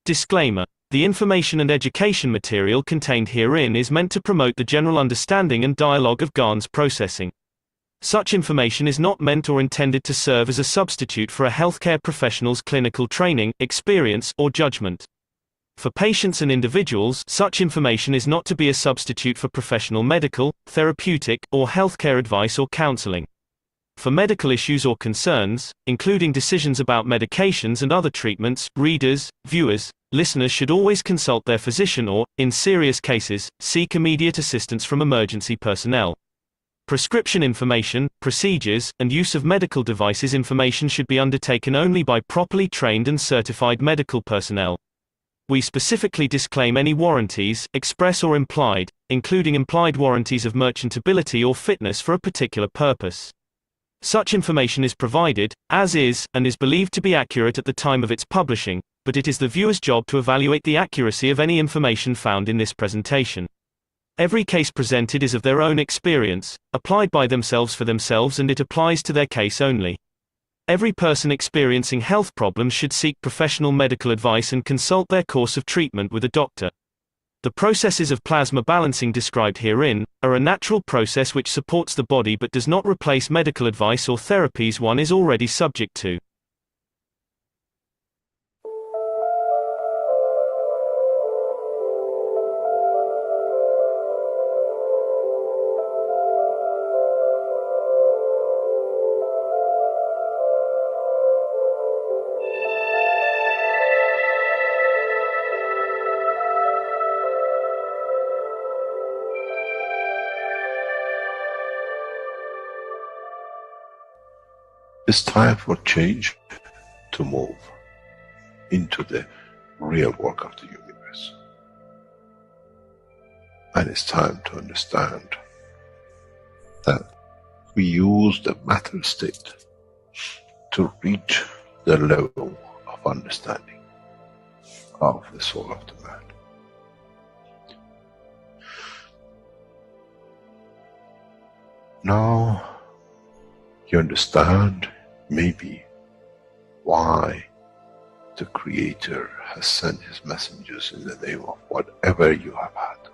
Disclaimer: the information and education material contained herein is meant to promote the general understanding and dialogue of GANs processing. Such information is not meant or intended to serve as a substitute for a healthcare professional's clinical training, experience, or judgment. For patients and individuals, such information is not to be a substitute for professional medical, therapeutic, or healthcare advice or counseling. For medical issues or concerns, including decisions about medications and other treatments, readers, viewers, listeners should always consult their physician or, in serious cases, seek immediate assistance from emergency personnel. Prescription information, procedures, and use of medical devices information should be undertaken only by properly trained and certified medical personnel. We specifically disclaim any warranties, express or implied, including implied warranties of merchantability or fitness for a particular purpose. Such information is provided, as is, and is believed to be accurate at the time of its publishing, but it is the viewer's job to evaluate the accuracy of any information found in this presentation. Every case presented is of their own experience, applied by themselves for themselves, and it applies to their case only. Every person experiencing health problems should seek professional medical advice and consult their course of treatment with a doctor. The processes of plasma balancing described herein are a natural process which supports the body but does not replace medical advice or therapies one is already subject to. It's time for change to move into the real work of the universe. And it's time to understand that we use the matter state to reach the level of understanding of the soul of the man. Now you understand maybe why the Creator has sent His messengers in the name of whatever you have had.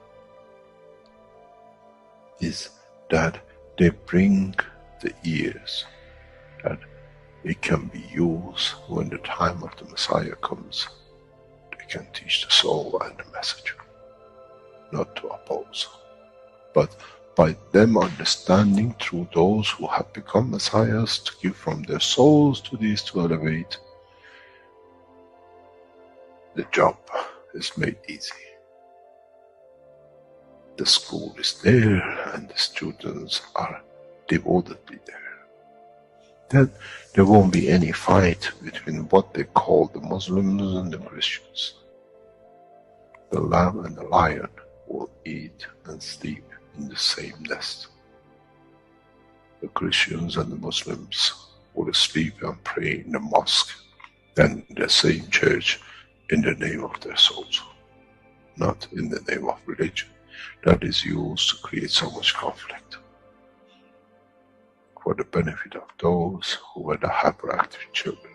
Is that they bring the ears, that it can be used when the time of the Messiah comes. They can teach the soul and the message, not to oppose, but by them understanding through those who have become messiahs to give from their souls to these to elevate, the job is made easy. The school is there and the students are devotedly there. Then there won't be any fight between what they call the Muslims and the Christians. The lamb and the lion will eat and sleep in the same nest. The Christians and the Muslims will sleep and pray in the mosque and in the same church in the name of their souls, not in the name of religion that is used to create so much conflict for the benefit of those who were the hyperactive children.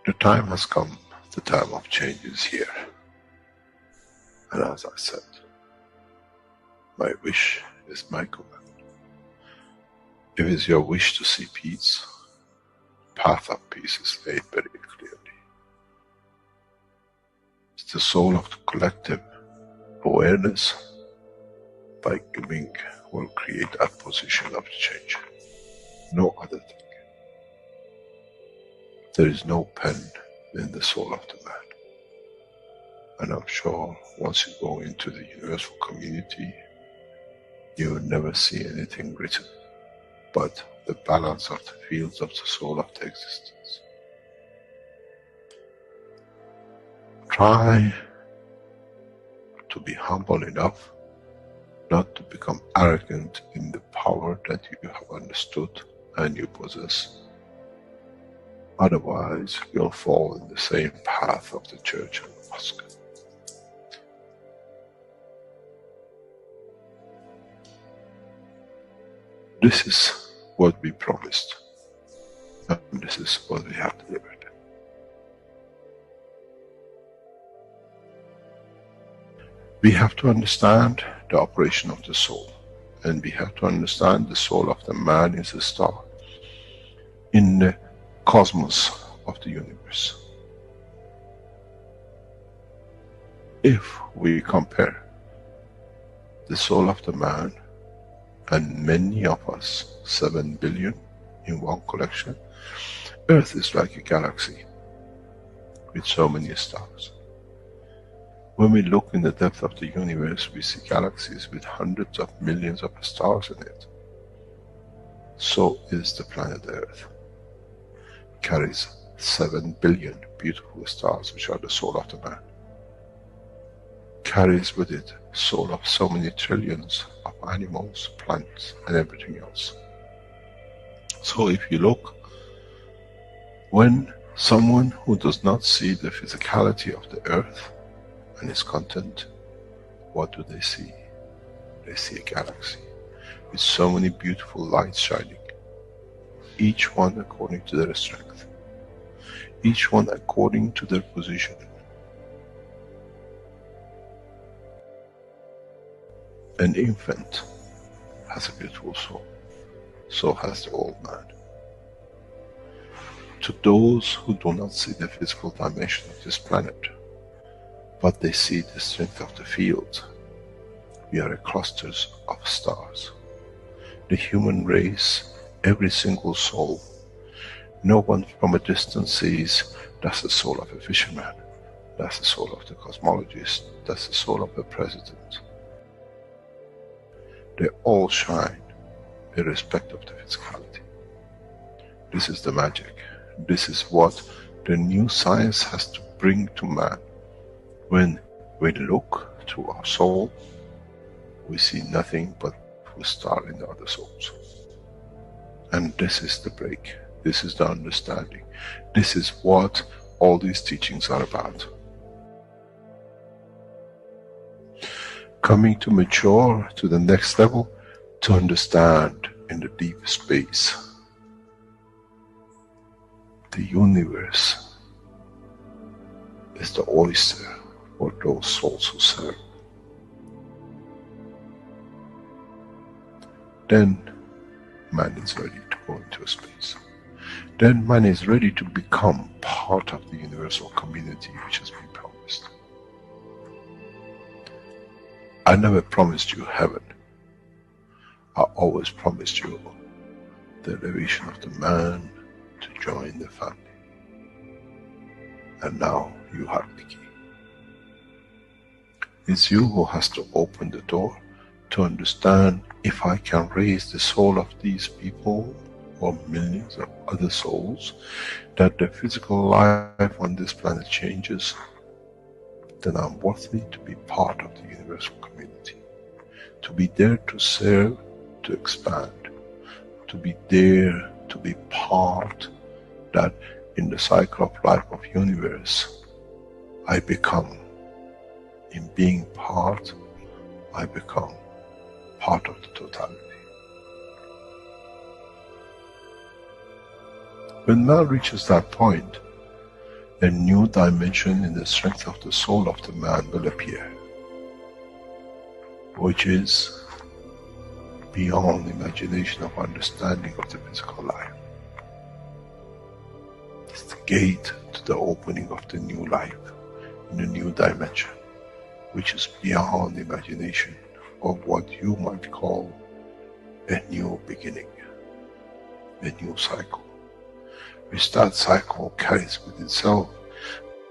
The time has come, the time of change is here. And as I said, my wish is my command. If it's your wish to see peace, path of peace is laid very clearly. It's the soul of the collective awareness by giving will create that position of change. No other thing. There is no pen in the soul of the man. And I'm sure once you go into the universal community, you will never see anything written but the balance of the fields of the soul of the existence. Try to be humble enough not to become arrogant in the power that you have understood and you possess. Otherwise, you'll fall in the same path of the church and the mosque. This is what we promised, And this is what we have delivered. We have to understand the operation of the soul. And we have to understand the soul of the man is a star in the cosmos of the universe. If we compare the soul of the man and many of us, 7 billion in one collection, Earth is like a galaxy with so many stars. When we look in the depth of the universe, we see galaxies with hundreds of millions of stars in it. So is the planet Earth. It carries 7 billion beautiful stars, which are the soul of the man. Carries with it soul of so many trillions of animals, plants, and everything else. So if you look, when someone who does not see the physicality of the earth and its content, what do they see? They see a galaxy with so many beautiful lights shining, each one according to their strength, each one according to their position. An infant has a beautiful soul, so has the old man. To those who do not see the physical dimension of this planet, but they see the strength of the field, we are clusters of stars. The human race, every single soul, no one from a distance sees that's the soul of a fisherman, that's the soul of the cosmologist, that's the soul of the president. They all shine irrespective of the physicality. This is the magic. This is what the new science has to bring to man. When we look to our soul, we see nothing but a star in the other souls. And this is the break. This is the understanding. This is what all these teachings are about. Coming to mature to the next level, to understand in the deep space, the universe is the oyster for those souls who serve. Then man is ready to go into space. Then man is ready to become part of the universal community which has been promised. I never promised you heaven. I always promised you the elevation of the man to join the family. And now you have the key. It's you who has to open the door to understand, if I can raise the soul of these people or millions of other souls, that the physical life on this planet changes, then I'm worthy to be part of the universal community. To be there to serve, to expand. To be there, to be part, that in the cycle of life of universe, I become, in being part, I become part of the totality. When man reaches that point, a new dimension in the strength of the soul of the man will appear, which is beyond imagination of understanding of the physical life. It's the gate to the opening of the new life, in a new dimension, which is beyond imagination of what you might call a new beginning, a new cycle. Which that cycle carries with itself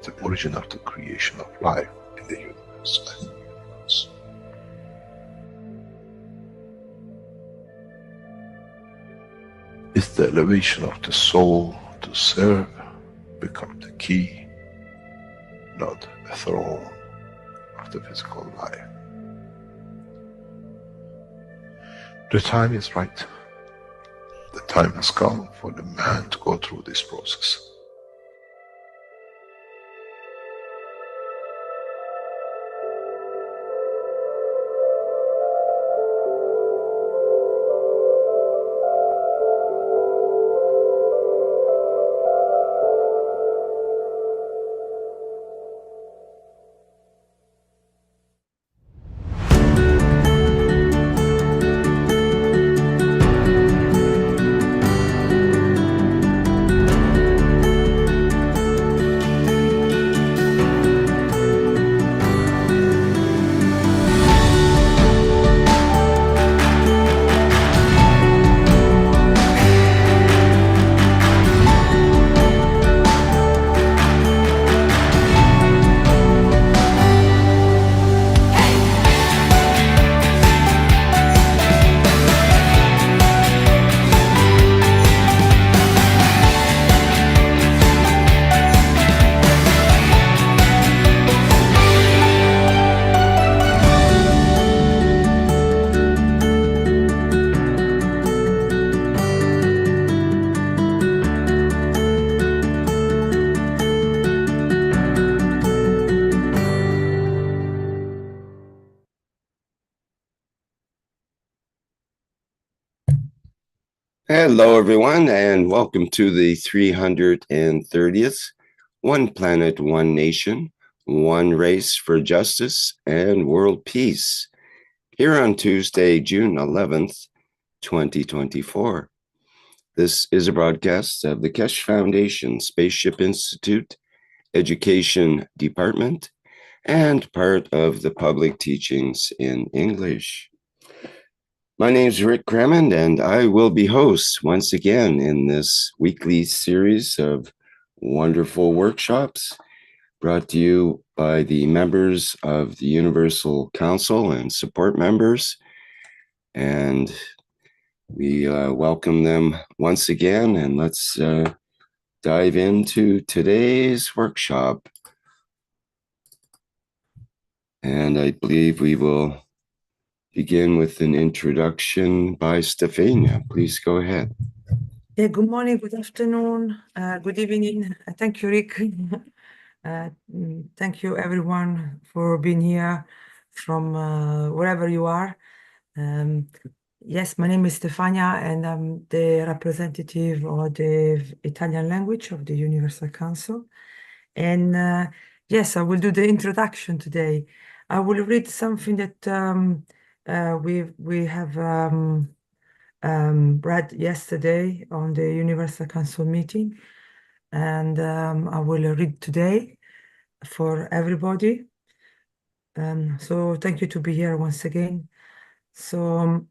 the origin of the creation of life in the universe and in the universe. It's the elevation of the soul to serve become the key, not a throne of the physical life. The time is right. The time has come for the man to go through this process. Hello, everyone, and welcome to the 330th One Planet, One Nation, One Race for Justice and World Peace, here on Tuesday, June 11th, 2024. This is a broadcast of the Keshe Foundation, Spaceship Institute, Education Department, and part of the public teachings in English. My name is Rick Crammond, and I will be host once again in this weekly series of wonderful workshops brought to you by the members of the Universal Council and support members. And we welcome them once again, and let's dive into today's workshop. And I believe we will begin with an introduction by Stefania. Please go ahead. Yeah, good morning, good afternoon, good evening. Thank you, Rick. Thank you, everyone, for being here from wherever you are. Yes, my name is Stefania, and I'm the representative of the Italian language of the Universal Council. And yes, I will do the introduction today. I will read something that we have read yesterday on the Universal Council meeting, and I will read today for everybody. So thank you to be here once again. So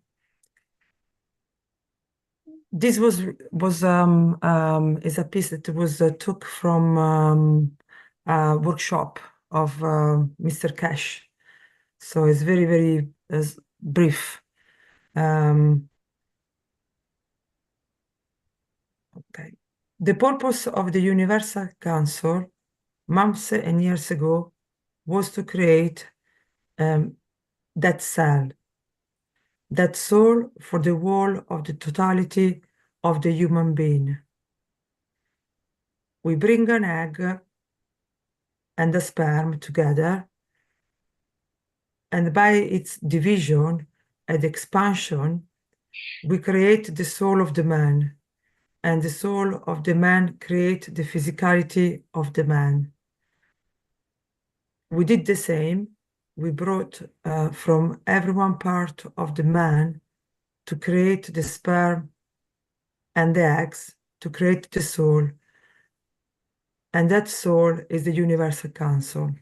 this is a piece that was took from a workshop of Mr. Keshe. So it's very, very brief. Okay. The purpose of the Universal Council, months and years ago, was to create that cell, that soul for the whole of the totality of the human being. We bring an egg and a sperm together, and by its division and expansion, we create the soul of the man, and the soul of the man create the physicality of the man. We did the same. We brought from every one part of the man to create the sperm and the eggs, to create the soul. And that soul is the Universal Council.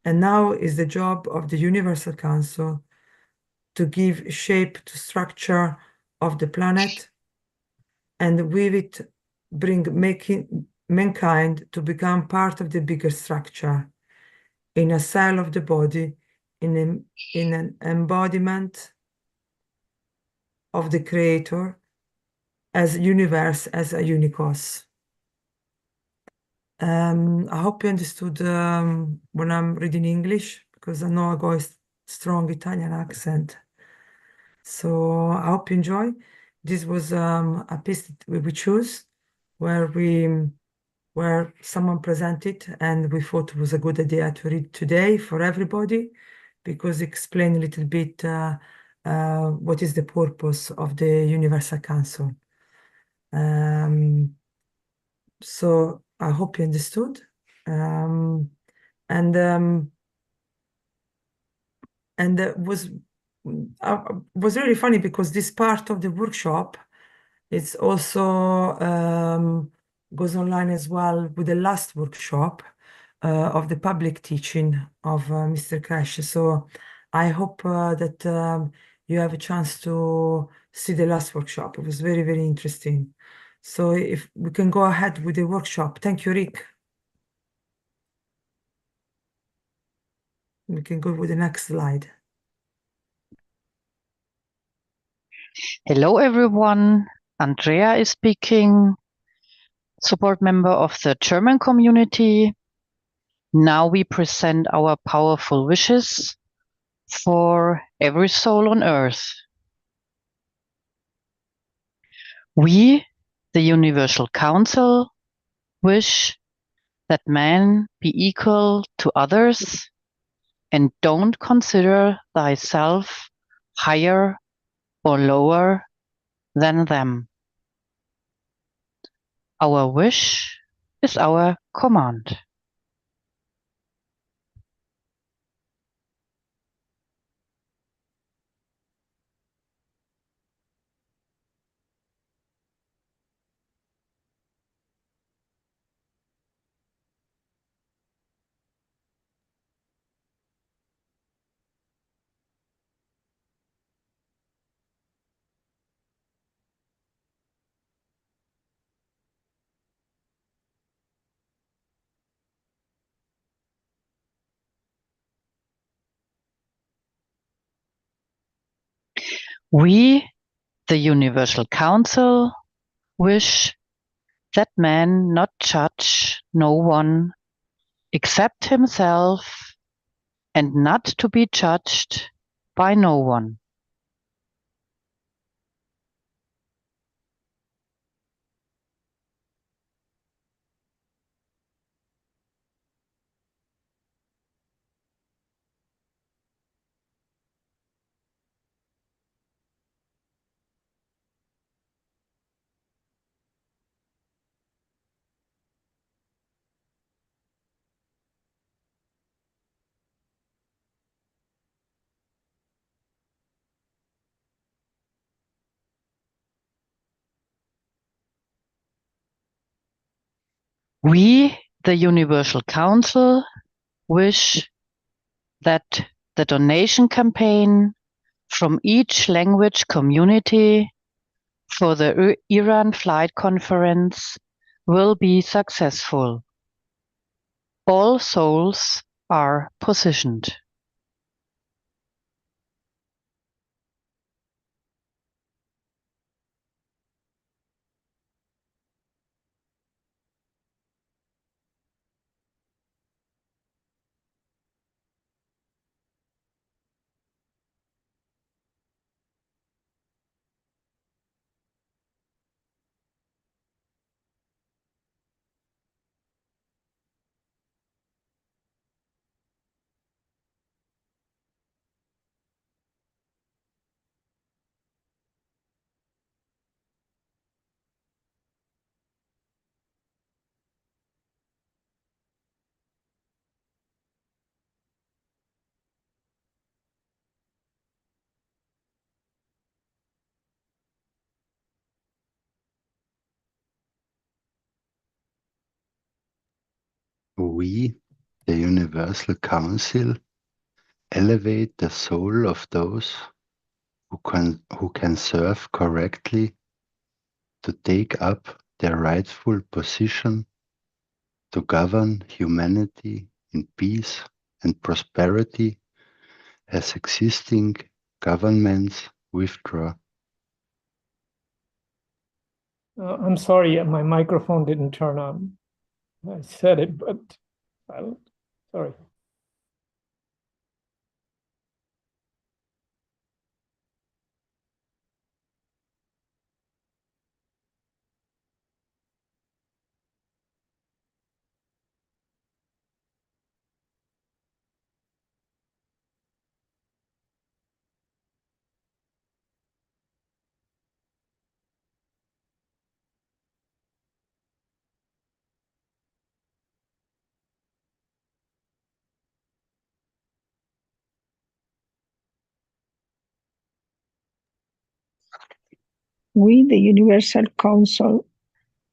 And now is the job of the Universal Council to give shape to structure of the planet, and with it making mankind to become part of the bigger structure, in a cell of the body, in an embodiment of the Creator, as universe, as a unicos. I hope you understood when I'm reading English, because I know I got a strong Italian accent. So I hope you enjoy. This was a piece that we chose where someone presented, and we thought it was a good idea to read today for everybody, because it explains a little bit what is the purpose of the Universal Council. So I hope you understood. And it was really funny, because this part of the workshop, it's also goes online as well with the last workshop of the public teaching of Mr. Keshe. So I hope that you have a chance to see the last workshop. It was very, very interesting. So if we can go ahead with the workshop. Thank you, Rick. We can go with the next slide. Hello, everyone. Andrea is speaking, support member of the German community. Now we present our powerful wishes for every soul on earth. We, the Universal Council, wish that man be equal to others and don't consider thyself higher or lower than them. Our wish is our command. We, the Universal Council, wish that man not judge no one except himself and not to be judged by no one. We, the Universal Council, wish that the donation campaign from each language community for the Iran Flight Conference will be successful. All souls are positioned. We, the Universal Council, elevate the soul of those who can serve correctly to take up their rightful position to govern humanity in peace and prosperity as existing governments withdraw. I'm sorry, my microphone didn't turn on. I said it, but sorry. We, the Universal Council,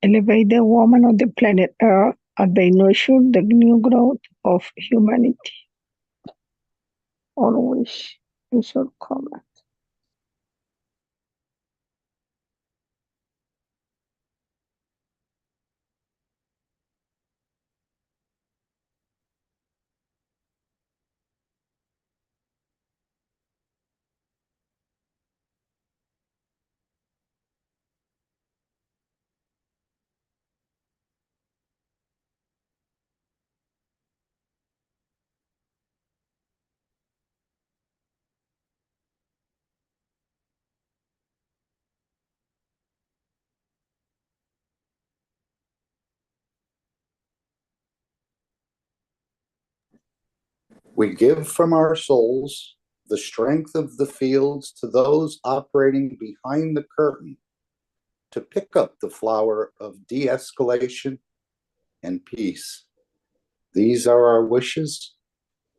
elevate the woman of the planet Earth as they nurture the new growth of humanity. Always is your comment. We give from our souls the strength of the fields to those operating behind the curtain to pick up the flower of de-escalation and peace. These are our wishes,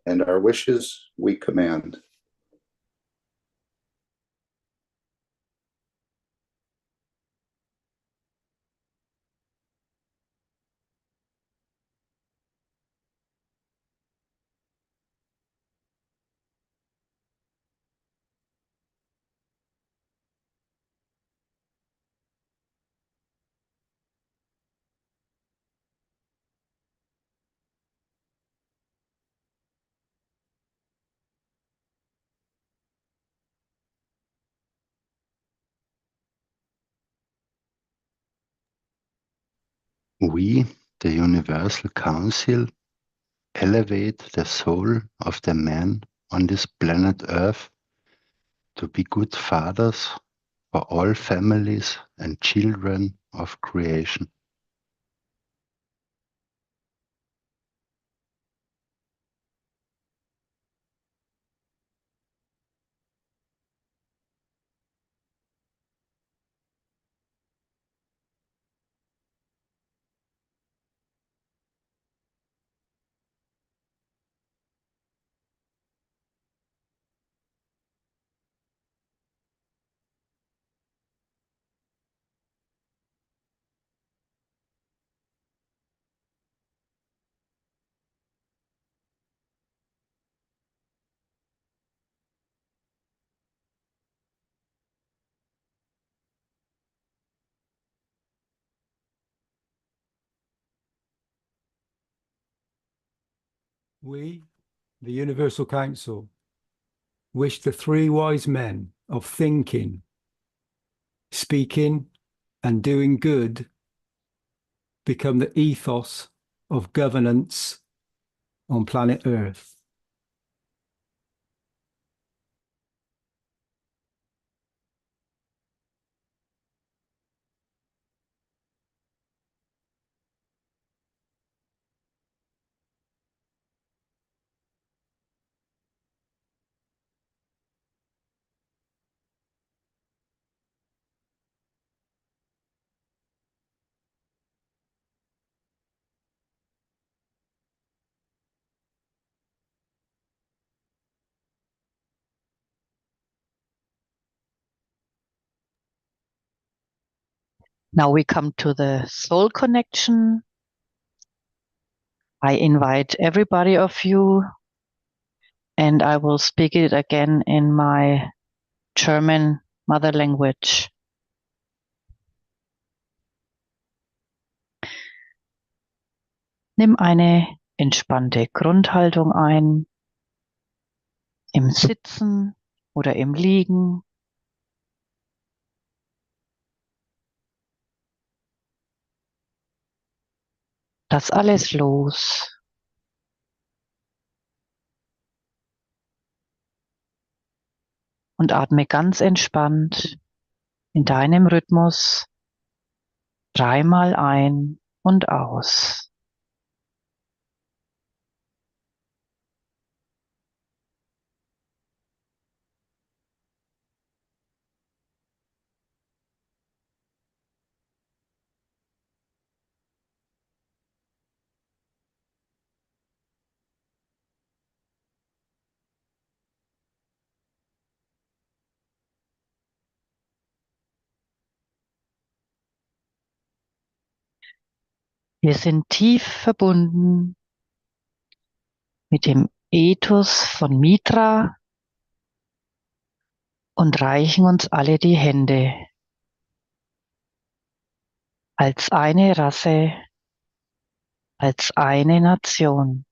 and our wishes we command. We, the Universal Council, elevate the soul of the man on this planet Earth to be good fathers for all families and children of creation. We, the Universal Council, wish the three wise men of thinking, speaking, and doing good become the ethos of governance on planet Earth. Now we come to the soul connection. I invite everybody of you, and I will speak it again in my German mother language. Nimm eine entspannte Grundhaltung ein, im Sitzen oder im Liegen. Lass alles los. Und atme ganz entspannt in deinem Rhythmus 3-mal ein und aus. Wir sind tief verbunden mit dem Ethos von Mitra und reichen uns alle die Hände. Als eine Rasse, als eine Nation.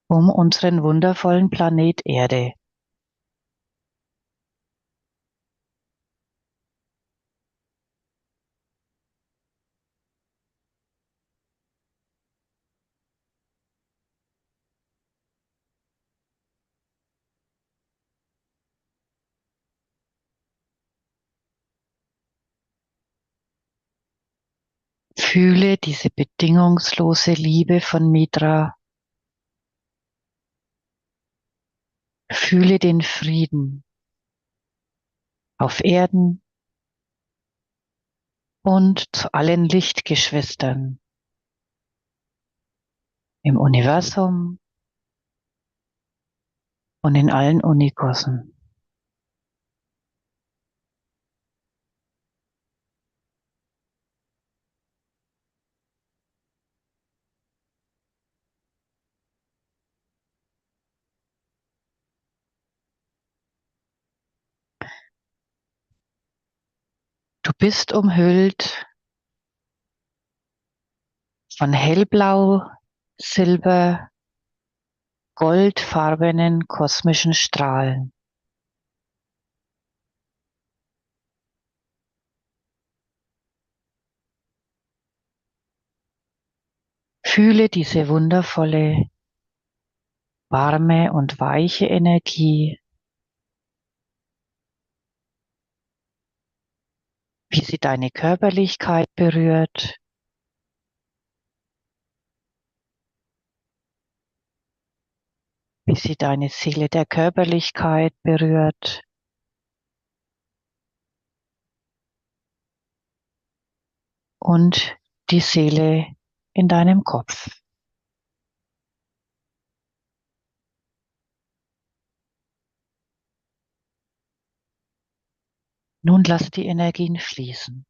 Um unseren wundervollen Planet Erde. Fühle diese bedingungslose Liebe von Mitra. Fühle den Frieden. auf Erden und zu allen Lichtgeschwistern im Universum und in allen Unikosen. Du bist umhüllt von hellblau, silber, goldfarbenen kosmischen Strahlen. Fühle diese wundervolle, warme und weiche Energie, wie sie deine Körperlichkeit berührt, wie sie deine Seele der Körperlichkeit berührt und die Seele in deinem Kopf. Nun lass die Energien fließen.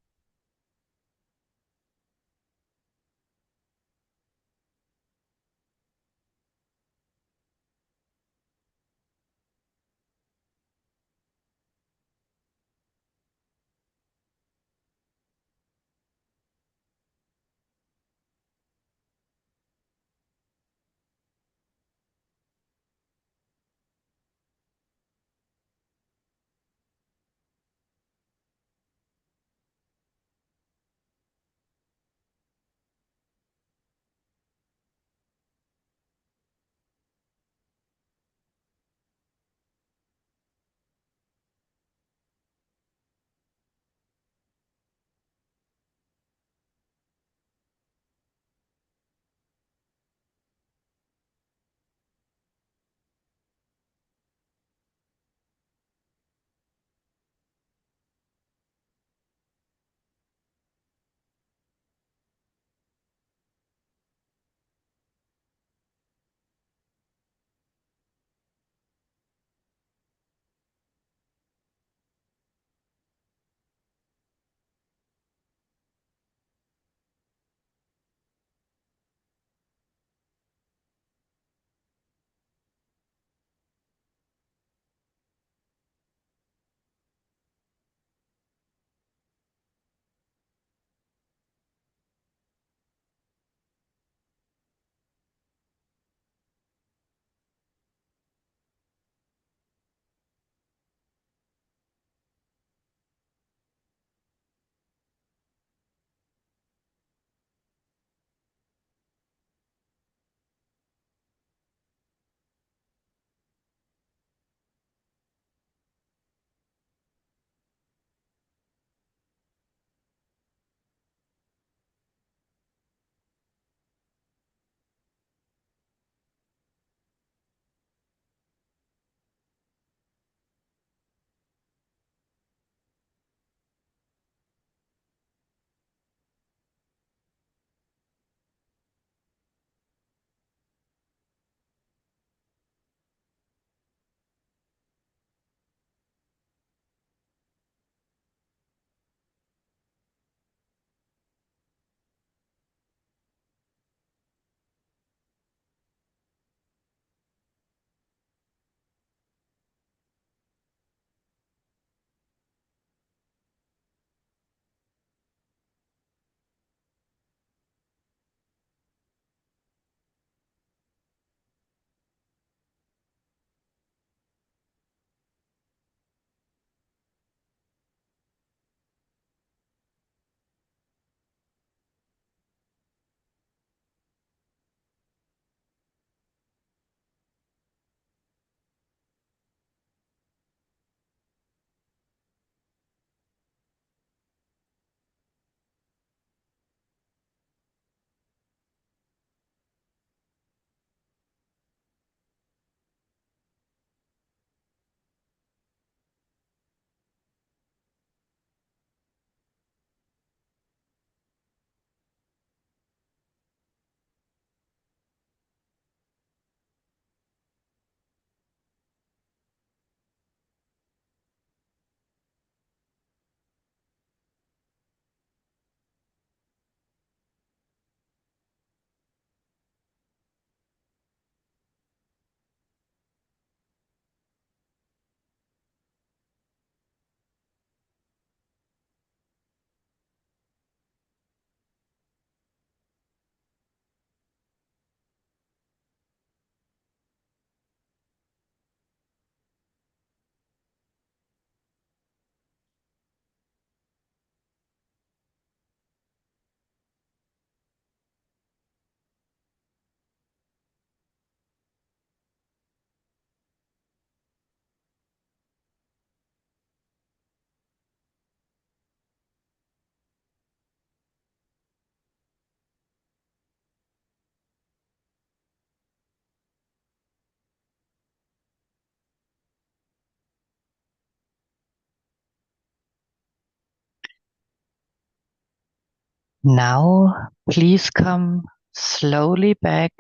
Now, please come slowly back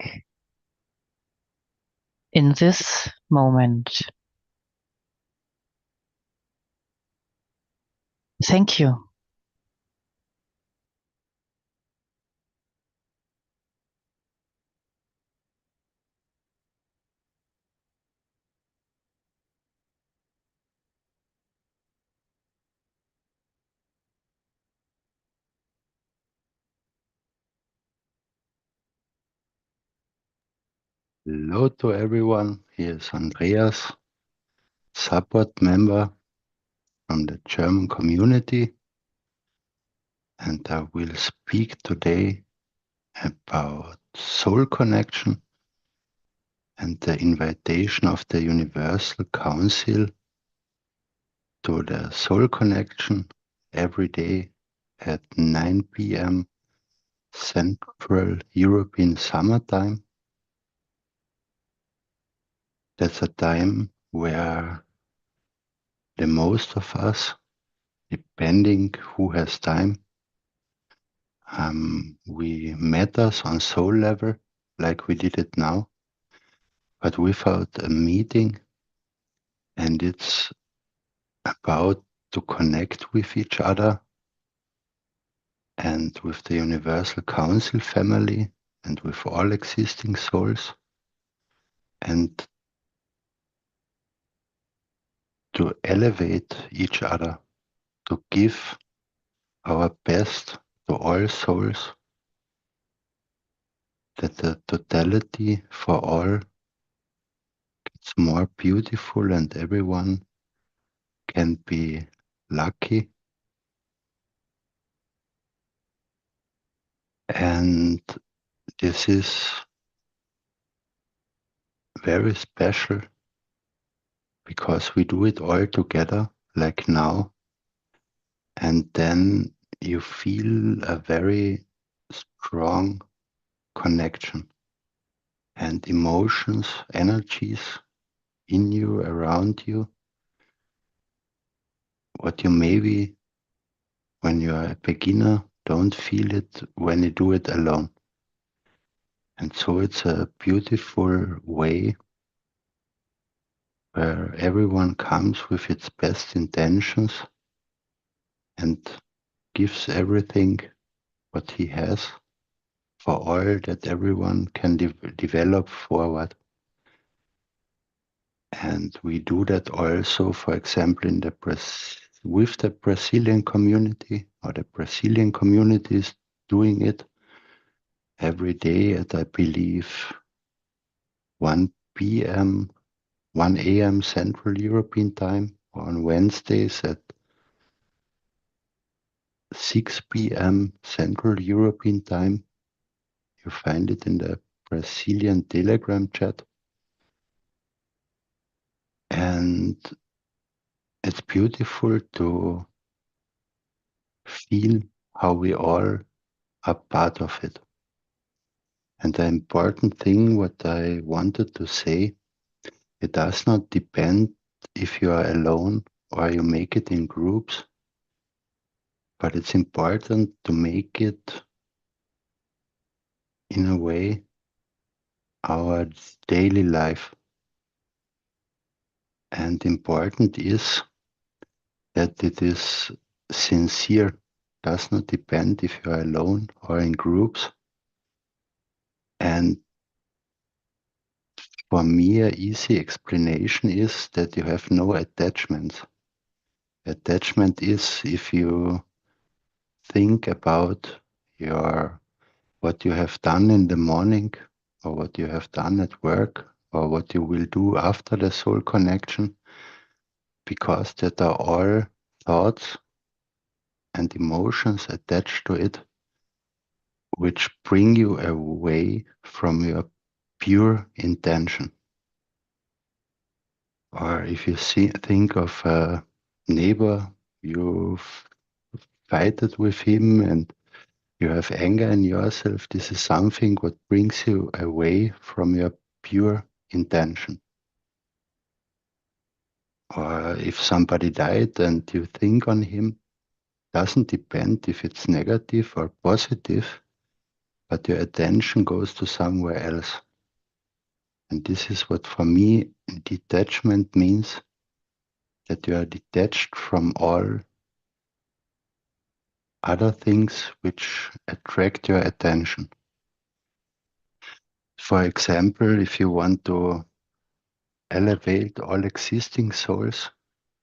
in this moment. Thank you. Hello to everyone. Here's Andreas, support member from the German community, and I will speak today about soul connection and the invitation of the Universal Council to the soul connection every day at 9 p.m. Central European Summertime. That's a time where the most of us, depending who has time, we met us on soul level like we did it now, but without a meeting, and it's about to connect with each other and with the Universal Council family and with all existing souls, and to elevate each other, to give our best to all souls, that the totality for all gets more beautiful and everyone can be lucky. And this is very special because we do it all together like now, and then you feel a very strong connection and emotions, energies in you, around you, what you maybe when you're a beginner don't feel it when you do it alone. And so it's a beautiful way where everyone comes with its best intentions and gives everything what he has for all that everyone can develop forward. And we do that also, for example, in the with the Brazilian community, or the Brazilian community is doing it every day at, I believe, 1 p.m., 1 a.m. Central European time, or on Wednesdays at 6 p.m. Central European time. You find it in the Brazilian Telegram chat. And it's beautiful to feel how we all are part of it. And the important thing, what I wanted to say, it does not depend if you are alone or you make it in groups, but it's important to make it in a way our daily life. And important is that it is sincere, does not depend if you are alone or in groups. And for me, an easy explanation is that you have no attachments. Attachment is if you think about what you have done in the morning, or what you have done at work, or what you will do after the soul connection, because that are all thoughts and emotions attached to it, which bring you away from your pure intention. Or if you think of a neighbor, you fighted with him and you have anger in yourself, this is something what brings you away from your pure intention. Or if somebody died and you think on him, doesn't depend if it's negative or positive, but your attention goes to somewhere else. And this is what for me detachment means, that you are detached from all other things which attract your attention. For example, if you want to elevate all existing souls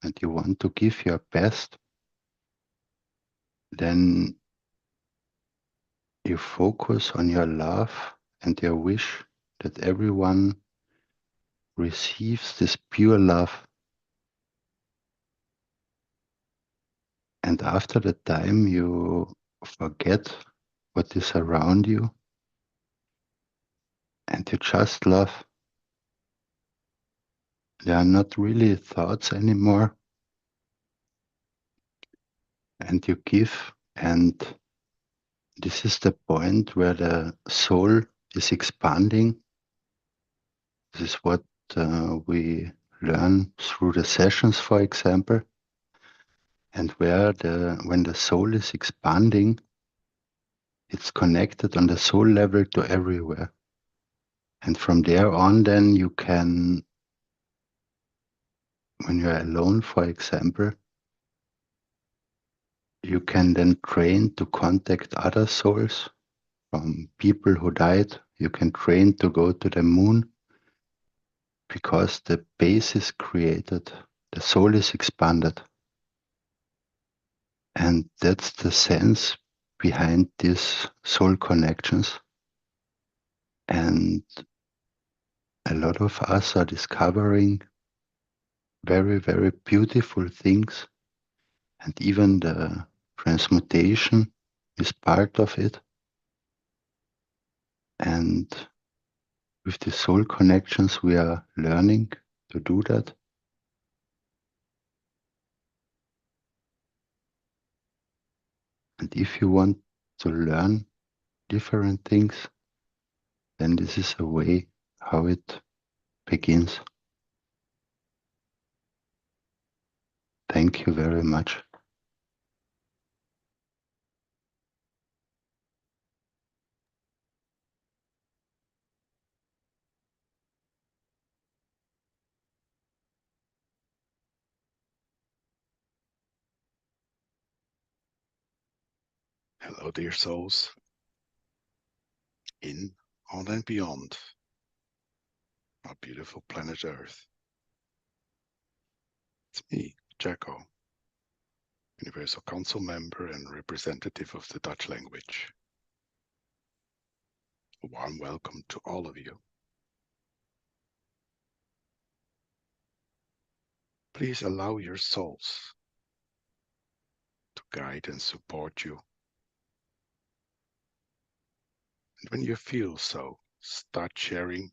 and you want to give your best, then you focus on your love and your wish that everyone receives this pure love. And after that time, you forget what is around you and you just love. There are not really thoughts anymore. And you give, and this is the point where the soul is expanding. This is what we learn through the sessions, for example. And when the soul is expanding, it's connected on the soul level to everywhere. And from there on, then you can, when you're alone, for example, you can then train to contact other souls from people who died. You can train to go to the moon because the base is created, the soul is expanded. And that's the sense behind these soul connections. And a lot of us are discovering very, very beautiful things. And even the transmutation is part of it. And with the soul connections, we are learning to do that. And if you want to learn different things, then this is a way how it begins. Thank you very much. Hello, dear souls, in, on and beyond our beautiful planet Earth. It's me, Jacko, Universal Council member and representative of the Dutch language. A warm welcome to all of you. Please allow your souls to guide and support you. And when you feel so, start sharing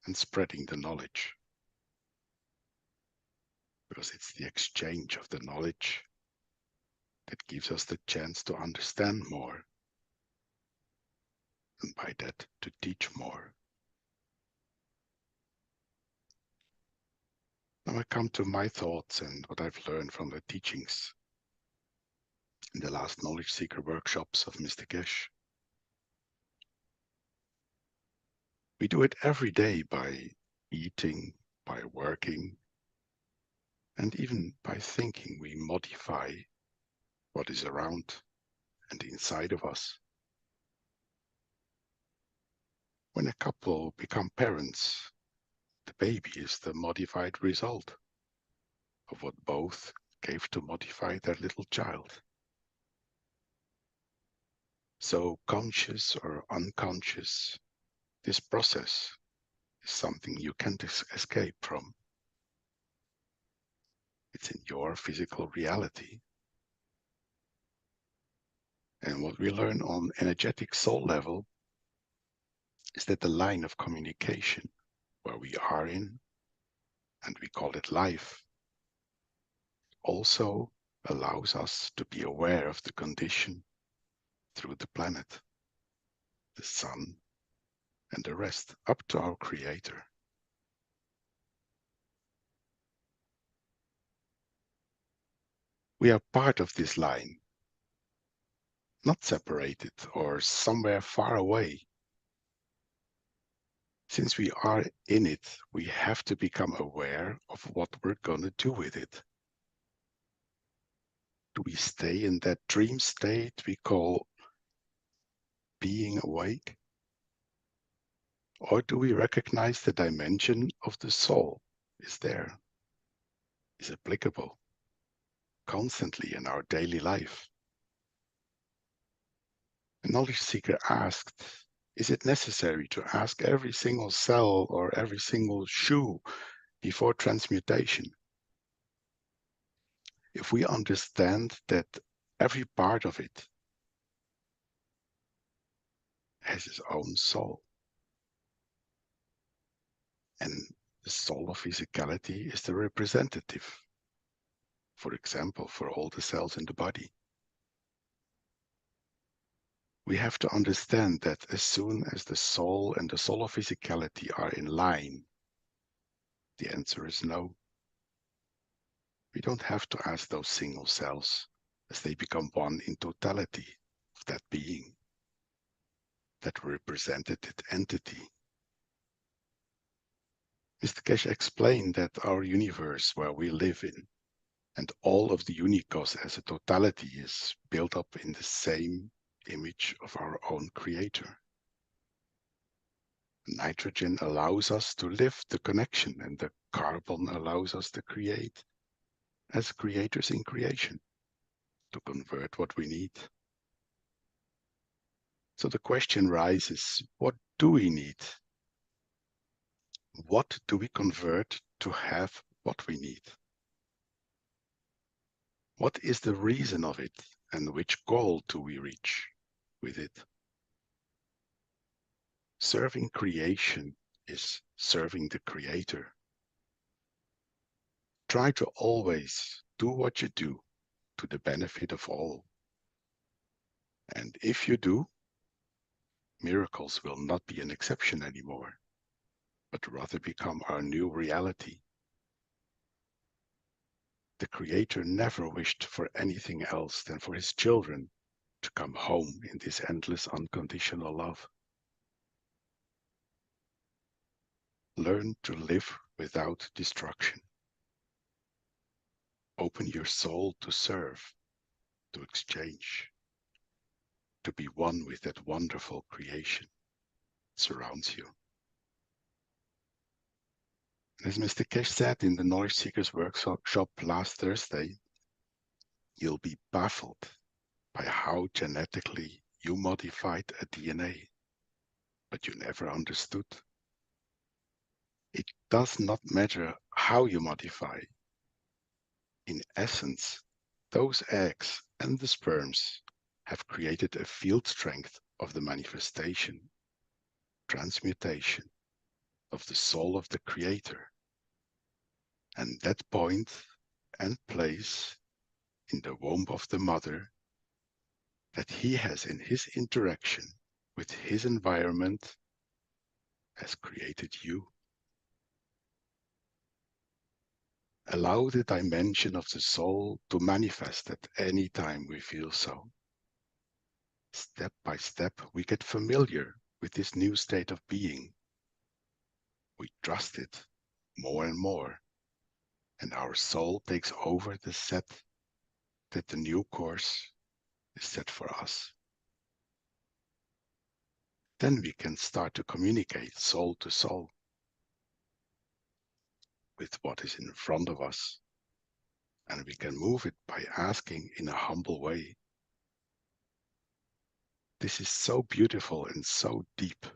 and spreading the knowledge. Because it's the exchange of the knowledge that gives us the chance to understand more, and by that to teach more. Now I come to my thoughts and what I've learned from the teachings in the last Knowledge Seeker workshops of Mr. Keshe. We do it every day by eating, by working, and even by thinking. We modify what is around and inside of us. When a couple become parents, the baby is the modified result of what both gave to modify their little child. So conscious or unconscious, this process is something you can't escape from. It's in your physical reality. And what we learn on energetic soul level is that the line of communication where we are in, and we call it life, also allows us to be aware of the condition through the planet, the sun, and the rest, up to our Creator. We are part of this line not separated or somewhere far away. Since we are in it, we have to become aware of what we're going to do with it. Do we stay in that dream state we call being awake? Or do we recognize the dimension of the soul is there, is applicable constantly in our daily life? The knowledge seeker asked, is it necessary to ask every single cell or every single shoe before transmutation? If we understand that every part of it has its own soul, and the soul of physicality is the representative, for example, for all the cells in the body. We have to understand that as soon as the soul and the soul of physicality are in line, the answer is no. We don't have to ask those single cells as they become one in totality of that being, that representative entity. Mr. Keshe explained that our universe where we live in and all of the unicos as a totality is built up in the same image of our own creator. Nitrogen allows us to lift the connection, and the carbon allows us to create as creators in creation, to convert what we need. So the question rises, what do we need? What do we convert to have what we need? What is the reason of it, and which goal do we reach with it? Serving creation is serving the creator. Try to always do what you do to the benefit of all. And if you do, miracles will not be an exception anymore, but rather become our new reality. The Creator never wished for anything else than for his children to come home in this endless unconditional love. Learn to live without destruction. Open your soul to serve, to exchange, to be one with that wonderful creation that surrounds you. As Mr. Keshe said in the Knowledge Seekers Workshop last Thursday, you'll be baffled by how genetically you modified a DNA, but you never understood. It does not matter how you modify. In essence, those eggs and the sperms have created a field strength of the manifestation, transmutation of the soul of the Creator. And that point and place in the womb of the mother that he has in his interaction with his environment has created you. Allow the dimension of the soul to manifest at any time we feel so. Step by step, we get familiar with this new state of being. We trust it more and more, and our soul takes over the set that the new course is set for us. Then we can start to communicate soul to soul with what is in front of us, and we can move it by asking in a humble way. This is so beautiful and so deep.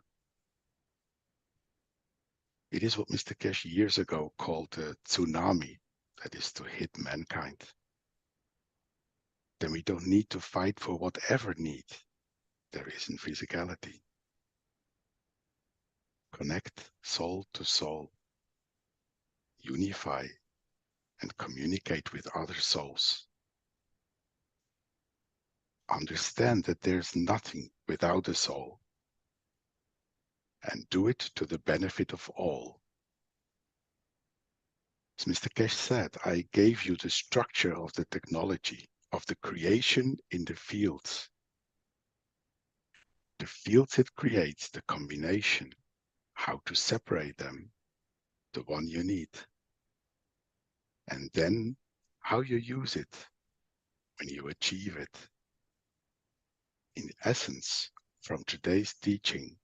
It is what Mr. Keshe years ago called the tsunami that is to hit mankind. Then we don't need to fight for whatever need there is in physicality. Connect soul to soul, unify and communicate with other souls. Understand that there's nothing without a soul, and do it to the benefit of all. As Mr. Keshe said, I gave you the structure of the technology, of the creation in the fields, the fields it creates, the combination, how to separate them, the one you need, and then how you use it when you achieve it. In essence, from today's teaching,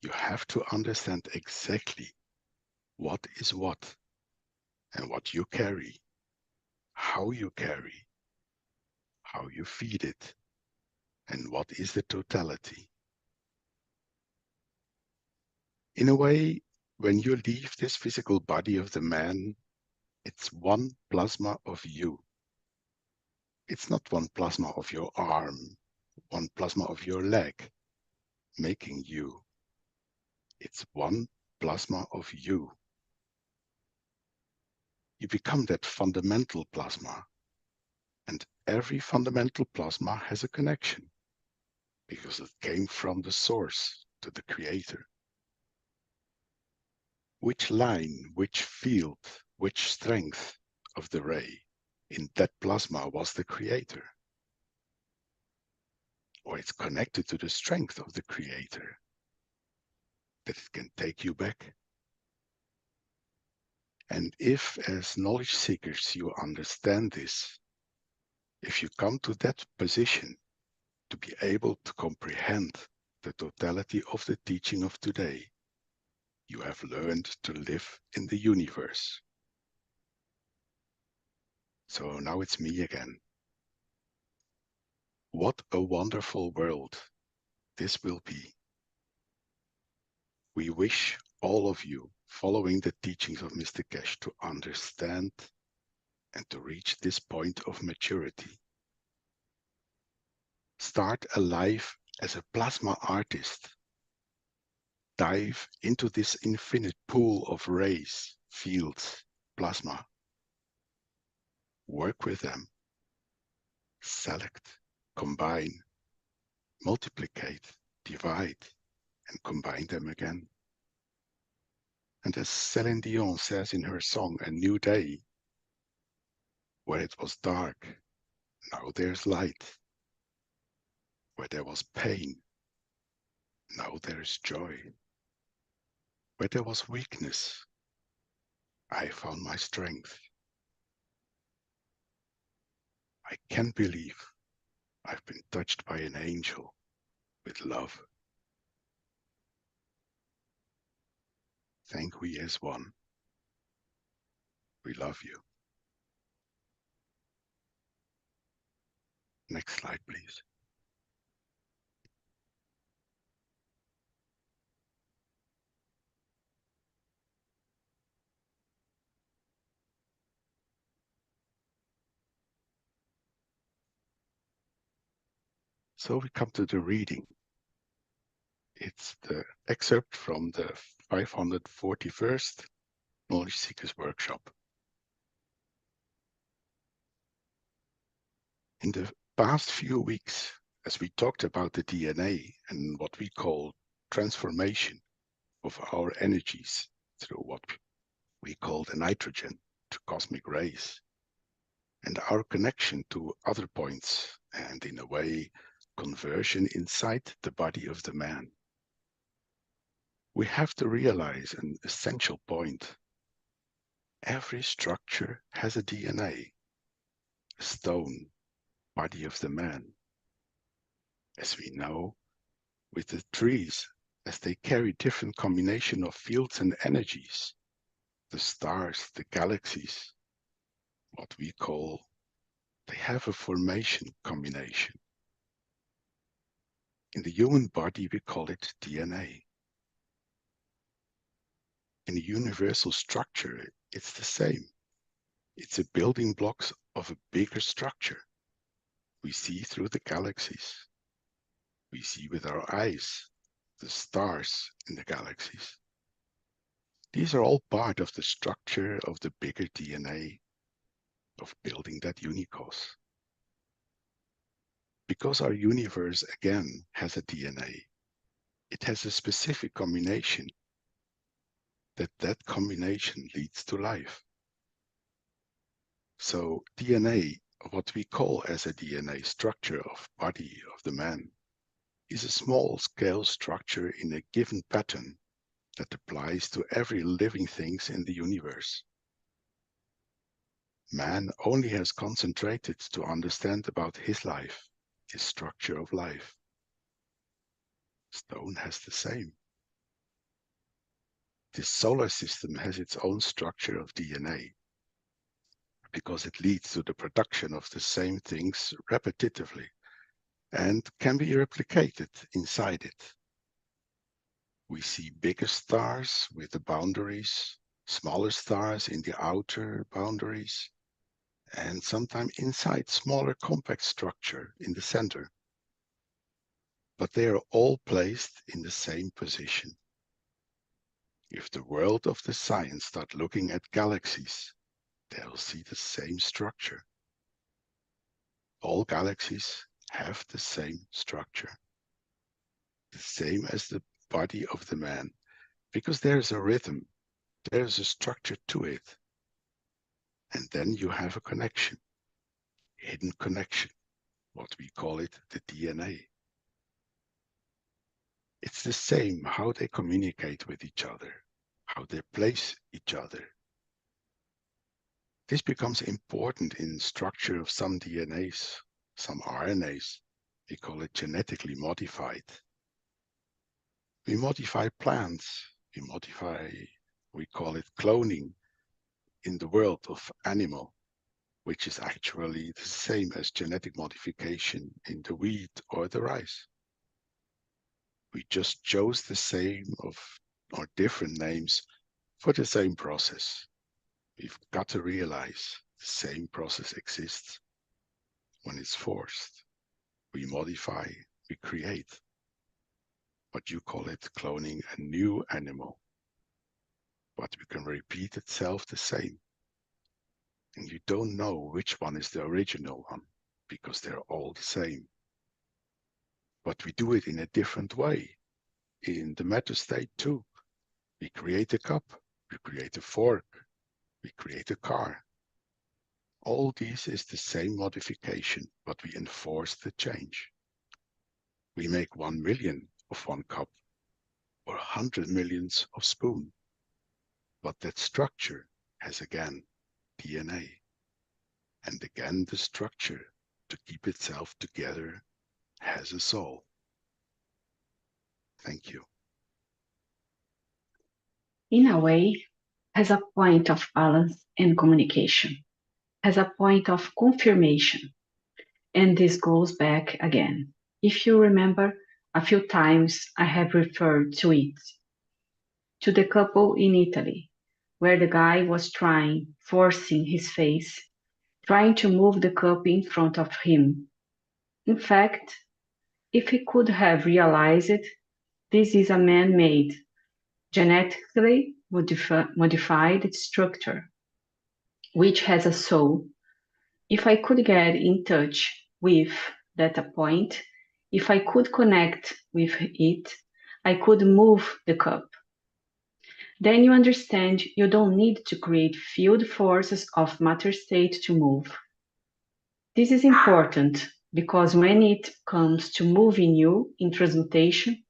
you have to understand exactly what is what and what you carry, how you carry, how you feed it, and what is the totality. In a way, when you leave this physical body of the man, it's one plasma of you. It's not one plasma of your arm, one plasma of your leg, making you. It's one plasma of you. You become that fundamental plasma, and every fundamental plasma has a connection because it came from the source to the creator. Which line, which field, which strength of the ray in that plasma was the creator? Or it's connected to the strength of the creator, that it can take you back. And if, as knowledge seekers, you understand this, if you come to that position to be able to comprehend the totality of the teaching of today, you have learned to live in the universe. So now it's me again. What a wonderful world this will be. We wish all of you, following the teachings of Mr. Keshe, to understand and to reach this point of maturity. Start a life as a plasma artist. Dive into this infinite pool of rays, fields, plasma. Work with them. Select, combine, multiplicate, divide, and combine them again. And as Celine Dion says in her song, A New Day, where it was dark, now there's light. Where there was pain, now there is joy. Where there was weakness, I found my strength. I can believe I've been touched by an angel with love. Thank we as one. We love you. Next slide, please. So we come to the reading. It's the excerpt from the 541st Knowledge Seekers Workshop. In the past few weeks, as we talked about the DNA and what we call transformation of our energies through what we call the nitrogen to cosmic rays, and our connection to other points, and in a way, conversion inside the body of the man, we have to realize an essential point. Every structure has a DNA, a stone, body of the man. As we know, with the trees, as they carry different combination of fields and energies, the stars, the galaxies, what we call, they have a formation combination. In the human body, we call it DNA. In the universal structure, it's the same. It's a building blocks of a bigger structure. We see through the galaxies. We see with our eyes the stars in the galaxies. These are all part of the structure of the bigger DNA of building that unicos. Because our universe, again, has a DNA, it has a specific combination. That combination leads to life. So DNA, what we call as a DNA structure of body of the man, is a small-scale structure in a given pattern that applies to every living thing in the universe. Man only has concentrated to understand about his life, his structure of life. Stone has the same. This solar system has its own structure of DNA because it leads to the production of the same things repetitively and can be replicated inside it. We see bigger stars with the boundaries, smaller stars in the outer boundaries, and sometimes inside smaller compact structure in the center. But they are all placed in the same position. If the world of the science start looking at galaxies, they'll see the same structure. All galaxies have the same structure, the same as the body of the man, because there's a rhythm, there's a structure to it. And then you have a connection, hidden connection, what we call it the DNA. It's the same how they communicate with each other, how they place each other. This becomes important in structure of some DNAs, some RNAs. We call it genetically modified. We modify plants, we call it cloning in the world of animal, which is actually the same as genetic modification in the wheat or the rice. We just chose the same or different names for the same process. We've got to realize the same process exists when it's forced. We modify, we create. But you call it cloning a new animal. But we can repeat itself the same. And you don't know which one is the original one because they're all the same. But we do it in a different way. In the matter state too. We create a cup, we create a fork, we create a car. All these is the same modification, but we enforce the change. We make 1 million of one cup or 100 millions of spoon. But that structure has again DNA. And again the structure to keep itself together has a soul. Thank you. In a way, has a point of balance and communication, has a point of confirmation. And this goes back again. If you remember, a few times I have referred to it, to the couple in Italy, where the guy was forcing his face, trying to move the cup in front of him. In fact, if he could have realized it, this is a man-made, genetically modified structure, which has a soul. If I could get in touch with that point, if I could connect with it, I could move the cup. Then you understand you don't need to create field forces of matter state to move. This is important because when it comes to moving you in transmutation,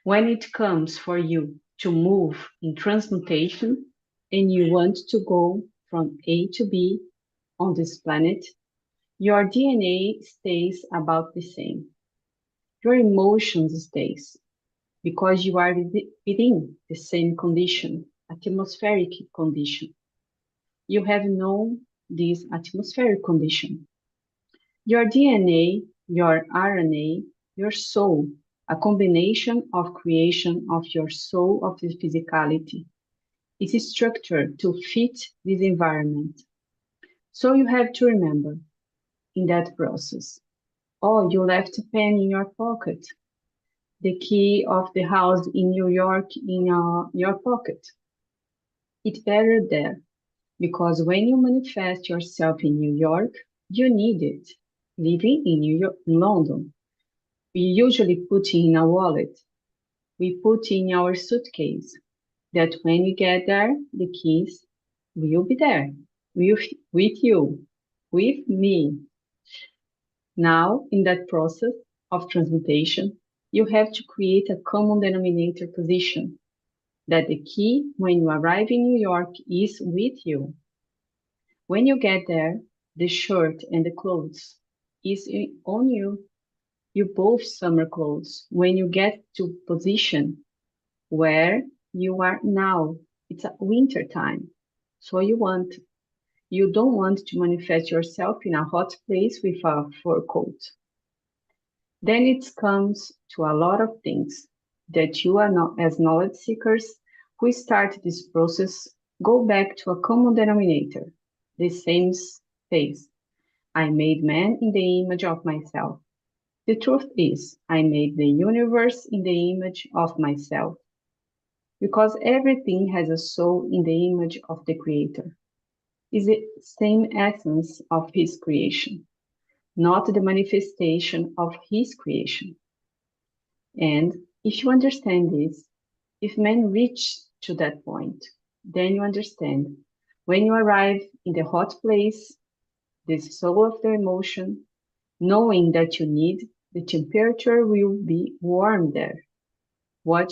when it comes for you to move in transmutation and you want to go from A to B on this planet, your DNA stays about the same. Your emotions stays because you are within the same condition, atmospheric condition. You have known this atmospheric condition. Your DNA, your RNA, your soul, a combination of creation of your soul of the physicality, is structured to fit this environment. So you have to remember, in that process, oh, you left a pen in your pocket, the key of the house in New York in your pocket. It's better there, because when you manifest yourself in New York, you need it. Living in New York, in London, we usually put in a wallet. We put in our suitcase that when we get there, the keys will be there with you, with me. Now, in that process of transmutation, you have to create a common denominator position, that the key when you arrive in New York is with you. When you get there, the shirt and the clothes is on you. You both summer clothes. When you get to position where you are now, it's a winter time. So you don't want to manifest yourself in a hot place with a fur coat. Then it comes to a lot of things that you are not, as knowledge seekers who start this process, go back to a common denominator, the same space. I made man in the image of myself. The truth is, I made the universe in the image of myself. Because everything has a soul in the image of the Creator. Is the same essence of his creation, not the manifestation of his creation. And if you understand this, if man reach to that point, then you understand when you arrive in the hot place, the soul of the emotion, knowing that you need, the temperature will be warm there. What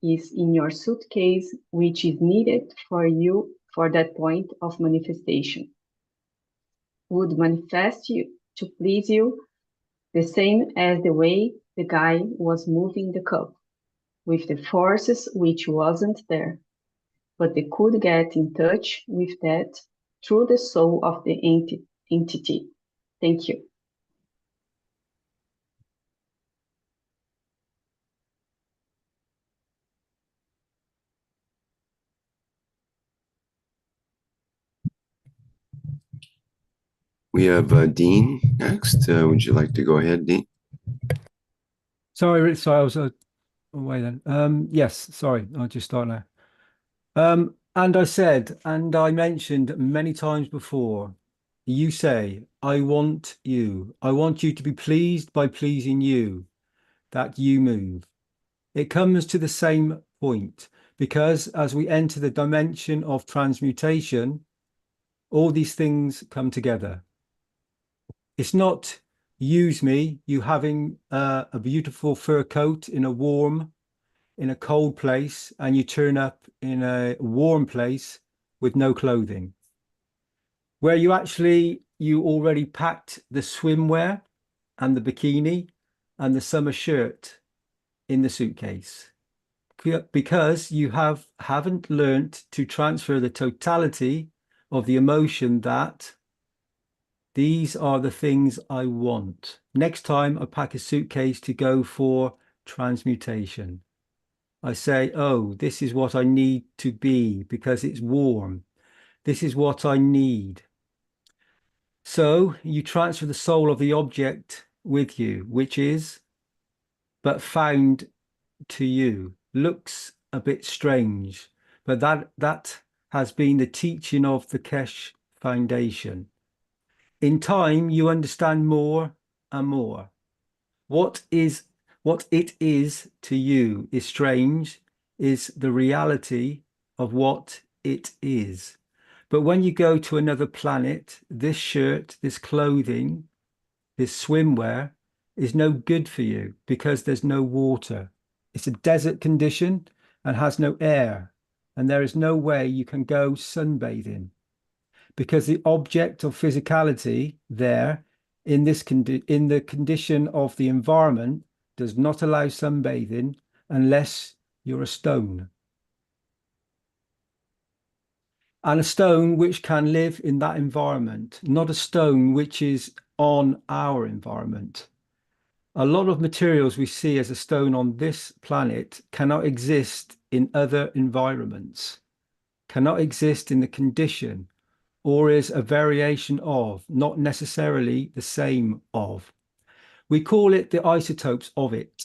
is in your suitcase, which is needed for you for that point of manifestation, would manifest you to please you the same as the way the guy was moving the cup, with the forces which wasn't there, but they could get in touch with that through the soul of the entity. Thank you. We have Dean next. Would you like to go ahead, Dean? Sorry, I was away then. Yes, sorry, I'll just start now. And I said, and I mentioned many times before, you say, I want you. I want you to be pleased by pleasing you, that you move. It comes to the same point, because as we enter the dimension of transmutation, all these things come together. It's not use me, you having a beautiful fur coat in a cold place, and you turn up in a warm place with no clothing. Where you already packed the swimwear and the bikini and the summer shirt in the suitcase. Because you haven't learnt to transfer the totality of the emotion that these are the things I want. Next time I pack a suitcase to go for transmutation, I say, oh, this is what I need to be because it's warm. This is what I need. So you transfer the soul of the object with you, which is but found to you. Looks a bit strange, but that has been the teaching of the Keshe Foundation. In time, you understand more and more. What it is to you is strange, is the reality of what it is. But when you go to another planet, this shirt, this clothing, this swimwear is no good for you because there's no water. It's a desert condition and has no air, and there is no way you can go sunbathing, because the object of physicality there in the condition of the environment does not allow sunbathing unless you're a stone. And a stone which can live in that environment, not a stone which is on our environment. A lot of materials we see as a stone on this planet cannot exist in other environments, cannot exist in the condition, or is a variation of, not necessarily the same of. We call it the isotopes of it.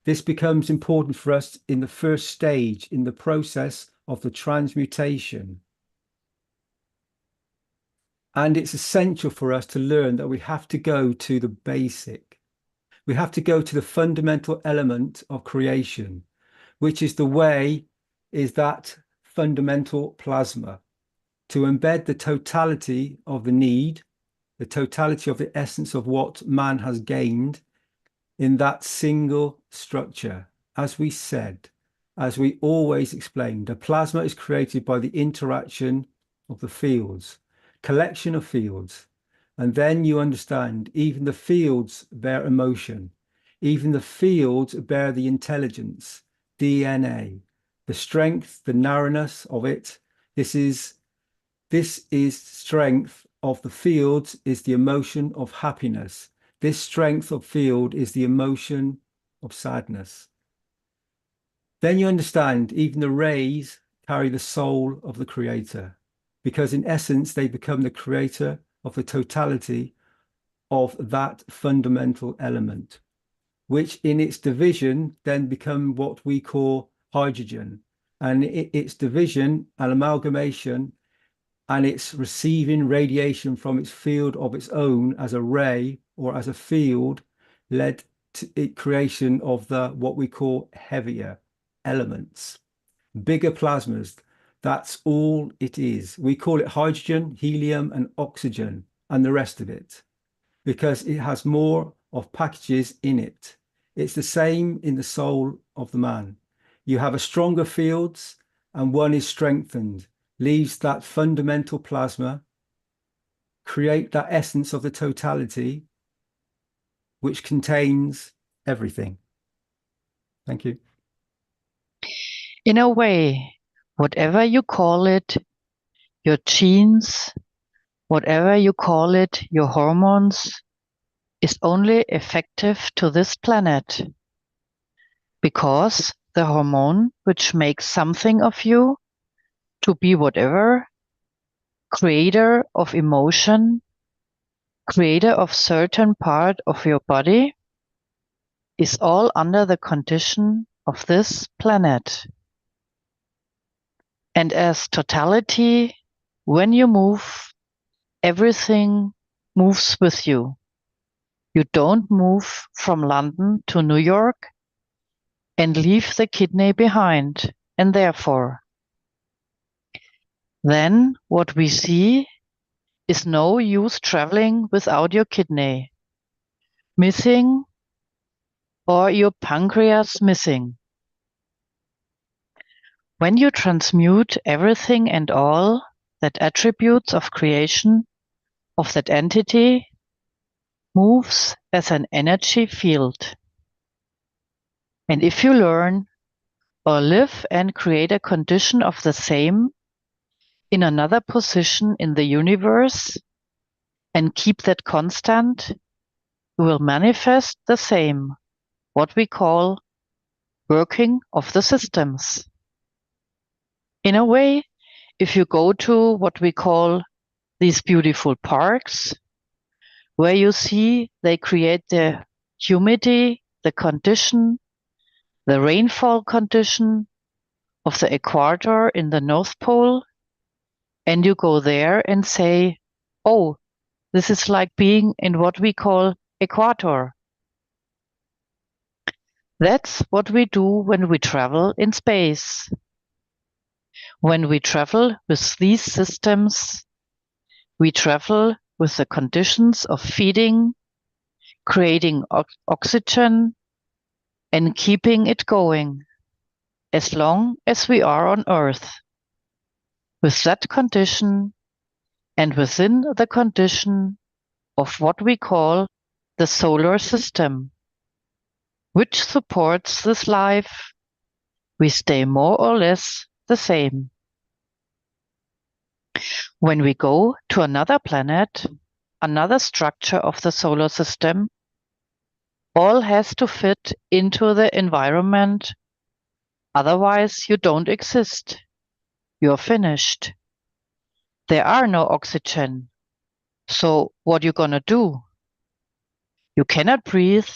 This becomes important for us in the first stage in the process of the transmutation. And it's essential for us to learn that we have to go to the basic. We have to go to the fundamental element of creation, which is that fundamental plasma, to embed the totality of the need, the totality of the essence of what man has gained in that single structure. As we said, as we always explained, the plasma is created by the interaction of the fields, collection of fields. And then you understand even the fields bear emotion, even the fields bear the intelligence, DNA, the strength, the narrowness of it. This is strength of the fields is the emotion of happiness. This strength of field is the emotion of sadness. Then you understand even the rays carry the soul of the creator, because in essence, they become the creator of the totality of that fundamental element, which in its division then become what we call hydrogen. And its division and amalgamation and it's receiving radiation from its field of its own as a ray or as a field led to creation of the what we call heavier elements, bigger plasmas. That's all it is. We call it hydrogen, helium, and oxygen, and the rest of it, because it has more of packages in it. It's the same in the soul of the man. You have a stronger fields, and one is strengthened, leaves that fundamental plasma, create that essence of the totality, which contains everything. Thank you. In a way, whatever you call it, your genes, whatever you call it, your hormones, is only effective to this planet. Because the hormone which makes something of you to be whatever, creator of emotion, creator of certain part of your body, is all under the condition of this planet. And as totality, when you move, everything moves with you. You don't move from London to New York and leave the kidney behind, and therefore, then what we see is no use traveling without your kidney missing or your pancreas missing. When you transmute everything and all that attributes of creation of that entity moves as an energy field. And if you learn or live and create a condition of the same in another position in the universe and keep that constant, you will manifest the same, what we call working of the systems. In a way, if you go to what we call these beautiful parks, where you see they create the humidity, the condition, the rainfall condition of the equator in the North Pole, and you go there and say, oh, this is like being in what we call equator. That's what we do when we travel in space. When we travel with these systems, we travel with the conditions of feeding, creating oxygen, and keeping it going as long as we are on Earth. With that condition and within the condition of what we call the solar system, which supports this life, we stay more or less the same. When we go to another planet, another structure of the solar system, all has to fit into the environment. Otherwise, you don't exist. You're finished. There are no oxygen. So what are you gonna do? You cannot breathe.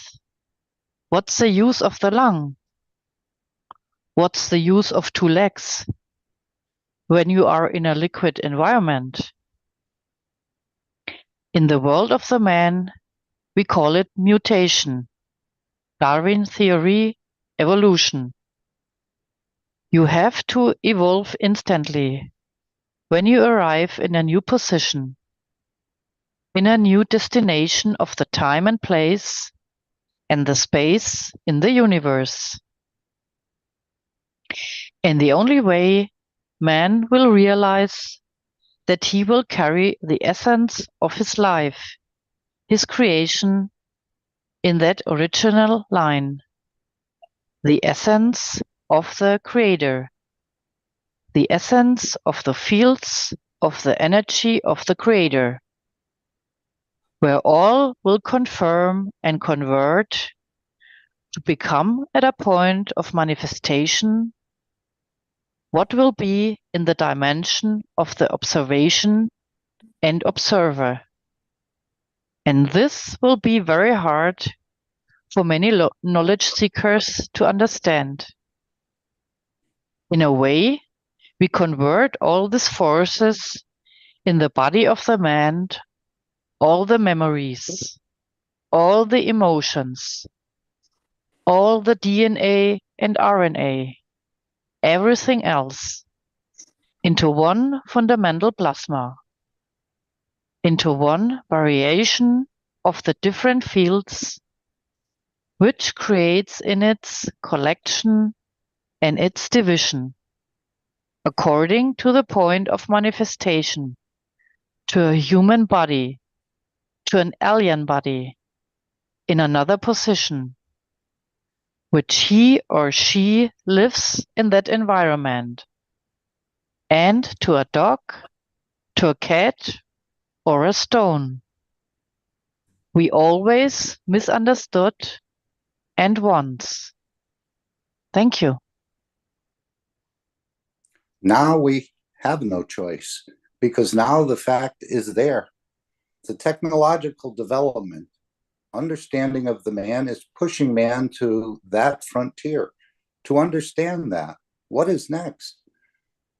What's the use of the lung? What's the use of 2 legs when you are in a liquid environment? In the world of the man, we call it mutation, Darwin theory, evolution. You have to evolve instantly when you arrive in a new position, in a new destination of the time and place, and the space in the universe. And the only way man will realize that he will carry the essence of his life, his creation, in that original line, the essence of the Creator, the essence of the fields of the energy of the Creator, where all will confirm and convert to become at a point of manifestation what will be in the dimension of the observation and observer. And this will be very hard for many knowledge seekers to understand. In a way, we convert all these forces in the body of the man, all the memories, all the emotions, all the DNA and RNA, everything else, into one fundamental plasma, into one variation of the different fields, which creates in its collection and its division, according to the point of manifestation, to a human body, to an alien body, in another position, which he or she lives in that environment, and to a dog, to a cat, or a stone. We always misunderstood and once. Thank you. Now we have no choice, because now the fact is there. The technological development, understanding of the man is pushing man to that frontier, to understand that. What is next?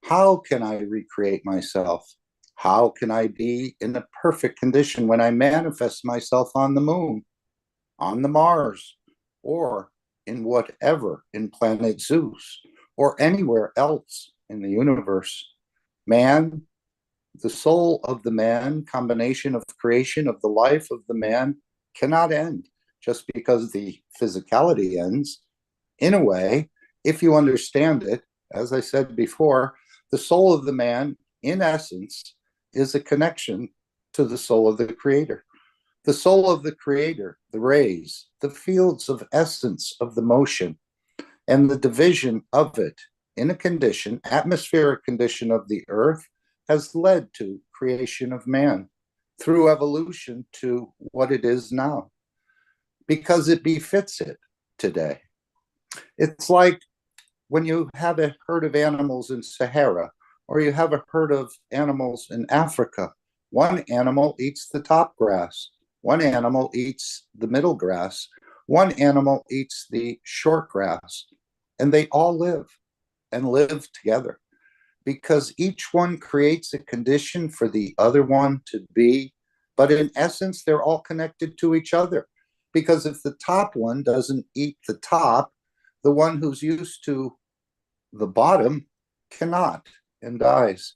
How can I recreate myself? How can I be in a perfect condition when I manifest myself on the moon, on the Mars, or in whatever, in planet Zeus, or anywhere else in the universe? Man, the soul of the man, combination of creation of the life of the man, cannot end just because the physicality ends. In a way, if you understand it, as I said before, the soul of the man, in essence, is a connection to the soul of the Creator. The soul of the Creator, the rays, the fields of essence of the motion, and the division of it in a condition, atmospheric condition of the earth, has led to creation of man through evolution to what it is now, because it befits it today. It's like when you have a herd of animals in Sahara, or you have a herd of animals in Africa. One animal eats the top grass, one animal eats the middle grass, one animal eats the short grass, and they all live and live together, because each one creates a condition for the other one to be, but in essence, they're all connected to each other. Because if the top one doesn't eat the top, the one who's used to the bottom cannot and dies.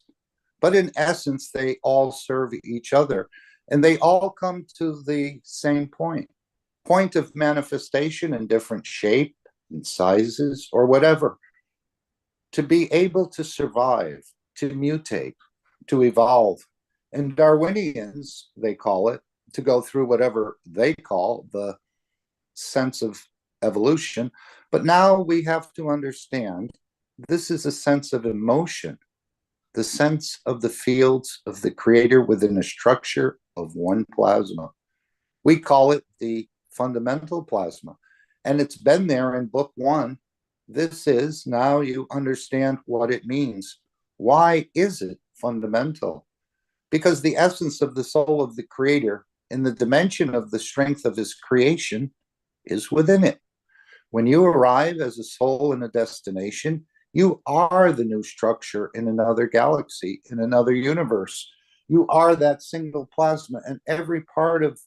But in essence, they all serve each other, and they all come to the same point of manifestation in different shape and sizes or whatever. To be able to survive, to mutate, to evolve. And Darwinians, they call it, to go through whatever they call the sense of evolution. But now we have to understand this is a sense of emotion, the sense of the fields of the Creator within a structure of one plasma. We call it the fundamental plasma. And it's been there in book 1. This is, now you understand what it means. Why is it fundamental? Because the essence of the soul of the Creator in the dimension of the strength of his creation is within it. When you arrive as a soul in a destination, you are the new structure in another galaxy, in another universe. You are that single plasma, and every part of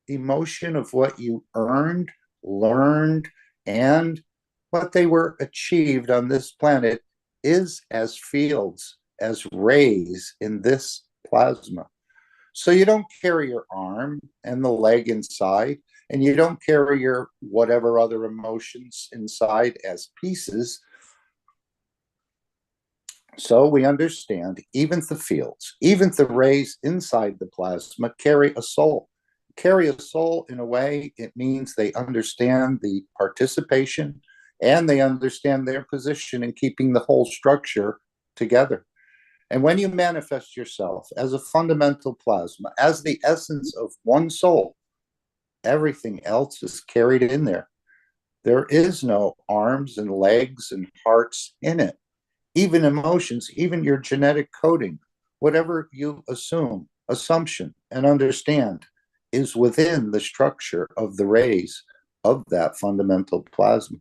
emotion of what you earned, learned, and what they were achieved on this planet is as fields, as rays in this plasma. So you don't carry your arm and the leg inside. And you don't carry your whatever other emotions inside as pieces. So we understand even the fields, even the rays inside the plasma carry a soul. Carry a soul in a way, it means they understand the participation and they understand their position in keeping the whole structure together. And when you manifest yourself as a fundamental plasma, as the essence of one soul, everything else is carried in there. There is no arms and legs and hearts in it. Even emotions, even your genetic coding, whatever you assumption, and understand is within the structure of the rays of that fundamental plasma.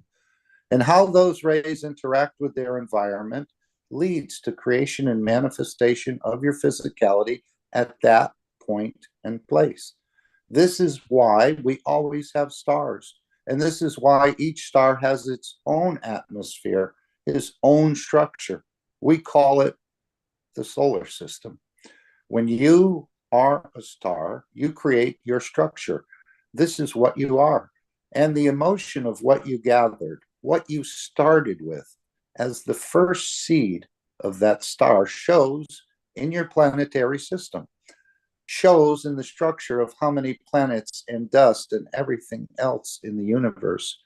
And how those rays interact with their environment leads to creation and manifestation of your physicality at that point and place. This is why we always have stars. And this is why each star has its own atmosphere, its own structure. We call it the solar system. When you are a star, you create your structure. This is what you are. And the emotion of what you gathered, what you started with as the first seed of that star shows in your planetary system, shows in the structure of how many planets and dust and everything else in the universe.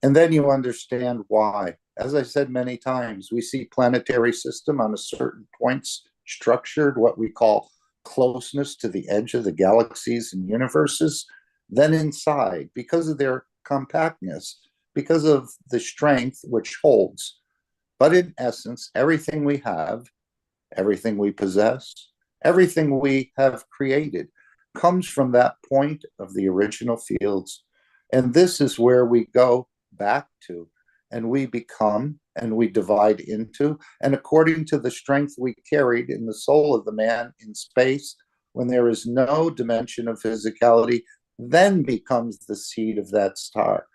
And then you understand why. As I said many times, we see planetary system on a certain points structured, what we call closeness to the edge of the galaxies and universes. Then inside, because of their compactness, because of the strength which holds. But in essence, everything we have, everything we possess, everything we have created comes from that point of the original fields. And this is where we go back to, and we become, and we divide into, and according to the strength we carried in the soul of the man in space, when there is no dimension of physicality, then becomes the seed of that star.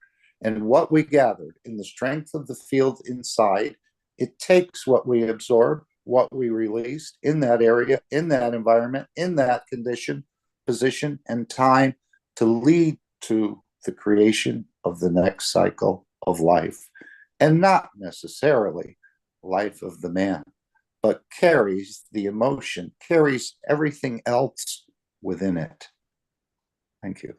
And what we gathered in the strength of the field inside, it takes what we absorb, what we released in that area, in that environment, in that condition, position, and time to lead to the creation of the next cycle of life. And not necessarily life of the man, but carries the emotion, carries everything else within it. Thank you.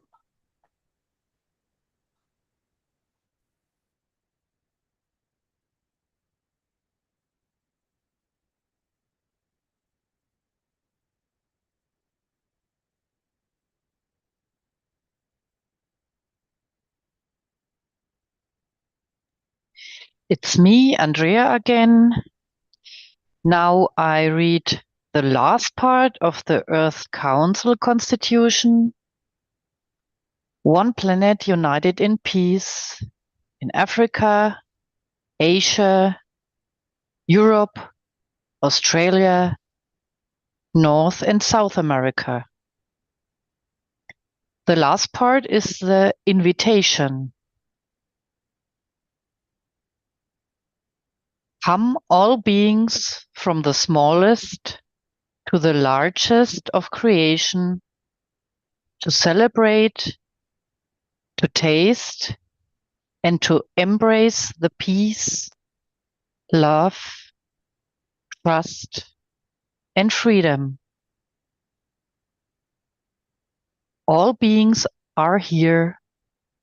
It's me, Andrea, again. Now I read the last part of the Earth Council Constitution. One planet united in peace in Africa, Asia, Europe, Australia, North and South America. The last part is the invitation. Come all beings from the smallest to the largest of creation to celebrate, to taste, and to embrace the peace, love, trust, and freedom. All beings are here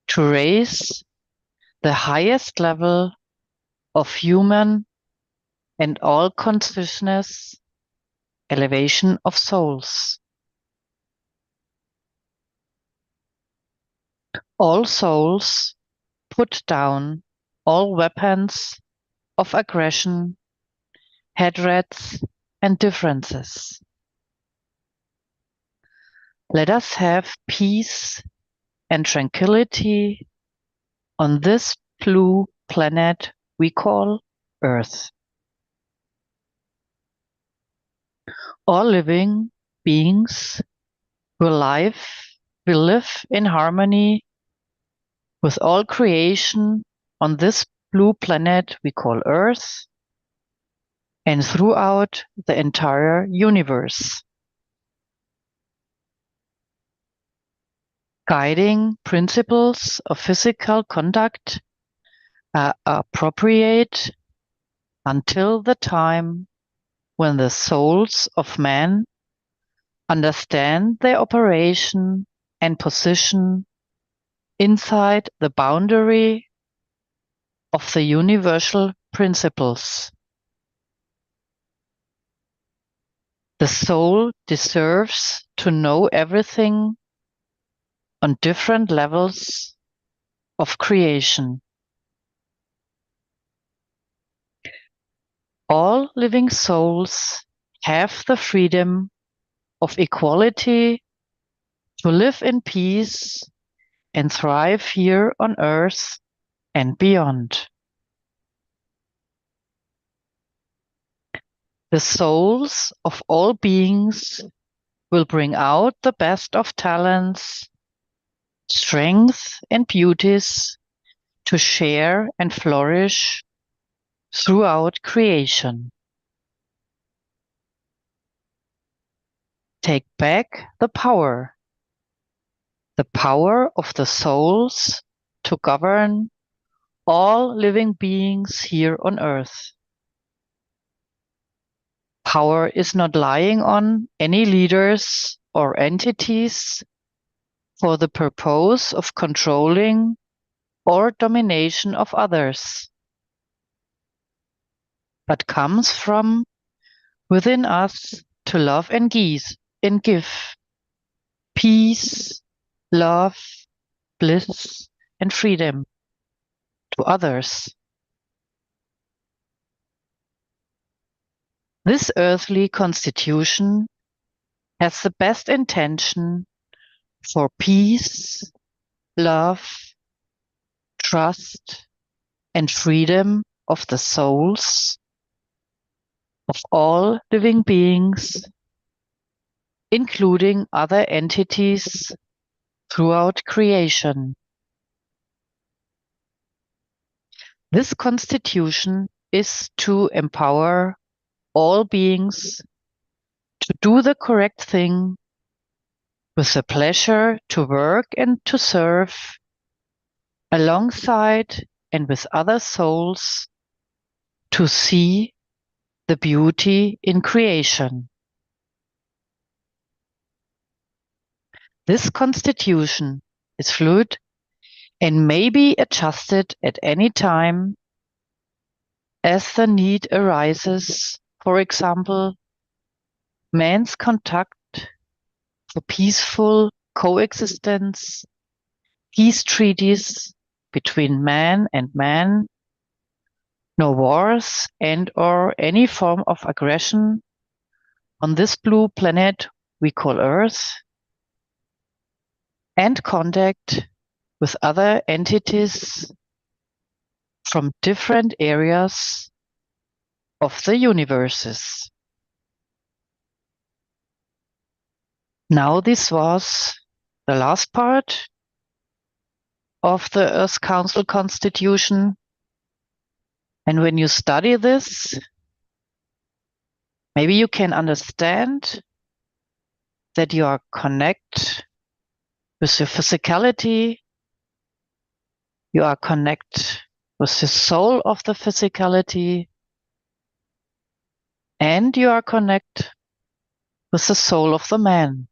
to raise the highest level of human and all consciousness, elevation of souls. All souls put down all weapons of aggression, hatreds, and differences. Let us have peace and tranquility on this blue planet we call Earth. All living beings will live in harmony with all creation on this blue planet we call Earth and throughout the entire universe. Guiding principles of physical conduct are appropriate until the time when the souls of men understand their operation and position inside the boundary of the universal principles. The soul deserves to know everything on different levels of creation. All living souls have the freedom of equality to live in peace and thrive here on earth and beyond. The souls of all beings will bring out the best of talents, strength, and beauties to share and flourish throughout creation. Take back the power of the souls to govern all living beings here on earth. Power is not lying on any leaders or entities for the purpose of controlling or domination of others, but comes from within us to love and give peace, love, bliss, and freedom to others. This earthly constitution has the best intention for peace, love, trust, and freedom of the souls of all living beings, including other entities throughout creation. This constitution is to empower all beings to do the correct thing with the pleasure to work and to serve alongside and with other souls to see the beauty in creation. This constitution is fluid and may be adjusted at any time as the need arises. For example, man's conduct for peaceful coexistence, peace treaties between man and man, no wars and/or any form of aggression on this blue planet we call Earth, and contact with other entities from different areas of the universes. Now this was the last part of the Earth Council Constitution. And when you study this, maybe you can understand that you are connected with your physicality, you are connected with the soul of the physicality, and you are connected with the soul of the man,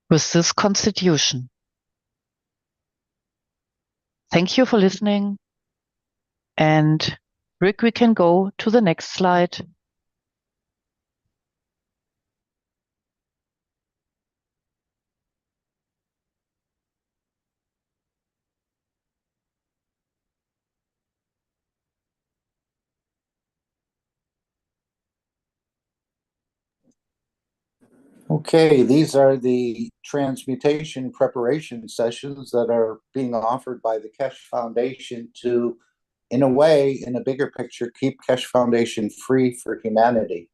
with this constitution. Thank you for listening. And Rick, we can go to the next slide. Okay, these are the transmutation preparation sessions that are being offered by the Keshe Foundation to, in a way, in a bigger picture, keep Keshe Foundation free for humanity.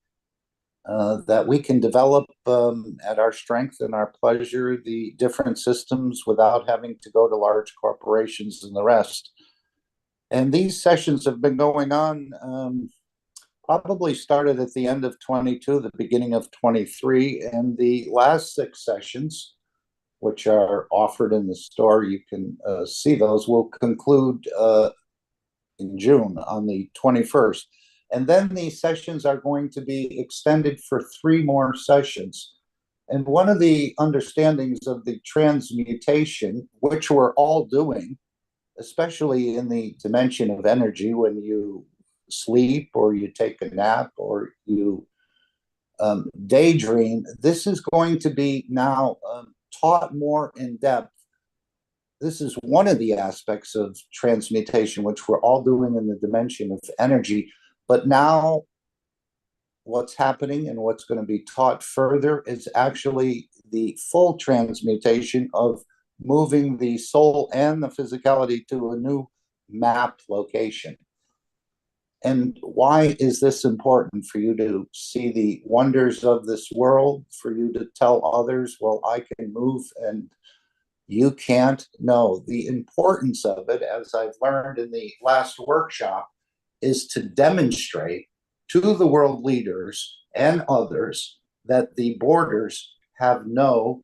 That we can develop at our strength and our pleasure the different systems without having to go to large corporations and the rest. And these sessions have been going on probably started at the end of 22, the beginning of 23, and the last 6 sessions which are offered in the store. You can see those. Will conclude in June on the 21st. And then these sessions are going to be extended for 3 more sessions. And one of the understandings of the transmutation, which we're all doing, especially in the dimension of energy, when you sleep or you take a nap or you daydream, this is going to be now taught more in depth. This is one of the aspects of transmutation, which we're all doing in the dimension of energy. But now what's happening and what's going to be taught further is actually the full transmutation of moving the soul and the physicality to a new mapped location. And why is this important for you to see the wonders of this world, for you to tell others, well, I can move and you can't? No, the importance of it, as I've learned in the last workshop, is to demonstrate to the world leaders and others that the borders have no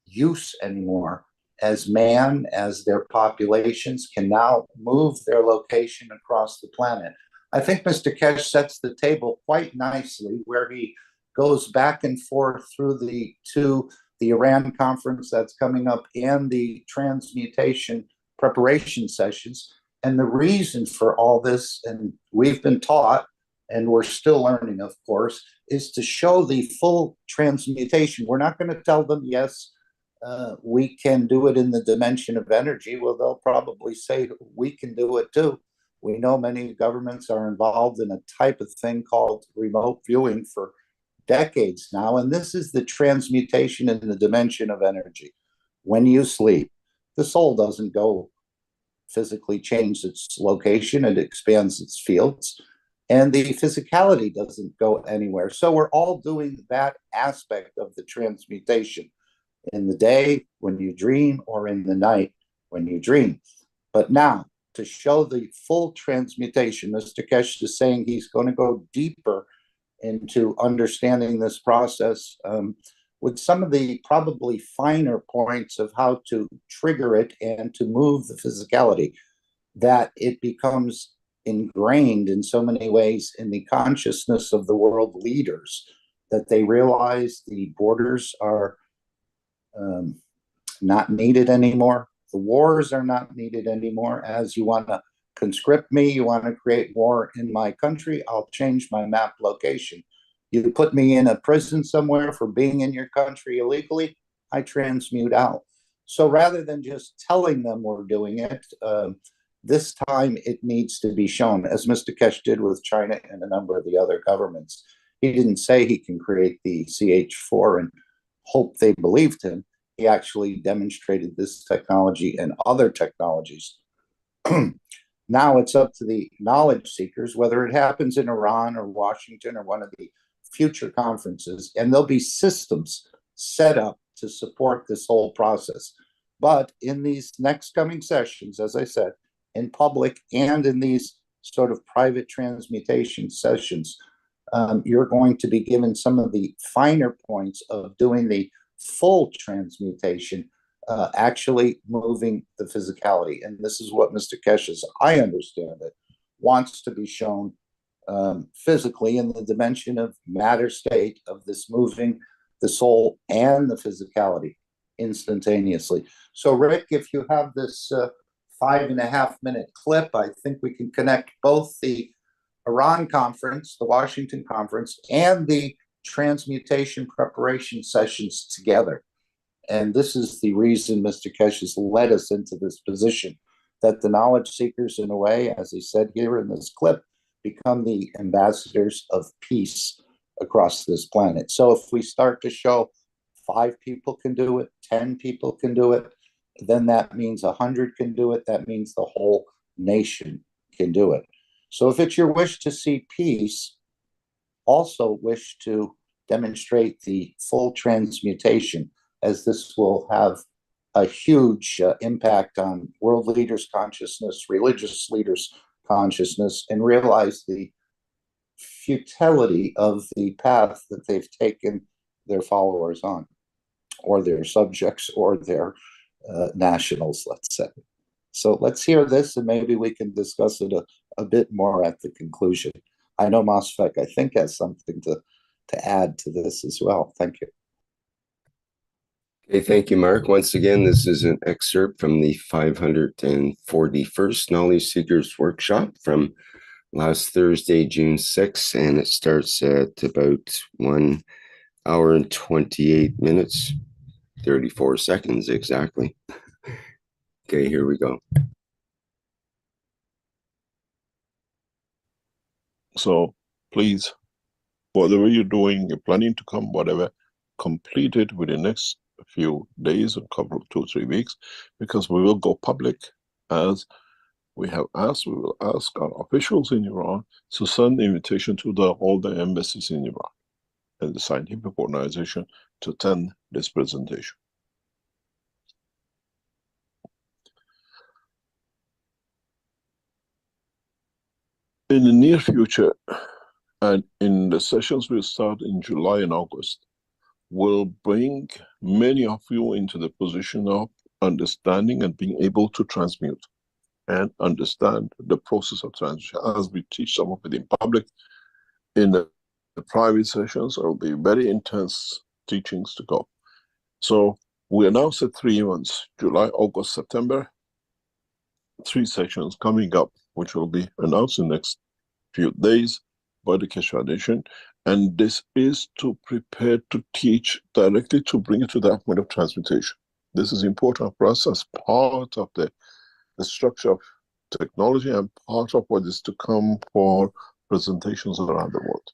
use anymore, as man, as their populations can now move their location across the planet. I think Mr. Keshe sets the table quite nicely, where he goes back and forth through the Iran conference that's coming up and the transmutation preparation sessions. And the reason for all this, and we've been taught, and we're still learning, of course, is to show the full transmutation. We're not going to tell them, yes, we can do it in the dimension of energy. Well, they'll probably say we can do it too. We know many governments are involved in a type of thing called remote viewing for decades now, and this is the transmutation in the dimension of energy. When you sleep, the soul doesn't go physically change its location, it expands its fields, and the physicality doesn't go anywhere. So we're all doing that aspect of the transmutation in the day when you dream, or in the night when you dream. But now, to show the full transmutation, Mr. Keshe is saying he's going to go deeper into understanding this process with some of the probably finer points of how to trigger it and to move the physicality, that it becomes ingrained in so many ways in the consciousness of the world leaders, that they realize the borders are not needed anymore. The wars are not needed anymore. As you want to conscript me, you want to create war in my country, I'll change my map location. You put me in a prison somewhere for being in your country illegally, I transmute out. So rather than just telling them we're doing it, this time it needs to be shown, as Mr. Keshe did with China and a number of the other governments. He didn't say he can create the CH4 and hope they believed him. He actually demonstrated this technology and other technologies. Now it's up to the knowledge seekers, whether it happens in Iran or Washington or one of the future conferences, and there'll be systems set up to support this whole process. But in these next coming sessions, as I said, in public and in these sort of private transmutation sessions, you're going to be given some of the finer points of doing the full transmutation, actually moving the physicality. And this is what Mr. Keshe, as I understand it, wants to be shown physically in the dimension of matter state of this moving the soul and the physicality instantaneously. So Rick, if you have this 5.5-minute clip, I think we can connect both the Iran conference, the Washington conference, and the transmutation preparation sessions together. And this is the reason Mr. Keshe has led us into this position, that the knowledge seekers, in a way, as he said here in this clip, become the ambassadors of peace across this planet. So if we start to show 5 people can do it, 10 people can do it, then that means 100 can do it. That means the whole nation can do it. So if it's your wish to see peace, also wish to demonstrate the full transmutation, as this will have a huge impact on world leaders' consciousness, religious leaders' consciousness, and realize the futility of the path that they've taken their followers on. or their subjects or their nationals, let's say. So let's hear this, and maybe we can discuss it a bit more at the conclusion. I know Mosfeq, I think, has something to add to this as well. Thank you. Okay, thank you, Mark. Once again, this is an excerpt from the 541st Knowledge Seekers Workshop from last Thursday, June 6th, and it starts at about 1 hour and 28 minutes, 34 seconds exactly. Okay, here we go. So please, whatever you're doing, you're planning to come, whatever, complete it within the next few days, a couple of 2-3 weeks, because we will go public as we have asked. We will ask our officials in Iran to send invitation to all the embassies in Iran and the scientific organization to attend this presentation. In the near future, and in the sessions we'll start in July and August, we'll bring many of you into the position of understanding and being able to transmute and understand the process of transmutation. As we teach some of it in public, in the private sessions, there will be very intense teachings to go. So we announced it 3 months, July, August, September, 3 sessions coming up, which will be announced in the next few days by the Keshe Foundation. And this is to prepare to teach directly, to bring it to that point of transmutation. This is important for us as part of the structure of technology and part of what is to come for presentations around the world.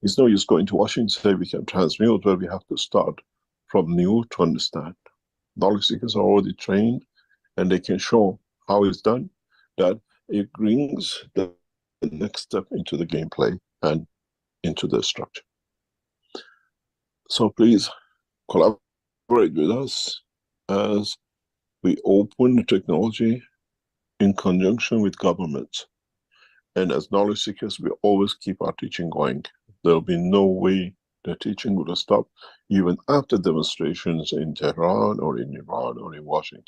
It's no use going to Washington and say we can transmute, where we have to start from new to understand. Knowledge seekers are already trained and they can show how it's done, that it brings the next step into the gameplay and into the structure. So please collaborate with us as we open the technology in conjunction with governments. And as knowledge seekers, we always keep our teaching going. There'll be no way the teaching will stop, even after demonstrations in Tehran or in Iran or in Washington.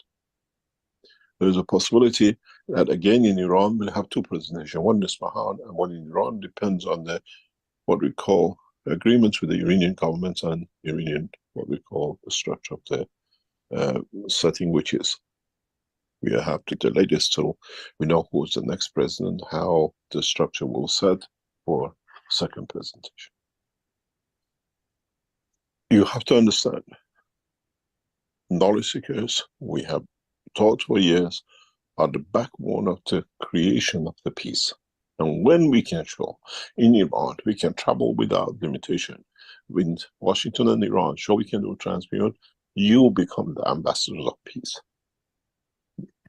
There's a possibility that again in Iran we'll have 2 presentations, one in Isfahan and one in Iran, depends on the what we call agreements with the Iranian governments and Iranian, what we call the structure of the setting, which is we have to delay this till we know who's the next president, how the structure will set for second presentation. You have to understand, knowledge seekers, we have taught for years, are the backbone of the creation of the peace. And when we can show in Iran, we can travel without limitation, with Washington and Iran, show we can do transmute, you become the ambassadors of peace.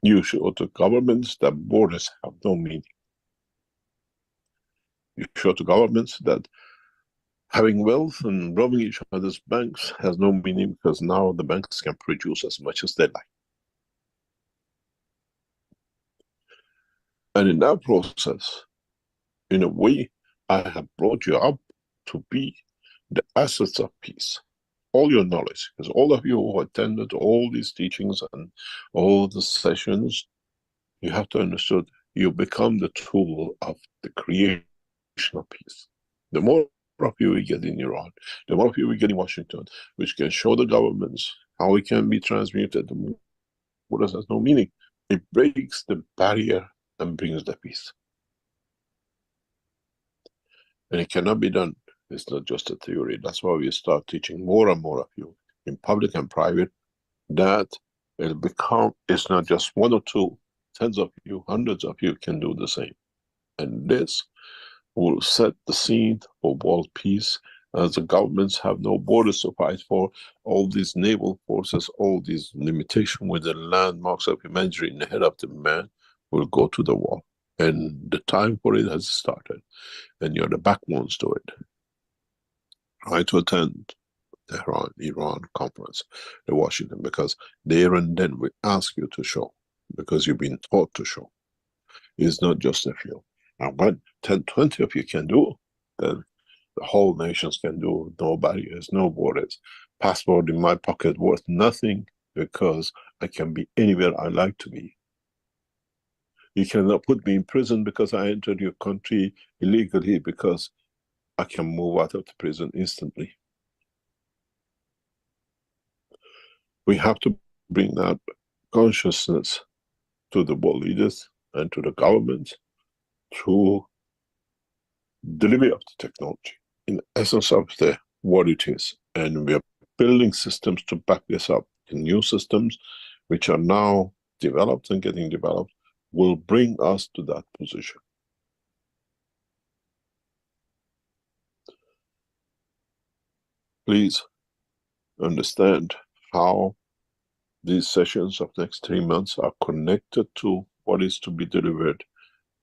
You show to governments that borders have no meaning. You show to governments that having wealth and robbing each other's banks has no meaning, because now the banks can produce as much as they like. And in that process, in a way, I have brought you up to be the assets of peace. All your knowledge, because all of you who attended all these teachings and all the sessions, you have to understand, you become the tool of the creation of peace. The more of you we get in Iran, the more of you we get in Washington, which can show the governments how it can be transmuted, the more borders has no meaning. It breaks the barrier and brings the peace. And it cannot be done. It's not just a theory. That's why we start teaching more and more of you in public and private, that it'll become, it's not just 1 or 2, tens of you, hundreds of you can do the same. And this will set the scene for world peace, as the governments have no borders to fight for. All these naval forces, all these limitations with the landmarks of imagery in the head of the man will go to the wall. And the time for it has started. And you're the backbones to it. Try to attend the Iran conference, the Washington, because there and then we ask you to show, because you've been taught to show. It's not just a few. And when 10, 20 of you can do, then the whole nations can do, no barriers, no borders. passport in my pocket worth nothing because I can be anywhere I like to be. You cannot put me in prison because I entered your country illegally, because I can move out of the prison instantly. We have to bring that consciousness to the world leaders and to the government through delivery of the technology, in essence of what it is. And we are building systems to back this up. The new systems, which are now developed and getting developed, will bring us to that position. Please understand how these sessions of next 3 months are connected to what is to be delivered.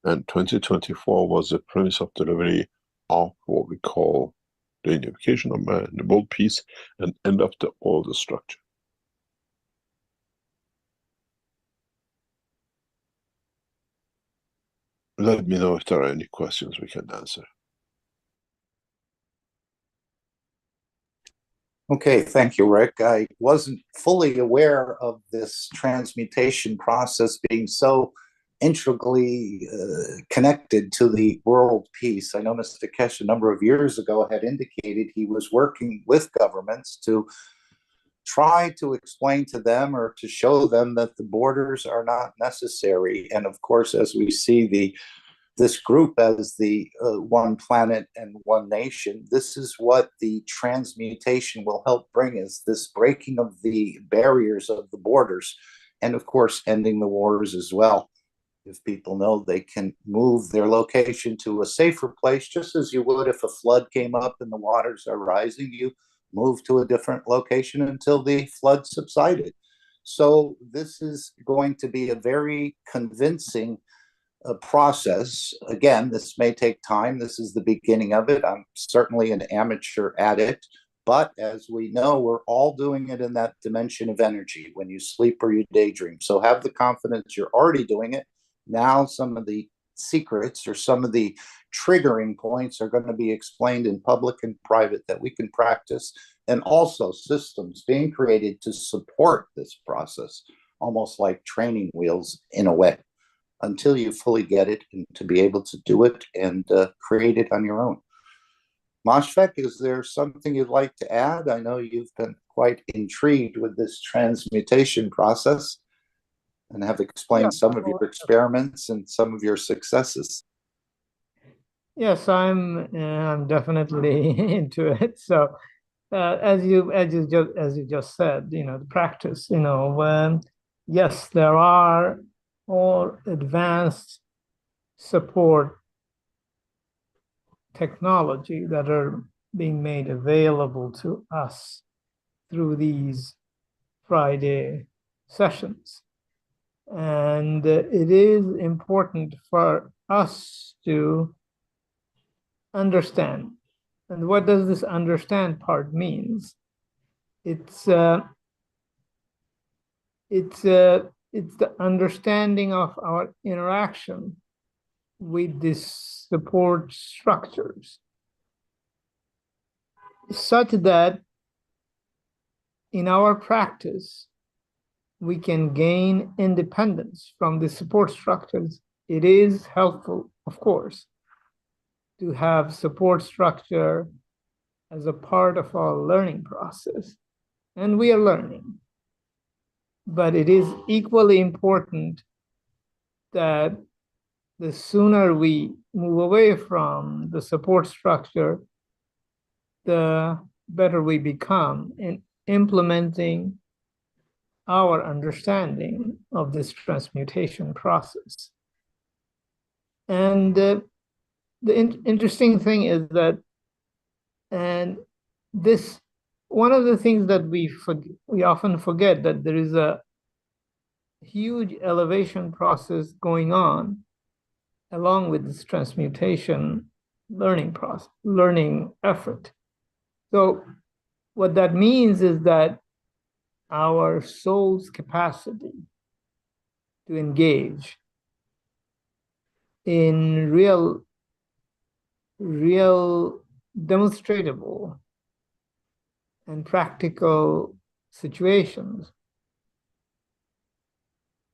And 2024 was the premise of delivery of what we call the unification of man, the world peace, and end of the older structure. Let me know if there are any questions we can answer. Okay, thank you, Rick. I wasn't fully aware of this transmutation process being so integrally connected to the world peace. I know Mr. Keshe a number of years ago had indicated he was working with governments to try to explain to them or to show them that the borders are not necessary. And of course, as we see this group as the one planet and one nation, this is what the transmutation will help bring, is this breaking of the barriers of the borders, and of course ending the wars as well. If people know they can move their location to a safer place, just as you would if a flood came up and the waters are rising, you move to a different location until the flood subsided. So this is going to be a very convincing process. Again, this may take time. This is the beginning of it. I'm certainly an amateur at it, but as we know, we're all doing it in that dimension of energy, when you sleep or you daydream. So have the confidence you're already doing it. Now some of the secrets or some of the triggering points are going to be explained in public and private that we can practice, and also systems being created to support this process, almost like training wheels in a way, until you fully get it and to be able to do it and create it on your own. Mashfaq, is there something you'd like to add? I know you've been quite intrigued with this transmutation process and have explained some of your experiments and some of your successes. Yes, I'm definitely into it. So as you just said, the practice, yes, there are more advanced support technology that are being made available to us through these Friday sessions. And it is important for us to understand. And what does this understand part means? It's the understanding of our interaction with these support structures, such that in our practice, we can gain independence from the support structures. It is helpful, of course, to have support structure as a part of our learning process. And we are learning. But it is equally important that the sooner we move away from the support structure, the better we become in implementing our understanding of this transmutation process. And the interesting thing is that, and this, one of the things that we often forget, that there is a huge elevation process going on along with this transmutation learning effort. So what that means is that our soul's capacity to engage in real demonstratable and practical situations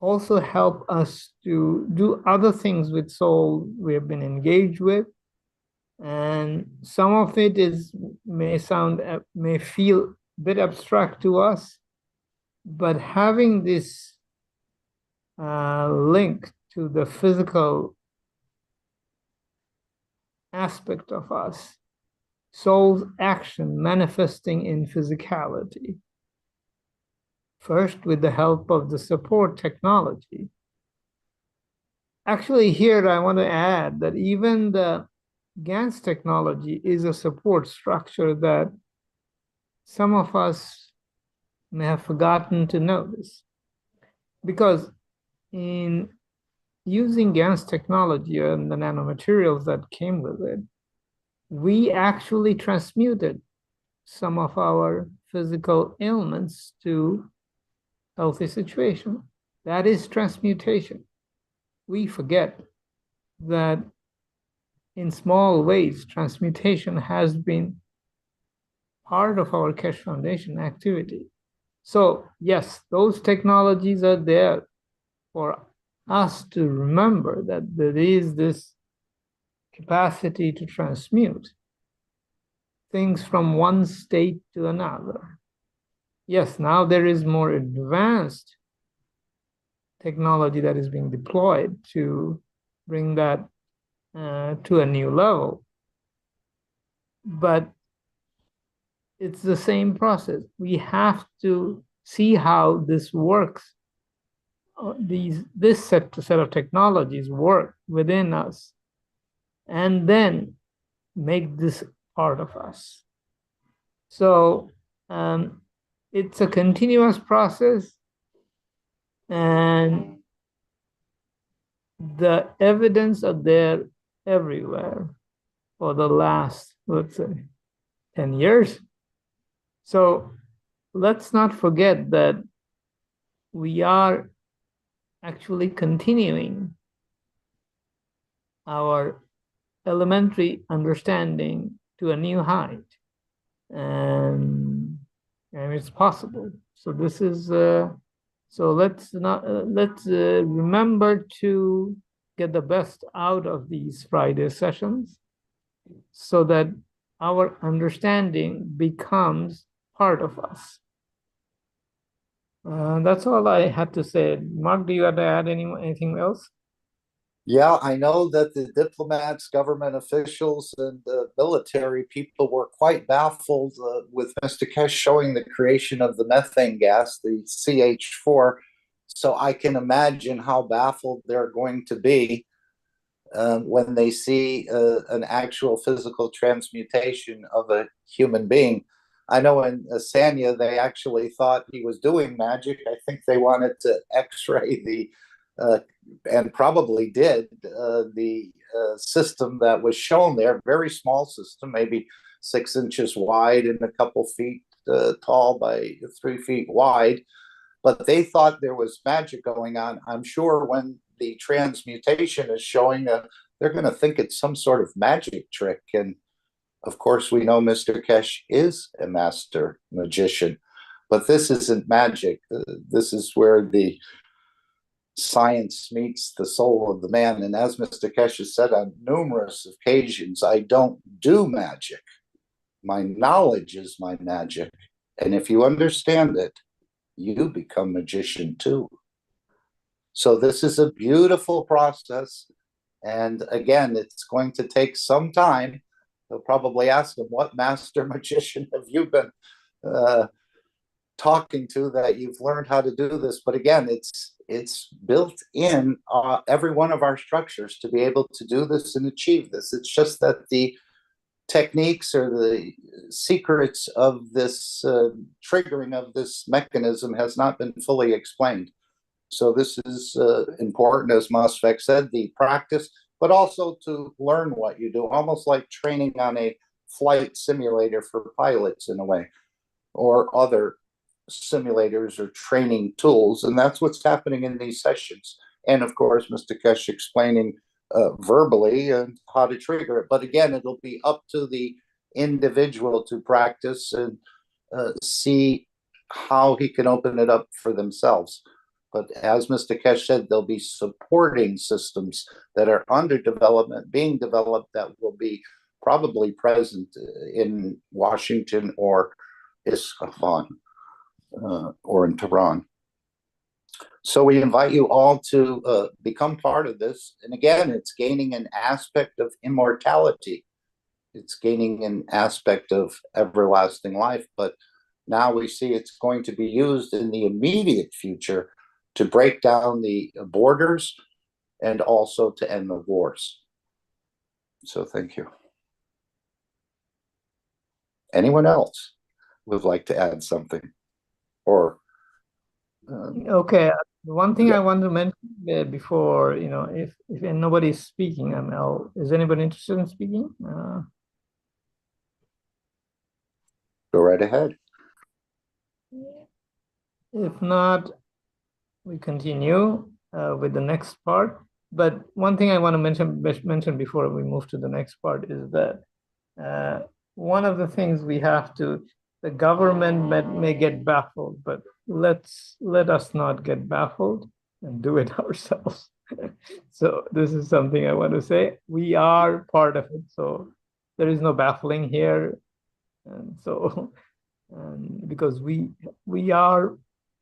also help us to do other things with soul we have been engaged with. And some of it may feel a bit abstract to us, but having this link to the physical aspect of us, soul's action manifesting in physicality, first with the help of the support technology. Actually, here I want to add that even the GANS technology is a support structure that some of us may have forgotten to notice. Because in using GANS technology and the nanomaterials that came with it, we actually transmuted some of our physical ailments to healthy situation. That is transmutation. We forget that in small ways, transmutation has been part of our Keshe Foundation activity. So yes, those technologies are there for us to remember that there is this capacity to transmute things from one state to another. Yes, now there is more advanced technology that is being deployed to bring that to a new level. But it's the same process. We have to see how this works. This set of technologies work within us, and then make this part of us. So it's a continuous process, and the evidence are there everywhere for the last, let's say, 10 years. So let's not forget that we are actually continuing our elementary understanding to a new height, and it's possible. So this is so let's remember to get the best out of these Friday sessions, so that our understanding becomes part of us. That's all I had to say. Mark, do you have to add anything else? Yeah, I know that the diplomats, government officials, and the military people were quite baffled with Mr. Keshe showing the creation of the methane gas, the CH4. So I can imagine how baffled they're going to be when they see an actual physical transmutation of a human being. I know in Sanya, they actually thought he was doing magic. I think they wanted to x-ray the, and probably did, the system that was shown there, very small system, maybe 6 inches wide and a couple feet tall by 3 feet wide. But they thought there was magic going on. I'm sure when the transmutation is showing, they're going to think it's some sort of magic trick. And of course, we know Mr. Keshe is a master magician, but this isn't magic. This is where the science meets the soul of the man. And as Mr. Keshe has said on numerous occasions, I don't do magic. My knowledge is my magic. And if you understand it, you become magician too. So this is a beautiful process. And again, it's going to take some time. They'll probably ask him, what master magician have you been talking to that you've learned how to do this? But again, it's built in every one of our structures to be able to do this and achieve this. It's just that the techniques or the secrets of this triggering of this mechanism has not been fully explained. So this is important, as Mosfeq said, the practice, but also to learn what you do, almost like training on a flight simulator for pilots in a way, or other simulators or training tools. And that's what's happening in these sessions. And of course, Mr. Keshe explaining verbally and how to trigger it. But again, it'll be up to the individual to practice. And see how he can open it up for themselves. But as Mr. Keshe said, there'll be supporting systems that are under development, being developed, that will be probably present in Washington or Isfahan or in Tehran. So we invite you all to become part of this. And again, it's gaining an aspect of immortality. It's gaining an aspect of everlasting life. But now we see it's going to be used in the immediate future to break down the borders and also to end the wars. So thank you. Anyone else would like to add something? Or okay, one thing I want to mention before, if nobody is speaking, is anybody interested in speaking? Go right ahead. If not, we continue with the next part. But one thing I want to mention before we move to the next part is that one of the things we have to, the government may get baffled, but let us not get baffled and do it ourselves. So this is something I want to say. We are part of it, so there is no baffling here. And so, because we are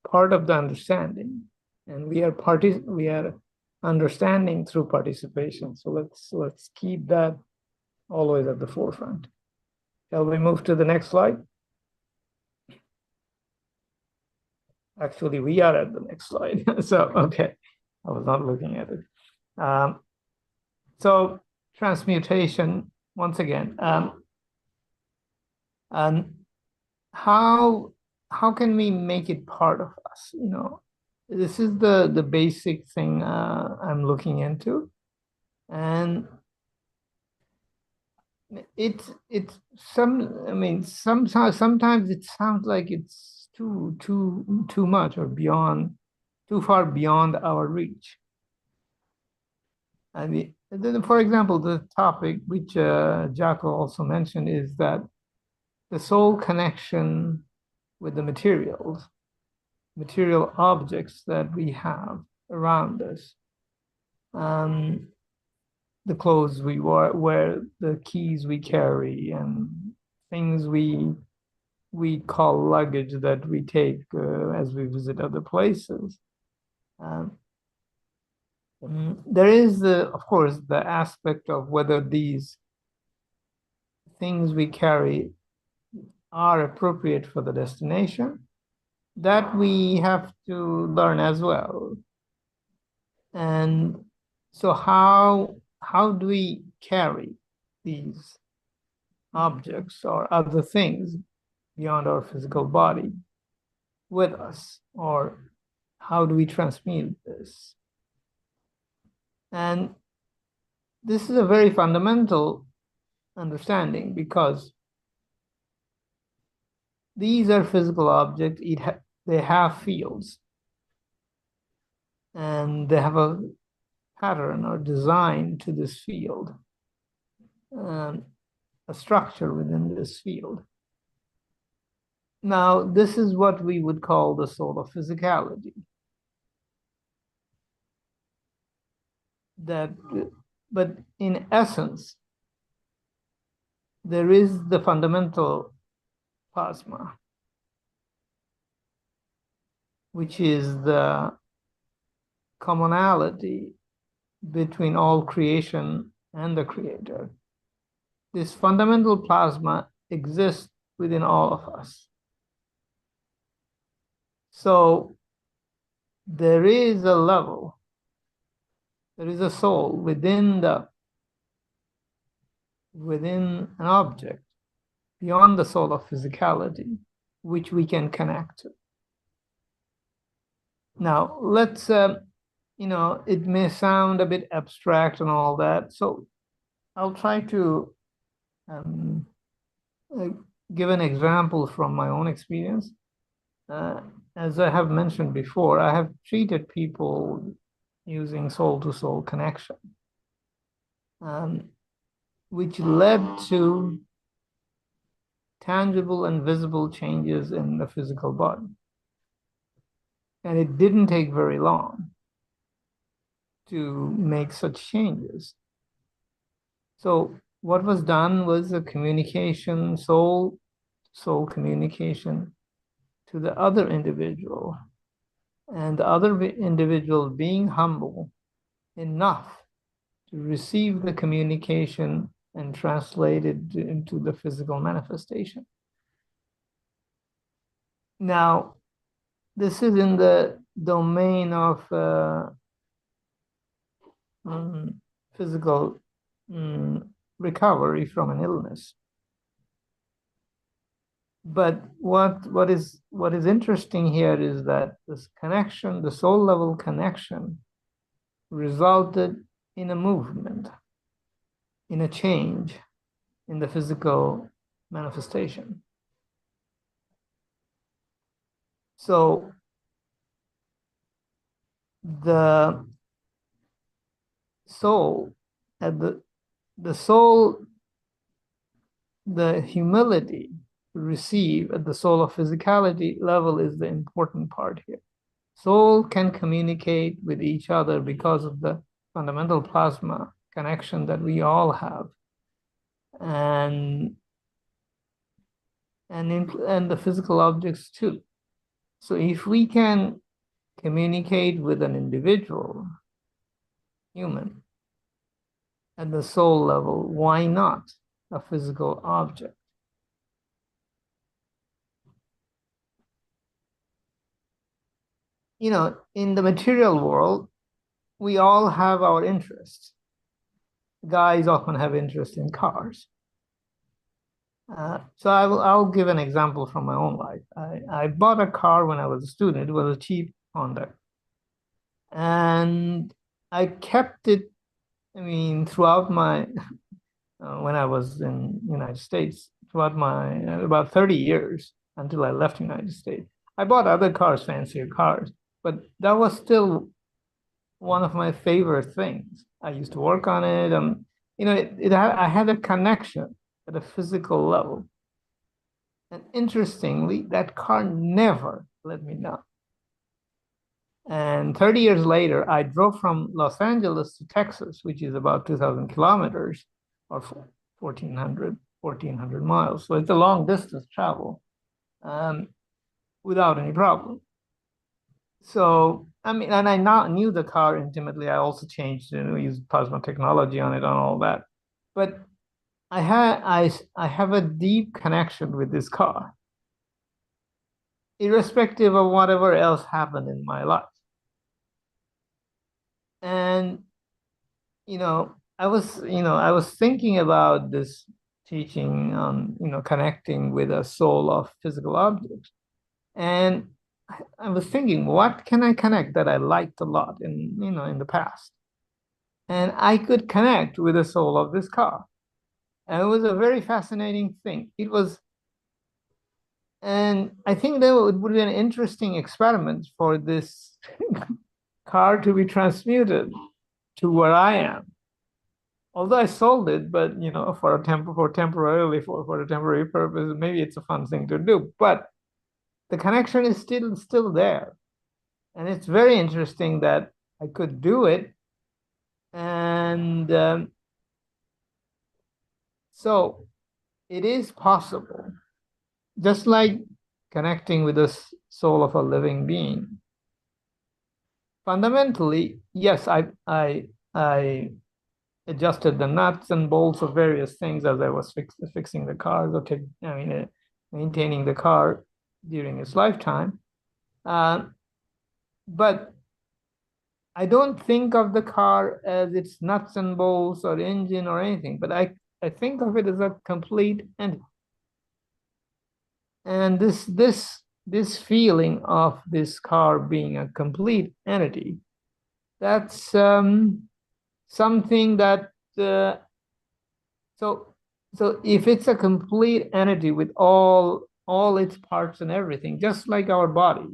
part of the understanding, and we are understanding through participation. So let's keep that always at the forefront. Shall we move to the next slide? Actually, we are at the next slide. So, okay, I was not looking at it. So transmutation, once again, and how can we make it part of us? This is the basic thing I'm looking into, and sometimes it sounds like it's too much or too far beyond our reach. I mean, for example, the topic which Jaco also mentioned is that the soul connection with the material objects that we have around us. The clothes we wear, the keys we carry, and things we call luggage that we take as we visit other places. There is, of course, the aspect of whether these things we carry are appropriate for the destination. That we have to learn as well. And so how do we carry these objects or other things beyond our physical body with us? Or how do we transmute this? And this is a very fundamental understanding, because these are physical objects. They have fields, and they have a pattern or design to this field, a structure within this field. Now, this is what we would call the soul of physicality. But in essence, there is the fundamental plasma, which is the commonality between all creation and the creator. This fundamental plasma exists within all of us. So there is a level, there is a soul within an object beyond the soul of physicality, which we can connect to. Now, let's, it may sound a bit abstract and all that, so I'll try to give an example from my own experience. As I have mentioned before, I have treated people using soul-to-soul connection, which led to tangible and visible changes in the physical body. And it didn't take very long to make such changes. So what was done was a communication, soul communication to the other individual, and the other individual being humble enough to receive the communication and translate it into the physical manifestation. Now, this is in the domain of physical recovery from an illness. But what is interesting here is that this connection, the soul level connection, resulted in a movement, in a change in the physical manifestation. So the soul, the humility to receive at the soul of physicality level is the important part here. Soul can communicate with each other because of the fundamental plasma connection that we all have, and the physical objects too. So if we can communicate with an individual human at the soul level, why not a physical object? You know, in the material world, we all have our interests. Guys often have interest in cars. So I'll give an example from my own life. I bought a car when I was a student. It was a cheap Honda. And I kept it, I mean, throughout my, when I was in the United States, throughout my, about 30 years until I left the United States. I bought other cars, fancier cars, but that was still one of my favorite things. I used to work on it, and you know, I had a connection at a physical level. And interestingly, that car never let me down. And 30 years later, I drove from Los Angeles to Texas, which is about 2,000 kilometers or 1,400 miles. So it's a long distance travel without any problem. So, I mean, and I now knew the car intimately. I also changed, used plasma technology on it and all that. But I have a deep connection with this car, irrespective of whatever else happened in my life. And, I was thinking about this teaching on, connecting with a soul of physical objects. And I was thinking, what can I connect that I liked a lot in the past? And I could connect with the soul of this car. And it was a very fascinating thing. It was, and I think that it would be an interesting experiment for this car to be transmuted to where I am. Although I sold it, but for a temporary purpose, maybe it's a fun thing to do. But the connection is still there. And it's very interesting that I could do it. And so it is possible, just like connecting with the soul of a living being. Fundamentally, yes, I adjusted the nuts and bolts of various things as I was fixing the car, maintaining the car during its lifetime. But I don't think of the car as its nuts and bolts or engine or anything, but I think of it as a complete entity. And this feeling of this car being a complete entity, that's something that so if it's a complete entity with all its parts and everything, just like our body,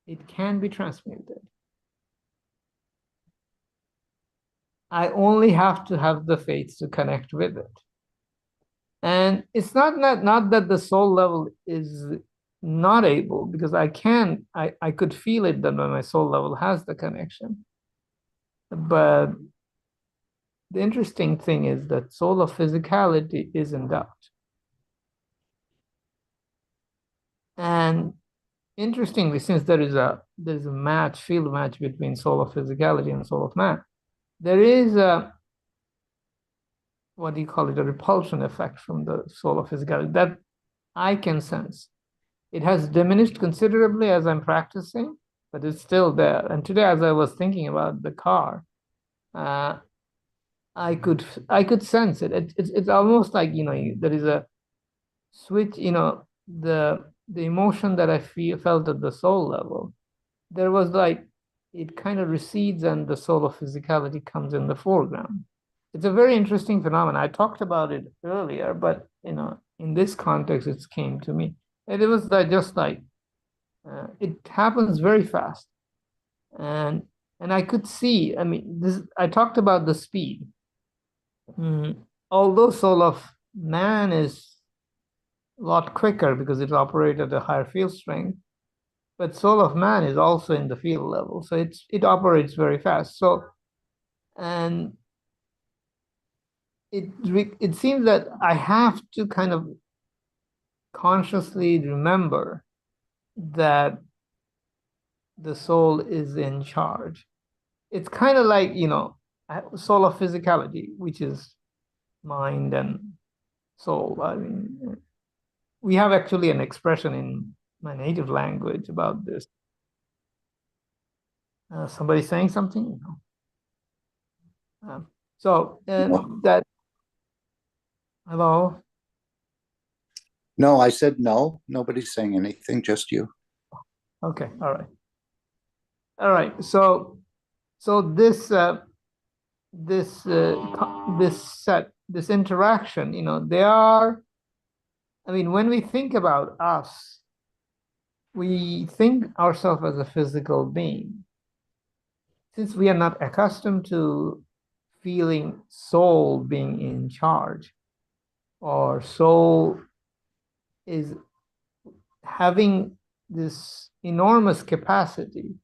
it can be transmuted. I only have to have the faith to connect with it. And it's not that the soul level is not able, because I could feel it that my soul level has the connection. But the interesting thing is that soul of physicality is in doubt. And interestingly, since there's a field match between soul of physicality and soul of man, there is a, what do you call it, a repulsion effect from the soul of physicality that I can sense. It has diminished considerably as I'm practicing, but it's still there. And today, as I was thinking about the car, I could sense it. It's almost like, there is a switch, the emotion that I felt at the soul level. There was like, it kind of recedes and the soul of physicality comes in the foreground. It's a very interesting phenomenon. I talked about it earlier, but in this context, it came to me. And it was just like, it happens very fast. And I could see, I mean, I talked about the speed. Although soul of man is a lot quicker because it operates at a higher field strength, but soul of man is also in the field level. So it operates very fast. So, and it seems that I have to kind of consciously remember that the soul is in charge. It's kind of like, soul of physicality, which is mind and soul. I mean, we have actually an expression in my native language about this. Somebody saying something? That, hello? No, I said no. Nobody's saying anything, just you. Okay, all right. So this interaction, they are, I mean, when we think about us, we think ourselves as a physical being. Since we are not accustomed to feeling soul being in charge, or soul is having this enormous capacity,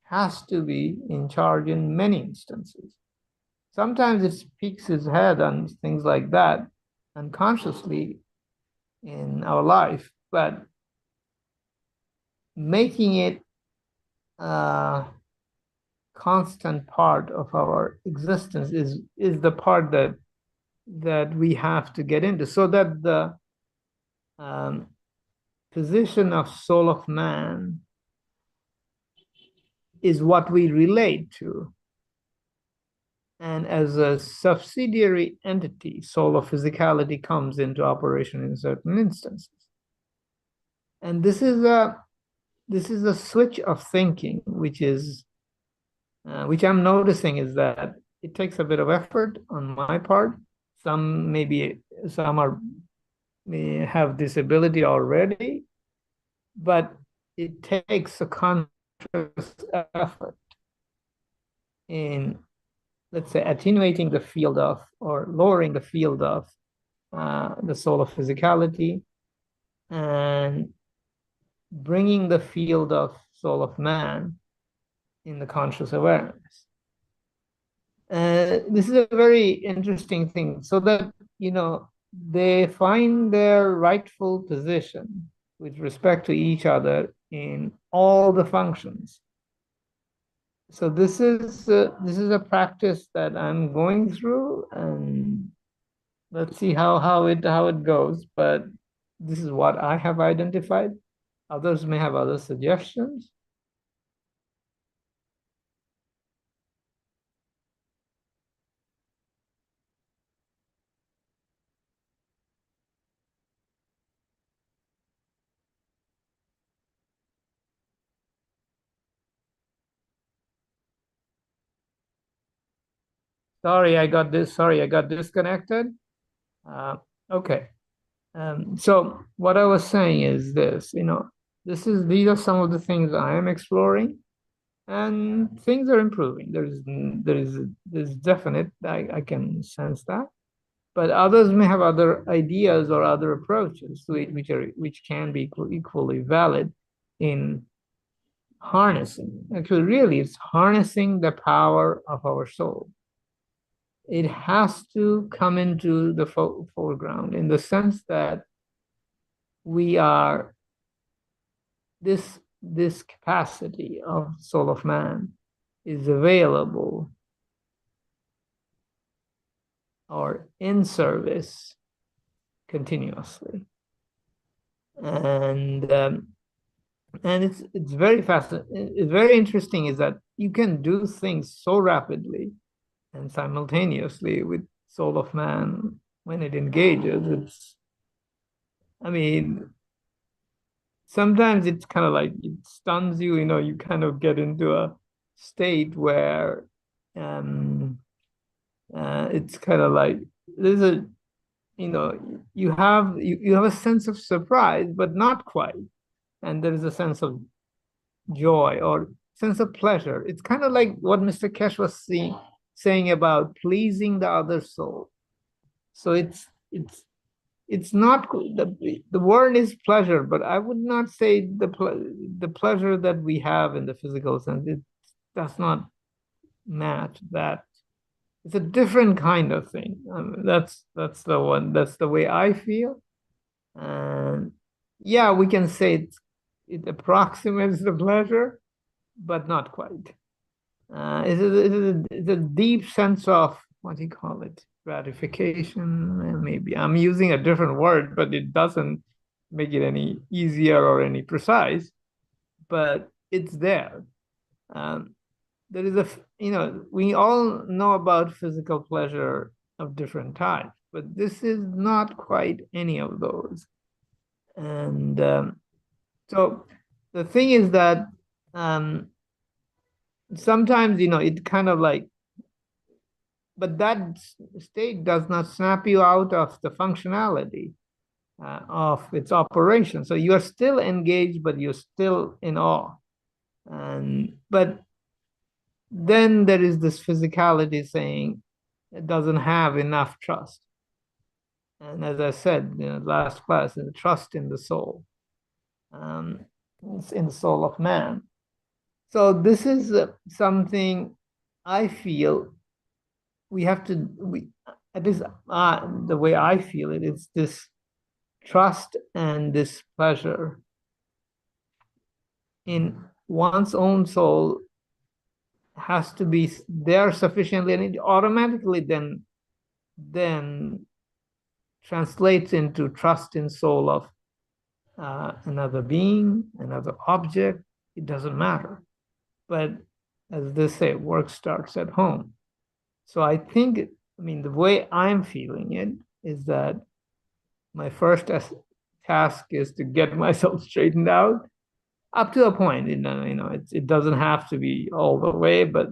has to be in charge in many instances. Sometimes it peeks its head on things like that unconsciously in our life, but making it a constant part of our existence is the part that we have to get into, so that the position of soul of man is what we relate to. And as a subsidiary entity, soul of physicality comes into operation in certain instances. And this is a switch of thinking, which I'm noticing is that it takes a bit of effort on my part. Some may have this ability already, but it takes a conscious effort in, let's say, attenuating the field of, or lowering the field of the soul of physicality, and bringing the field of soul of man in the conscious awareness. This is a very interesting thing, so that, they find their rightful position with respect to each other in all the functions. So this is a practice that I'm going through, and let's see how it goes. But this is what I have identified. Others may have other suggestions. Sorry, I got disconnected. Okay. So what I was saying is this, these are some of the things I am exploring, and things are improving. There's definite, I can sense that, but others may have other ideas or other approaches which can be equally valid in harnessing. Actually, really, it's harnessing the power of our soul. It has to come into the foreground in the sense that we are this capacity of soul of man is available or in service continuously, and it's very fascinating. It's very interesting is that you can do things so rapidly and simultaneously with soul of man when it engages. I mean, sometimes it's kind of like it stuns you. You kind of get into a state where it's kind of like there's a you have a sense of surprise, but not quite, and there is a sense of joy or sense of pleasure. It's kind of like what Mr. Keshe was saying about pleasing the other soul. So it's not the word is pleasure, but I would not say the pleasure that we have in the physical sense. It does not match that. It's a different kind of thing. That's the one. That's the way I feel. And yeah, we can say it approximates the pleasure, but not quite. It's a deep sense of, what do you call it, gratification. Maybe I'm using a different word, but it doesn't make it any easier or any precise. But it's there. There is we all know about physical pleasure of different types, but this is not quite any of those. And so the thing is that sometimes, it kind of like, but that state does not snap you out of the functionality of its operation. So you are still engaged, but you're still in awe. But then there is this physicality saying it doesn't have enough trust. And as I said in the last class, trust in the soul. It's in the soul of man. So this is something I feel we have to, at least the way I feel it, it's this trust and this pleasure in one's own soul has to be there sufficiently, and it automatically then translates into trust in soul of another being, another object. It doesn't matter. But as they say, work starts at home. So I think, the way I'm feeling it is that my first task is to get myself straightened out up to a point. It doesn't have to be all the way, but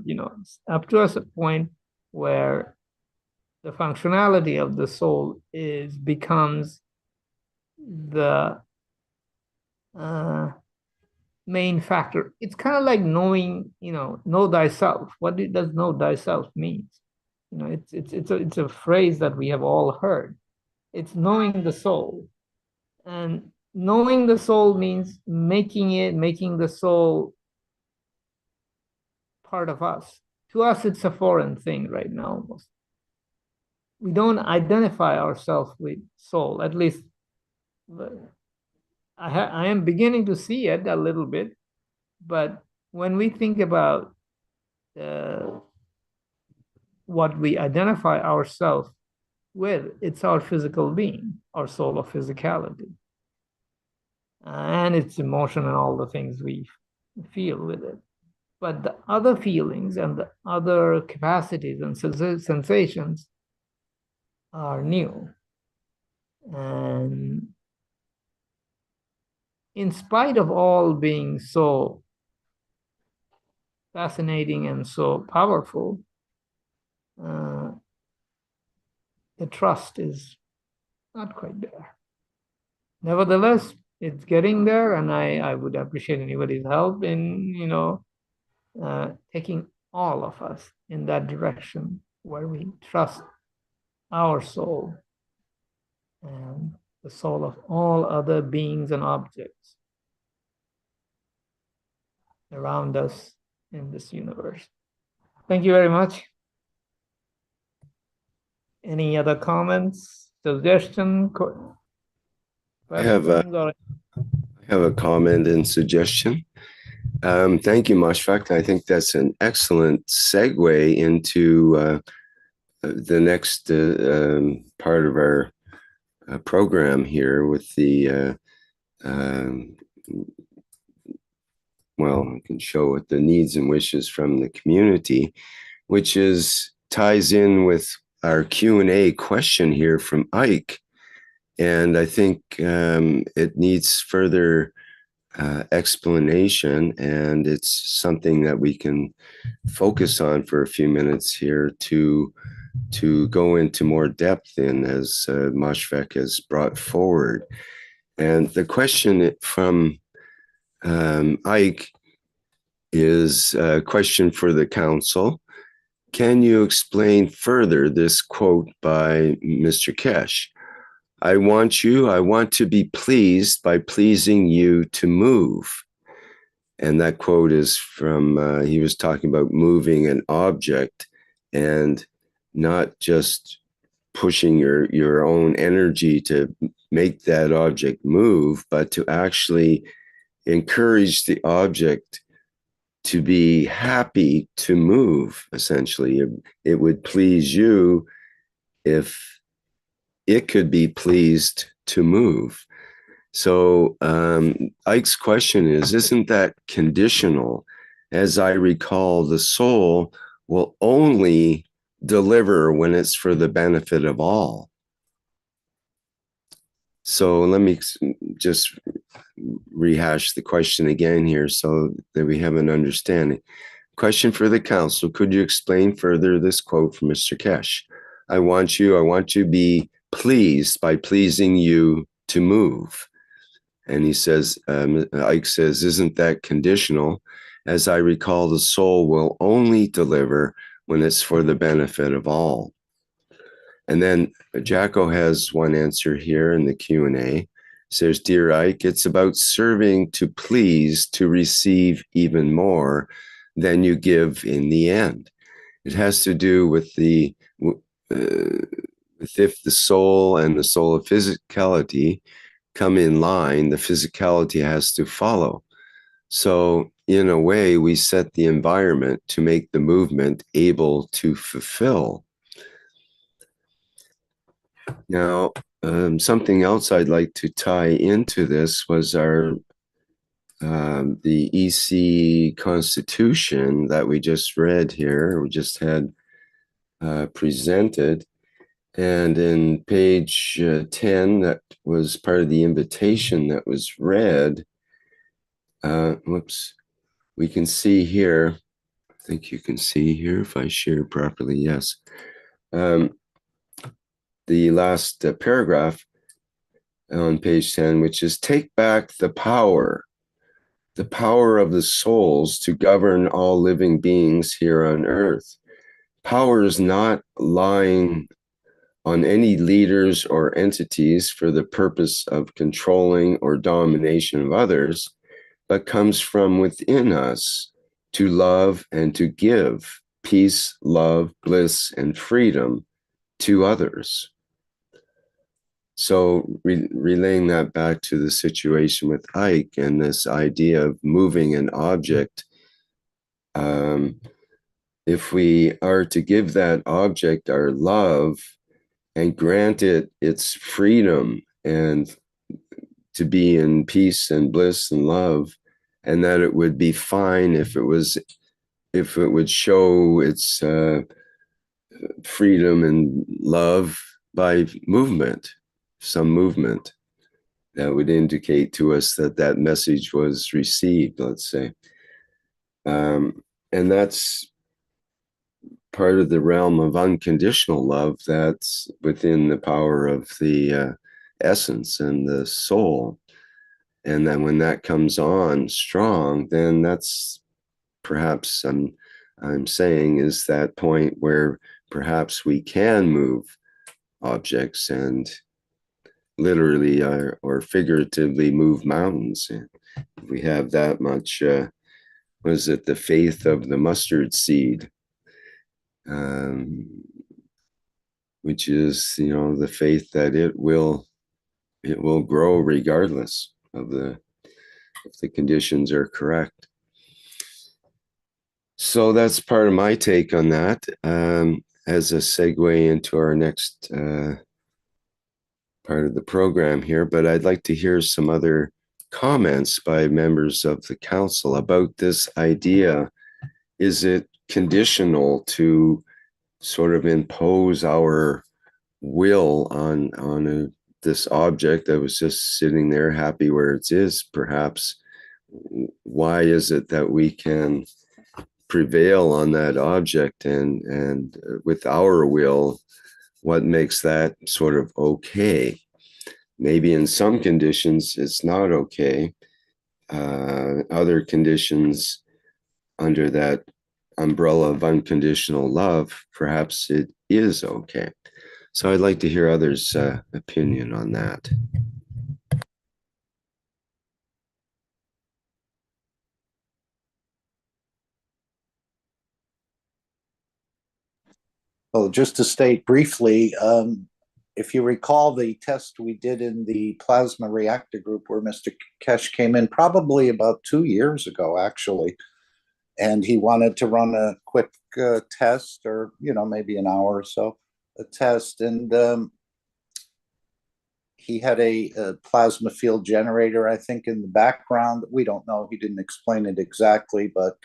up to a point where the functionality of the soul becomes the main factor. It's kind of like knowing, know thyself. What does know thyself mean? It's a phrase that we have all heard. It's knowing the soul, and knowing the soul means making the soul part of us. To us, it's a foreign thing right now. Almost. We don't identify ourselves with soul. At least I am beginning to see it a little bit. But when we think about what we identify ourselves with, it's our physical being, our soul of physicality. And its emotion and all the things we feel with it. But the other feelings and the other capacities and sensations are new. And in spite of all being so fascinating and so powerful, the trust is not quite there. Nevertheless, it's getting there, and I would appreciate anybody's help in, taking all of us in that direction where we trust our soul and the soul of all other beings and objects around us in this universe. Thank you very much. Any other comments, suggestions, I have a comment and suggestion. Thank you, Mashfaq. I think that's an excellent segue into the next part of our program here with the, well, I can show it, the needs and wishes from the community, which ties in with our Q&A question here from Ike. And I think it needs further explanation, and it's something that we can focus on for a few minutes here to go into more depth in, as Mashfaq has brought forward. And the question from Ike is a question for the council. Can you explain further this quote by Mr. Keshe? I want to be pleased by pleasing you to move. And that quote is from, he was talking about moving an object and not just pushing your own energy to make that object move, but to actually encourage the object to be happy to move, essentially. It would please you if it could be pleased to move. So Ike's question is, isn't that conditional? As I recall, the soul will only deliver when it's for the benefit of all. So let me just rehash the question again here so that we have an understanding. Question for the council: could you explain further this quote from Mr. Keshe? I want to be pleased by pleasing you to move. And he says, Ike says, isn't that conditional? As I recall, the soul will only deliver when it's for the benefit of all. And then Jacko has one answer here in the Q&A. Says, dear Ike, it's about serving to please to receive even more than you give in the end. It has to do with if the soul and the soul of physicality come in line, the physicality has to follow. So in a way, we set the environment to make the movement able to fulfill. Now, something else I'd like to tie into this was the EC Constitution that we just read here, we just had presented. And in page 10, that was part of the invitation that was read. We can see here, I think you can see here if I share properly, yes. The last paragraph on page 10, which is take back the power of the souls to govern all living beings here on earth. Power is not lying on any leaders or entities for the purpose of controlling or domination of others, but comes from within us to love and to give peace, love, bliss, and freedom to others. So relaying that back to the situation with Ike and this idea of moving an object, if we are to give that object our love and grant it its freedom and to be in peace and bliss and love, and that it would be fine if it would show its freedom and love by movement, some movement that would indicate to us that that message was received, let's say. And that's part of the realm of unconditional love that's within the power of the essence and the soul. And then when that comes on strong, then that's perhaps I'm saying is that point where perhaps we can move objects and literally or figuratively move mountains. If we have that much, was it the faith of the mustard seed, which is, you know, the faith that it will grow regardless of if the conditions are correct. So that's part of my take on that. As a segue into our next part of the program here, but I'd like to hear some other comments by members of the council about this idea. Is it conditional to sort of impose our will on this object that was just sitting there happy where it is, perhaps? Why is it that we can prevail on that object, and with our will, what makes that sort of okay? Maybe in some conditions it's not okay. Other conditions under that umbrella of unconditional love, perhaps it is okay. So I'd like to hear others' opinion on that. Well, just to state briefly, if you recall the test we did in the plasma reactor group where Mr. Keshe came in probably about 2 years ago, actually, and he wanted to run a quick test, or, you know, maybe an hour or so, a test, and he had a plasma field generator, I think, in the background. We don't know. He didn't explain it exactly, but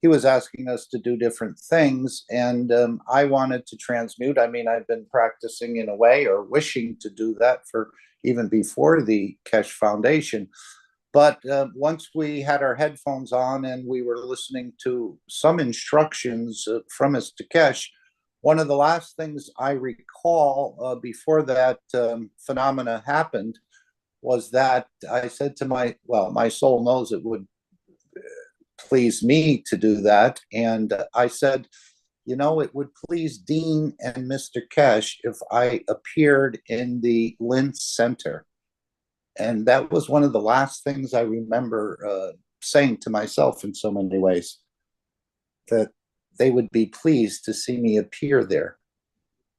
he was asking us to do different things, and I wanted to transmute. I mean, I've been practicing in a way, or wishing to do that, for even before the Keshe Foundation. But once we had our headphones on and we were listening to some instructions from Mr. Keshe, one of the last things I recall before that phenomena happened was that I said to my soul knows it would please me to do that. And I said, you know, it would please Dean and Mr. Keshe if I appeared in the Linz Center. And that was one of the last things I remember saying to myself in so many ways, that they would be pleased to see me appear there.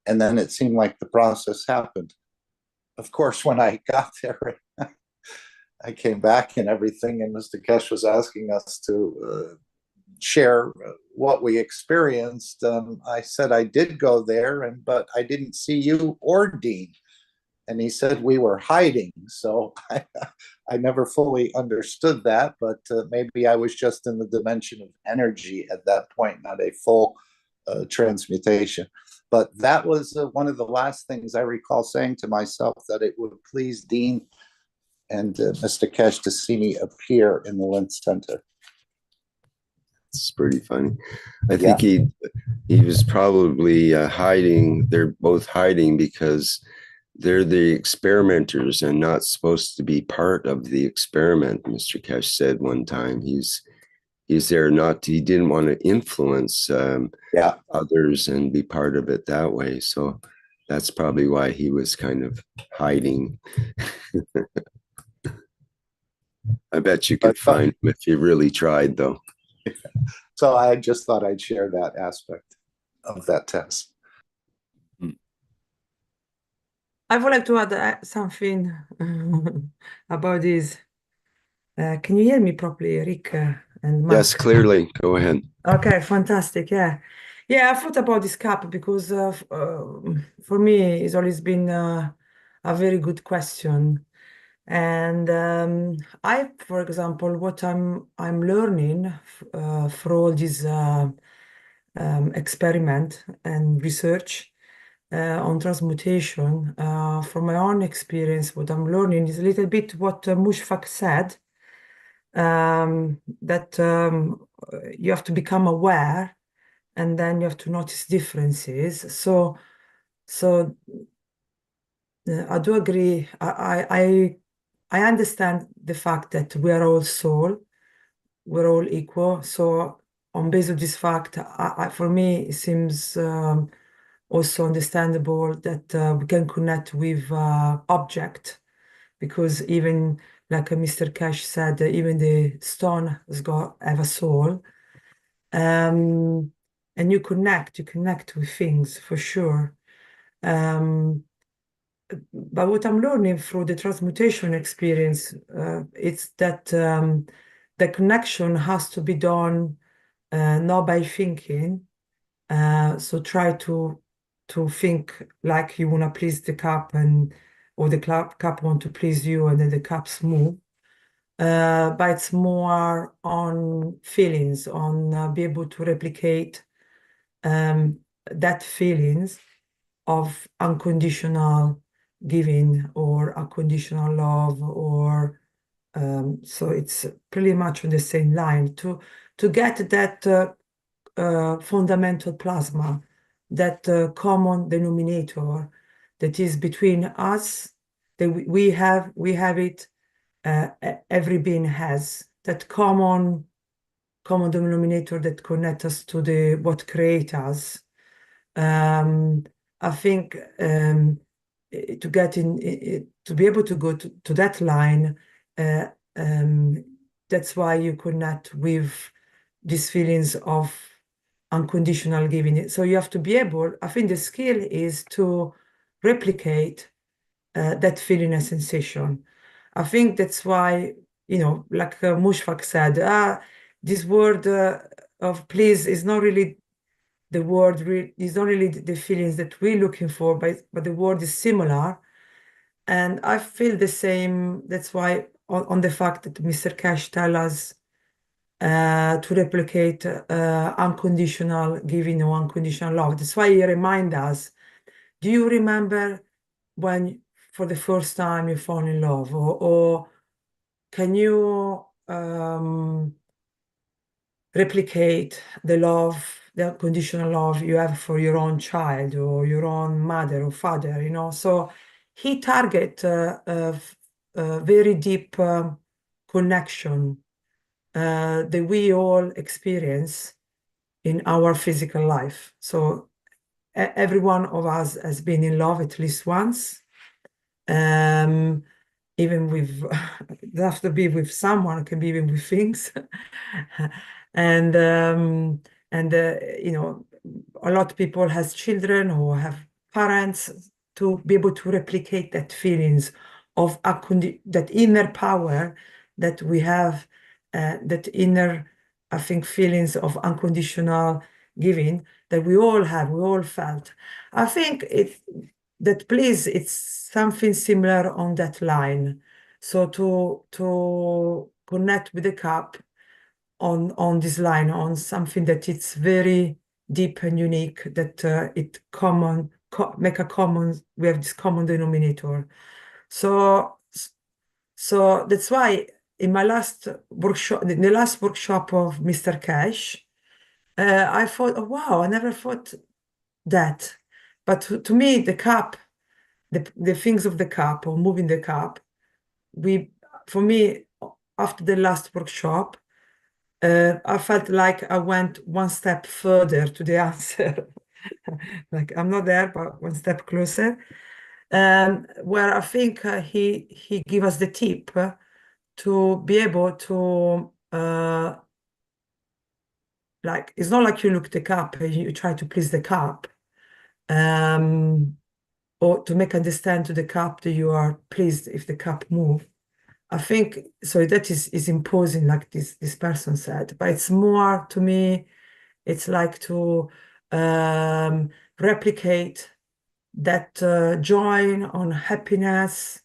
And then it seemed like the process happened. Of course, when I got there, I came back and everything, and Mr. Keshe was asking us to share what we experienced. I said I did go there, but I didn't see you or Dean. And he said we were hiding. So I never fully understood that, but maybe I was just in the dimension of energy at that point, not a full transmutation. But that was one of the last things I recall saying to myself, that it would please Dean and Mr. Keshe to see me appear in the Linz Center. It's pretty funny. I think he was probably hiding. They're both hiding because they're the experimenters and not supposed to be part of the experiment. Mr. Keshe said one time he's there not to, he didn't want to influence others and be part of it that way. So that's probably why he was kind of hiding. I bet you could find him if you really tried, though. So I just thought I'd share that aspect of that test. I would like to add something about this. Can you hear me properly, Rick and Mark? Yes, clearly. Go ahead. Okay, fantastic. Yeah, I thought about this cup because for me, it's always been a very good question. And for example, what I'm learning for all this experiment and research on transmutation, from my own experience, what I'm learning is a little bit what Mushfaq said, that you have to become aware, and then you have to notice differences. So I do agree. I understand the fact that we are all soul, we're all equal. So on base of this fact, for me, it seems also understandable that we can connect with object, because even like Mr. Keshe said, even the stone have a soul. And you connect with things for sure. But what I'm learning through the transmutation experience, it's that the connection has to be done not by thinking. So try to think like you want to please the cup, or the cup want to please you, and then the cups move. But it's more on feelings, on be able to replicate that feelings of unconditional giving or unconditional love, or so it's pretty much on the same line to get that fundamental plasma, that common denominator that is between us, that we have it, every being has that common denominator that connects us to the what creates us. I think to get in, to be able to go to that line, that's why you connect with these feelings of unconditional giving. So you have to be able, I think the skill is to replicate that feeling and sensation. I think that's why, like Mushfaq said, this word of please is not really the word, is not really the feelings that we're looking for, but the word is similar. And I feel the same. That's why on the fact that Mr. Keshe tell us to replicate unconditional giving or unconditional love. That's why he remind us, do you remember when for the first time you fall in love, or can you replicate the love, the unconditional love you have for your own child or your own mother or father, So he target a very deep connection that we all experience in our physical life. So every one of us has been in love at least once. Even with, it doesn't have to be with someone, it can be even with things. And a lot of people has children or have parents, to be able to replicate that feelings of that inner power that we have, that inner, I think, feelings of unconditional giving that we all have, we all felt. I think it's something similar on that line. So to connect with the cup on this line, on something that it's very deep and unique, that we have this common denominator. So that's why in my last workshop, the last workshop of Mr. Keshe, I thought, oh wow, I never thought that. But to me, the cup, the things of the cup or moving the cup, for me, after the last workshop, I felt like I went one step further to the answer. Like I'm not there, but one step closer. Where I think he gave us the tip to be able to like, it's not like you look the cup and you try to please the cup, or to make understand to the cup that you are pleased if the cup move. I think so that is imposing, like this person said, but it's more, to me, it's like to replicate that joy on happiness,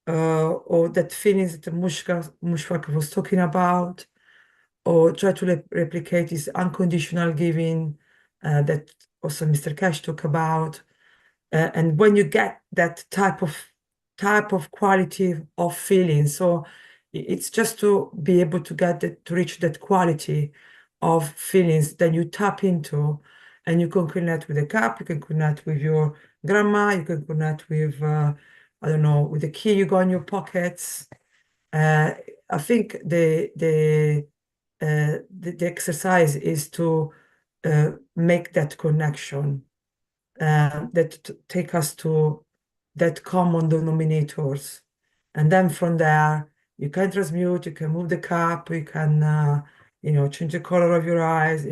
or that feelings that Mushfaq was talking about, or try to replicate this unconditional giving that also Mr. Keshe talked about. And when you get that type of quality of feeling, so it's just to be able to to reach that quality of feelings that you tap into, and you can connect with the cup, you can connect with your grandma, you can connect with I don't know, with the key you got in your pockets. I think the exercise is to make that connection. that take us to that common denominators. And then from there, you can transmute, you can move the cup, you can, change the color of your eyes,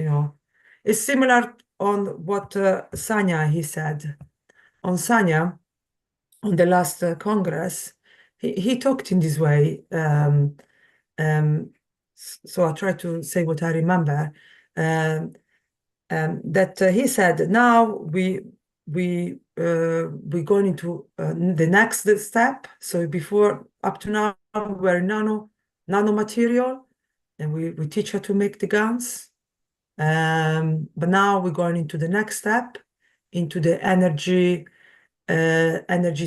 It's similar on what Sanya, he said. On Sanya, on the last Congress, he talked in this way. So I try to say what I remember. That he said, now we're going into the next step. So before, up to now, we're nano-material, and we teach how to make the guns. But now we're going into the next step, into the energy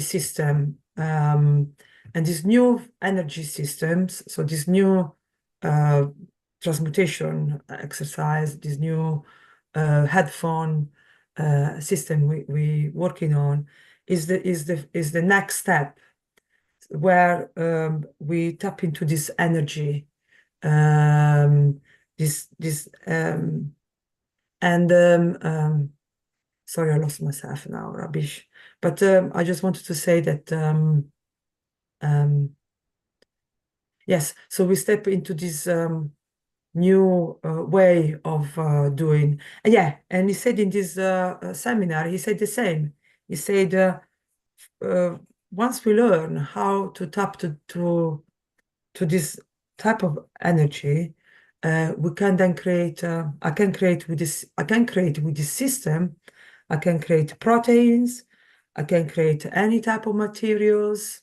system. And these new energy systems, so this new transmutation exercise, this new headphone system we working on is the next step, where we tap into this energy, sorry, I lost myself now, rubbish. But I just wanted to say that yes, so we step into this new way of doing. Yeah, and he said in this seminar, he said the same. He said, once we learn how to tap to this type of energy, we can then create. I can create with this system. I can create proteins. I can create any type of materials.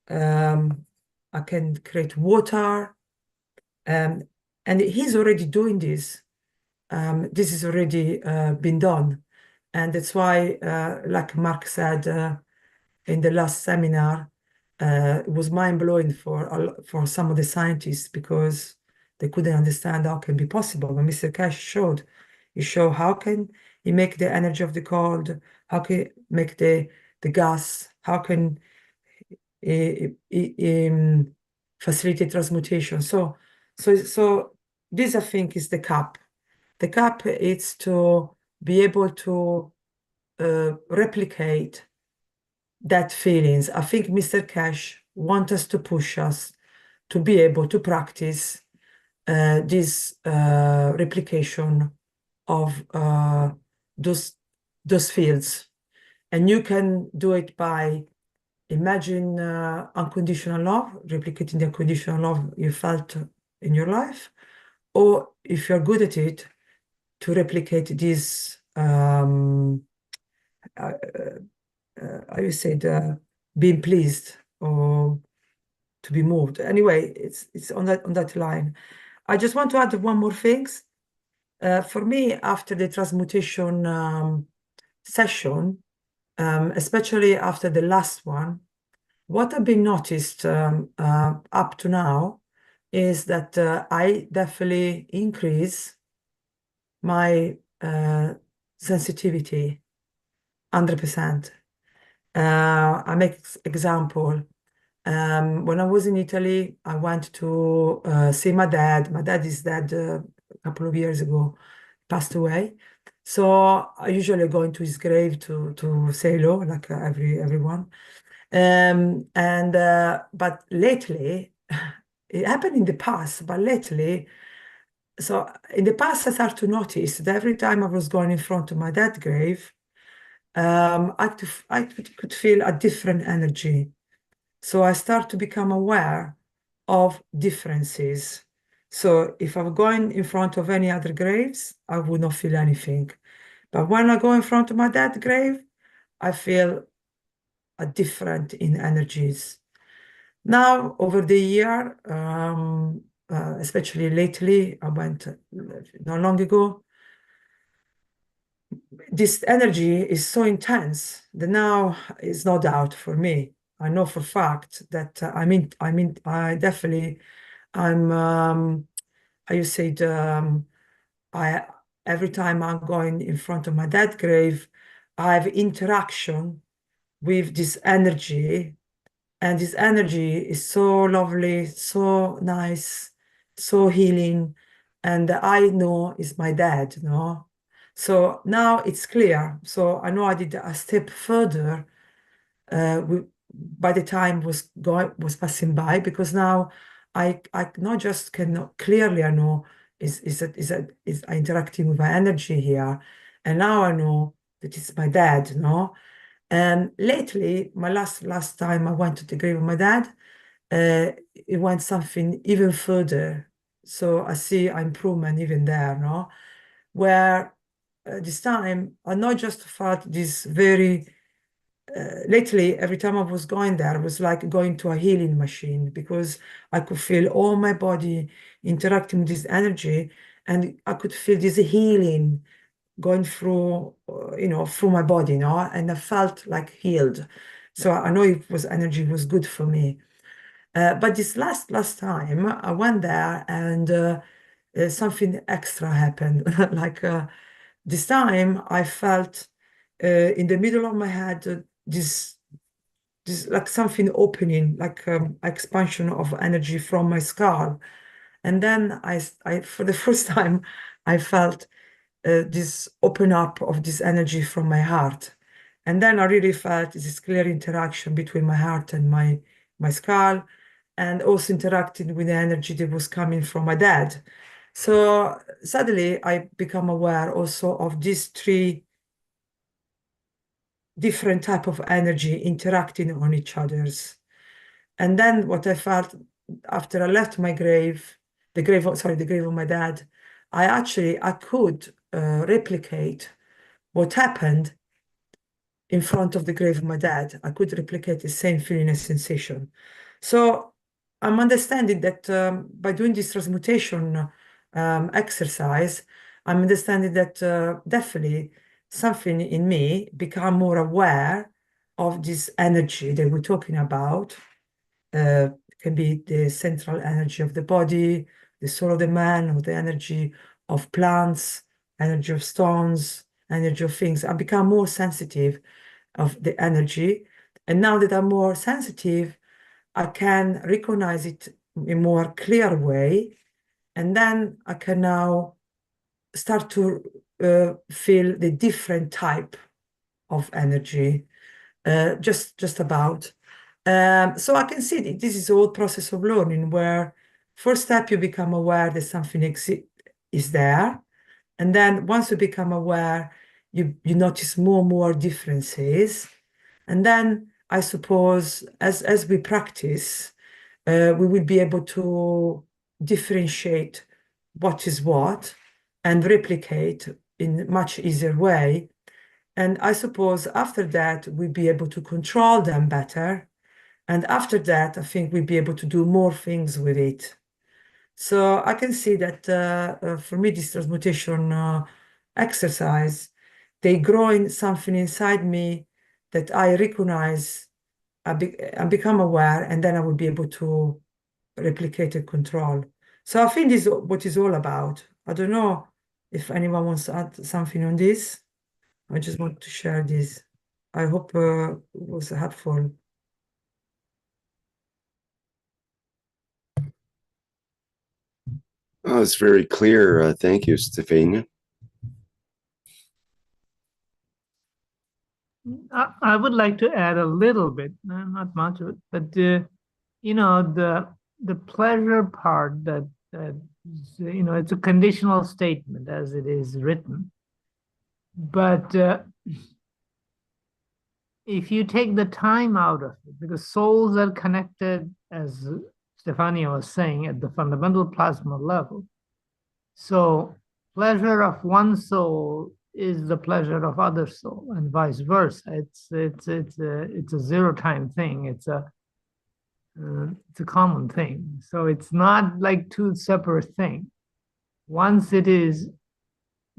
I can create water. And he's already doing this. This is already been done. And that's why, like Mark said in the last seminar, it was mind-blowing for some of the scientists, because they couldn't understand how it can be possible. When Mr. Keshe showed how can he make the energy of the cold, how can he make the gas, how can facilitate transmutation. So this, I think, is the cap. The cap is to be able to replicate that feelings. I think Mr. Keshe wants us to push us to be able to practice this replication of those fields. And you can do it by imagine unconditional love, replicating the unconditional love you felt in your life, or if you're good at it, to replicate this, I said, being pleased or to be moved. Anyway, it's on that line. I just want to add one more thing. For me, after the transmutation session, especially after the last one, what I've been noticed up to now is that I definitely increase my sensitivity 100%. I make example. When I was in Italy, I went to see my dad. My dad is dead a couple of years ago, passed away. So I usually go into his grave to say hello, like everyone. But lately, it happened in the past, but lately, so in the past, I started to notice that every time I was going in front of my dad's grave, I could feel a different energy. So I start to become aware of differences. So if I'm going in front of any other graves, I would not feel anything. But when I go in front of my dad's grave, I feel a different in energies. Now, over the year, especially lately, I went not long ago, this energy is so intense that now is no doubt for me. I know for fact that I definitely, how you said, every time I'm going in front of my dad's grave, I have interaction with this energy, and this energy is so lovely, so nice, so healing, and I know it's my dad, So now it's clear. So I know I did a step further by the time was passing by, because now I not just can clearly I know is interacting with my energy here, and now I know that it's my dad, no? And lately, my last time I went to the grave of my dad, it went something even further. So I see an improvement even there, no? Where this time I not just felt this very lately, every time I was going there, it was like going to a healing machine, because I could feel all my body interacting with this energy, and I could feel this healing going through, through my body, and I felt like healed. So I know it was energy was good for me. But this last time I went there, and something extra happened. Like this time I felt in the middle of my head this like something opening, like expansion of energy from my skull. And then I for the first time I felt this open up of this energy from my heart. And then I really felt this clear interaction between my heart and my skull, and also interacting with the energy that was coming from my dad. So suddenly I become aware also of these three different type of energy interacting on each other's. And then what I felt after I left my grave, the grave of my dad, I could replicate what happened in front of the grave of my dad. I could replicate the same feeling and sensation. So I'm understanding that by doing this transmutation exercise, I'm understanding that definitely something in me become more aware of this energy that we're talking about. Can be the central energy of the body, the soul of the man, or the energy of plants, energy of stones, energy of things. I become more sensitive of the energy. And now that I'm more sensitive, I can recognize it in a more clear way. And then I can now start to feel the different type of energy, just about. So I can see that this is all process of learning, where first step you become aware that something is there, and then once you become aware, you notice more and more differences, and then I suppose as we practice, we will be able to differentiate what is what and replicate in a much easier way. And I suppose after that, we'll be able to control them better. And after that, I think we'll be able to do more things with it. So I can see that for me, this transmutation exercise, they grow in something inside me that I recognize, I become aware, and then I will be able to replicate and control. So I think this is what it's all about. I don't know if anyone wants to add something on this. I just want to share this. I hope it was helpful. Oh, it's very clear. Thank you, Stefania. I would like to add a little bit, not much of it, but the pleasure part that it's a conditional statement as it is written, but if you take the time out of it, because souls are connected, as Stefania was saying, at the fundamental plasma level. So pleasure of one soul is the pleasure of other soul, and vice versa. It's a zero time thing. It's a common thing. So it's not like two separate things. Once it is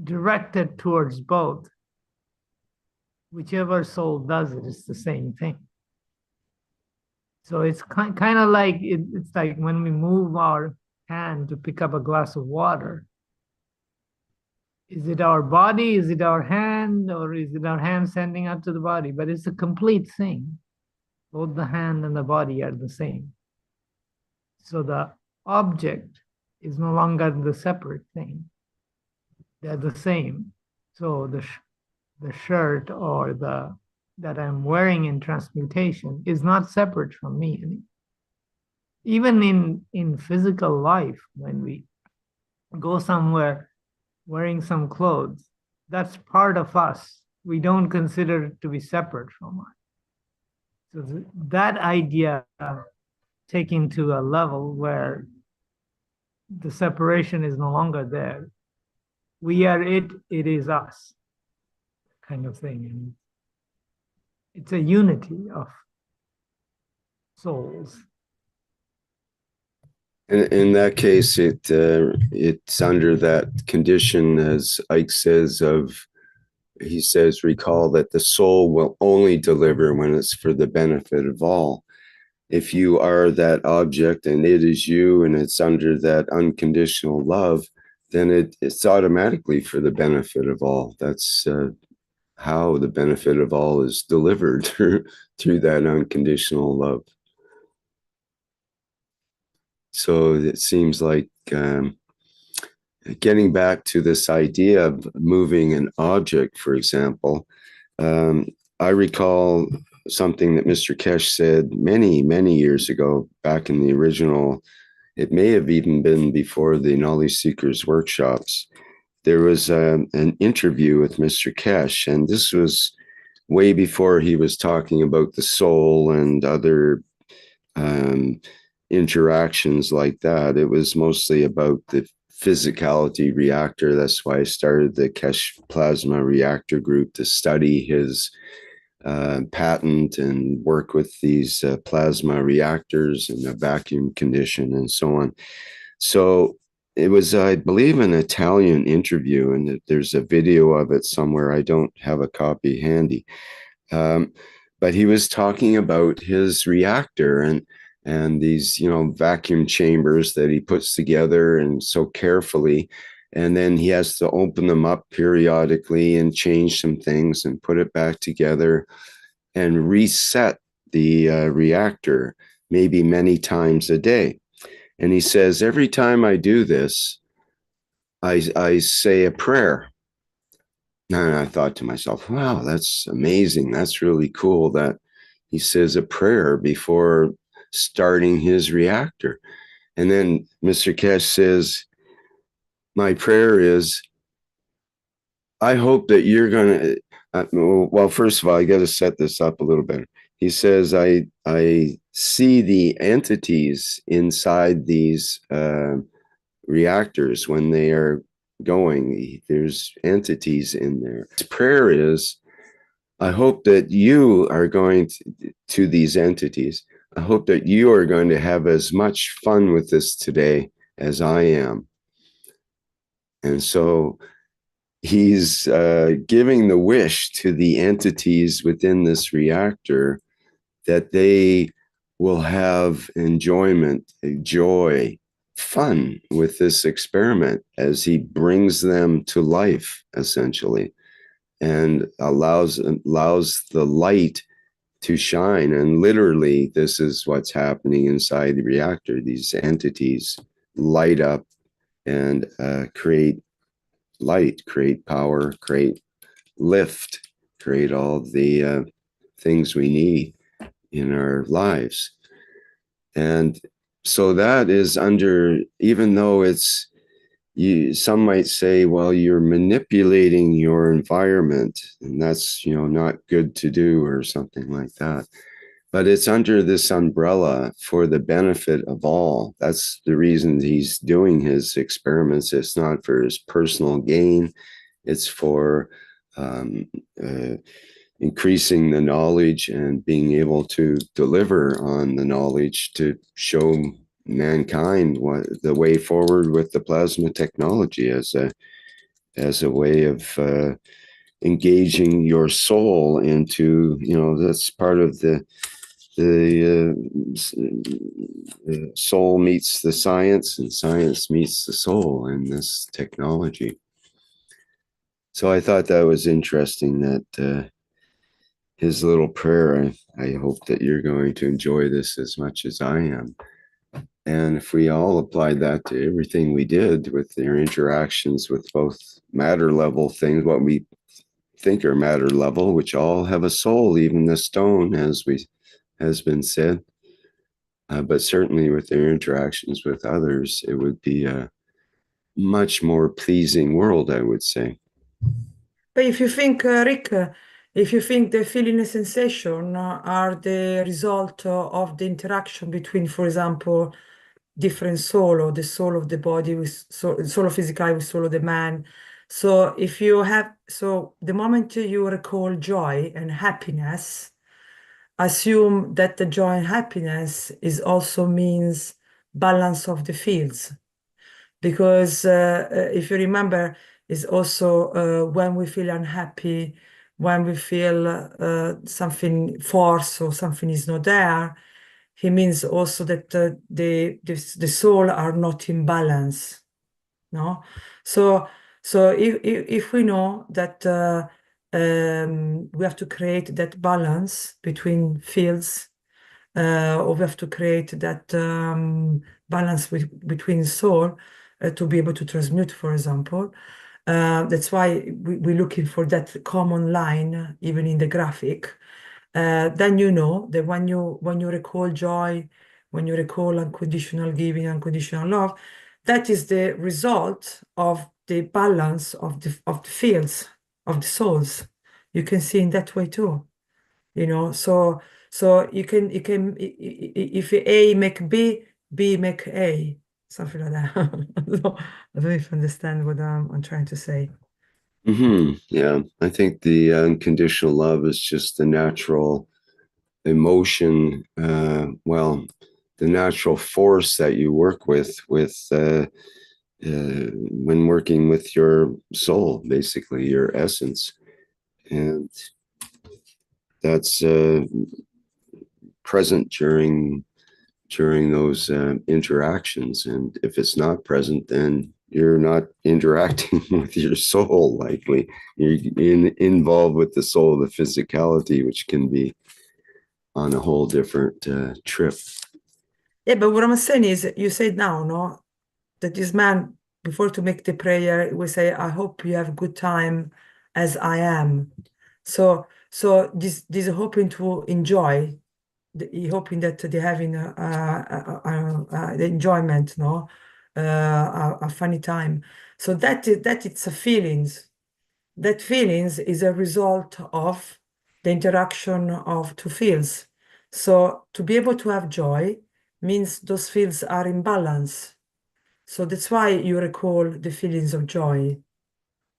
directed towards both, whichever soul does it, it's the same thing. So it's kind of like it's like when we move our hand to pick up a glass of water. Is it our body? Is it our hand? Or is it our hand sending out to the body? But it's a complete thing. Both the hand and the body are the same. So the object is no longer the separate thing. They're the same. So the shirt or that I'm wearing in transmutation is not separate from me. Even in physical life, when we go somewhere wearing some clothes, that's part of us. We don't consider it to be separate from us. So that idea taken to a level where the separation is no longer there. We are it, it is us, kind of thing. And it's a unity of souls. In that case, it's under that condition, as Ike says, he says, recall that the soul will only deliver when it's for the benefit of all. If you are that object and it is you and it's under that unconditional love, then it's automatically for the benefit of all. That's how the benefit of all is delivered through that unconditional love. So it seems like getting back to this idea of moving an object, for example, I recall something that Mr. Keshe said many, many years ago, back in the original, it may have even been before the Knowledge Seekers workshops. There was an interview with Mr. Keshe, and this was way before he was talking about the soul and other interactions like that. It was mostly about the physicality reactor. That's why I started the Keshe Plasma Reactor group, to study his patent and work with these plasma reactors in a vacuum condition and so on. So it was, I believe, an Italian interview, and there's a video of it somewhere. I don't have a copy handy. But he was talking about his reactor and these, vacuum chambers that he puts together and so carefully. And then he has to open them up periodically and change some things and put it back together and reset the reactor maybe many times a day. And he says, every time I do this, I say a prayer. And I thought to myself, wow, that's amazing. That's really cool that he says a prayer before starting his reactor. And then Mr. Keshe says, my prayer is, I hope that you're going to, well, first of all, I got to set this up a little better. He says, I see the entities inside these reactors when they are going. There's entities in there. His prayer is, I hope that you are going to these entities. I hope that you are going to have as much fun with this today as I am. And so he's giving the wish to the entities within this reactor that they will have enjoyment, joy, fun with this experiment as he brings them to life, essentially, and allows the light to shine. And literally, this is what's happening inside the reactor. These entities light up and create light, create power, create lift, create all the things we need in our lives. And so that is under, even though it's, some might say, well, you're manipulating your environment, and that's, not good to do or something like that. But it's under this umbrella for the benefit of all. That's the reason he's doing his experiments. It's not for his personal gain. It's for increasing the knowledge and being able to deliver on the knowledge to show mankind what the way forward with the plasma technology as a way of engaging your soul into, that's part of the soul meets the science, and science meets the soul in this technology. So I thought that was interesting, that his little prayer, I hope that you're going to enjoy this as much as I am. And if we all applied that to everything we did with their interactions with both matter level things, what we think are matter level, which all have a soul, even the stone, as has been said. But certainly with their interactions with others, it would be a much more pleasing world, I would say. But if you think, Rick, if you think the feeling and sensation are the result of the interaction between, for example, different soul, or the soul of the body with soul of physical with soul of the man. So if you have, so the moment you recall joy and happiness, assume that the joy and happiness is also means balance of the fields. Because if you remember, is also when we feel unhappy, when we feel something force or something is not there, he means also that the soul are not in balance, no? So if we know that we have to create that balance between fields, or we have to create that balance between soul to be able to transmute, for example. That's why we're looking for that common line, even in the graphic. Then you know that when you recall joy, when you recall unconditional giving, unconditional love, that is the result of the balance of the fields of the souls. You can see in that way too, you know. So you can if A make B, B make A, something like that. I don't know if you understand what I'm trying to say. Yeah, I think the unconditional love is just the natural emotion, well, the natural force that you work with when working with your soul, basically your essence. And that's present during those interactions. And if it's not present, then you're not interacting with your soul, likely. You're involved with the soul, the physicality, which can be on a whole different trip. Yeah, but what I'm saying is, you said now, no, that this man, before to make the prayer, we say, I hope you have a good time as I am. So this hoping to enjoy, hoping that they're having the enjoyment, no, a funny time. So that it's a feelings. That feelings is a result of the interaction of two fields. So to be able to have joy means those fields are in balance. So that's why you recall the feelings of joy.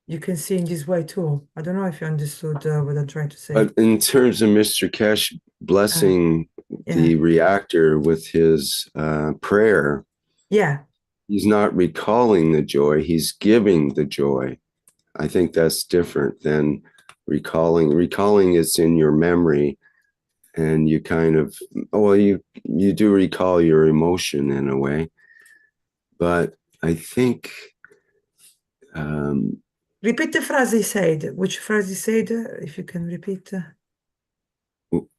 You can see in this way too. I don't know if you understood what I'm trying to say. But in terms of Mr. Keshe blessing the reactor with his prayer, he's not recalling the joy, he's giving the joy. I think that's different than recalling. Recalling is in your memory, and you kind of, well, you do recall your emotion in a way. But I think repeat the phrase he said. Which phrase he said, if you can repeat.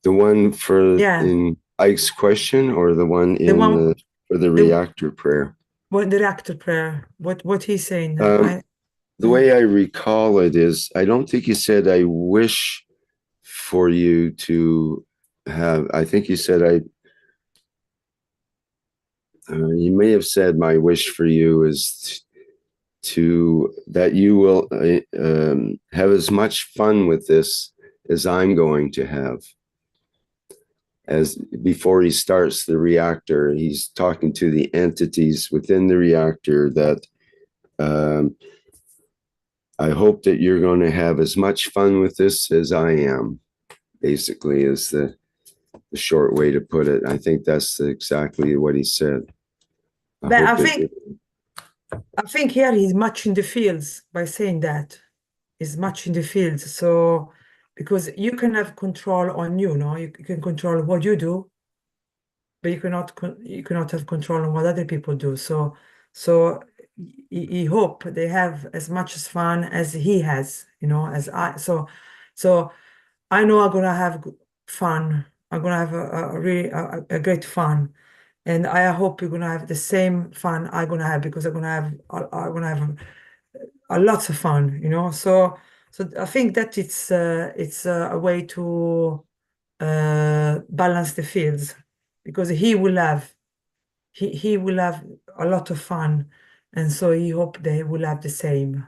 The one for in Ike's question, or the one in for the reactor prayer? What the reactor prayer? What he's saying? The way I recall it is, I don't think he said, I wish for you to have, I think he said, you may have said, my wish for you is that you will have as much fun with this as I'm going to have. As before he starts the reactor, he's talking to the entities within the reactor that I hope that you're going to have as much fun with this as I am, basically, is the short way to put it. I think that's exactly what he said. But I think here he's matching the fields by saying that. He's matching the fields. So, because you can have control on you, no? You can control what you do, but you cannot have control on what other people do. So he hope they have as much as fun as he has, you know, as I. So I know I'm gonna have fun. I'm gonna have a really great fun, And I hope you're gonna have the same fun I'm gonna have, because I'm gonna have a lots of fun, you know. So I think that it's a way to balance the fields, because he will have a lot of fun, and so he hope they will have the same.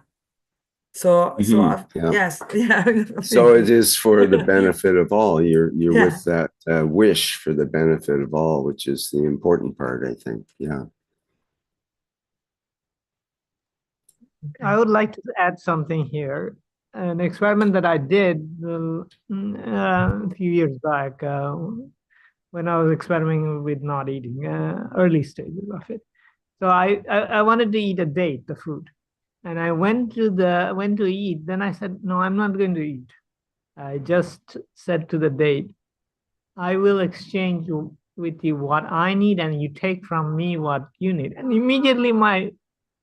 So Yeah. yes, yeah. So it is for the benefit of all. You're Yeah. with that wish for the benefit of all, which is the important part, I think. Yeah. I would like to add something here. An experiment that I did a few years back when I was experimenting with not eating, early stages of it. So I wanted to eat a date, the fruit, and I went to eat. Then I said, no, I'm not going to eat. I just said to the date, I will exchange with you what I need, and you take from me what you need. And immediately my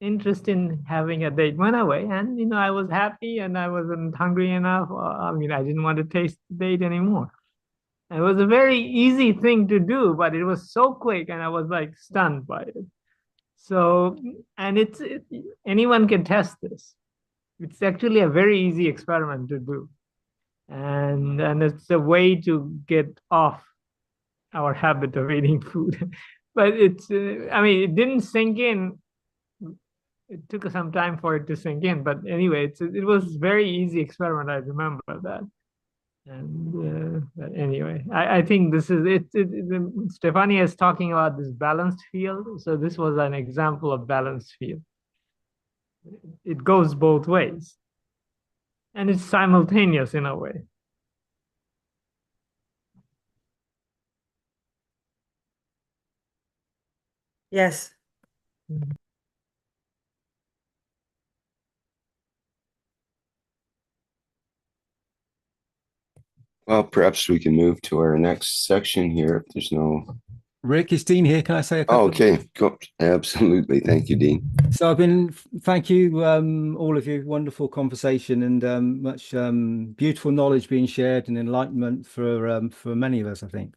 interest in having a date went away, and I was happy, and I wasn't hungry enough. I mean, I didn't want to taste the date anymore. It was a very easy thing to do, but it was so quick, and I was like stunned by it. So, and anyone can test this. It's actually a very easy experiment to do, and it's a way to get off our habit of eating food. But I mean, it didn't sink in. It took some time for it to sink in, but anyway, it was very easy experiment. I remember that. And but anyway, I think this is it. Stefania is talking about this balanced field. So this was an example of balanced field. It goes both ways, and it's simultaneous in a way. Yes. Well, perhaps we can move to our next section here if there's no... Rick, is Dean here? Can I say a couple? Oh, okay, cool. Absolutely. Thank you, Dean. So thank you, all of you. Wonderful conversation and much beautiful knowledge being shared and enlightenment for many of us, I think.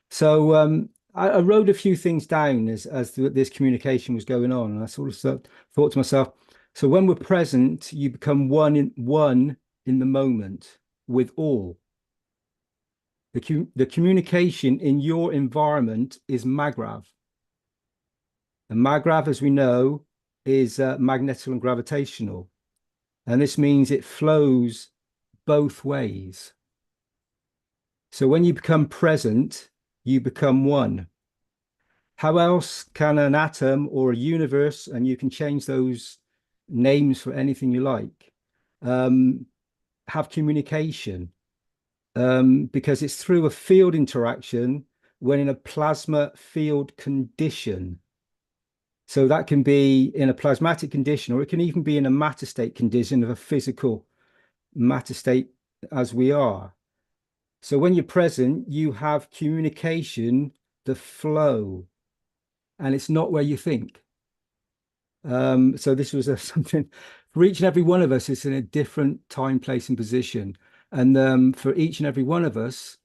So I wrote a few things down as this communication was going on, and I sort of thought to myself, so when we're present, you become one in the moment with all. The communication in your environment is Magrav. And Magrav, as we know, is magnetical and gravitational. And this means it flows both ways. So when you become present, you become one. How else can an atom or a universe, and you can change those names for anything you like, have communication? Because it's through a field interaction when in a plasma field condition. So that can be in a plasmatic condition, or it can even be in a matter state condition of a physical matter state as we are. So when you're present, you have communication, the flow, and it's not where you think. So this was something for each and every one of us. It's in a different time, place, and position. And for each and every one of us,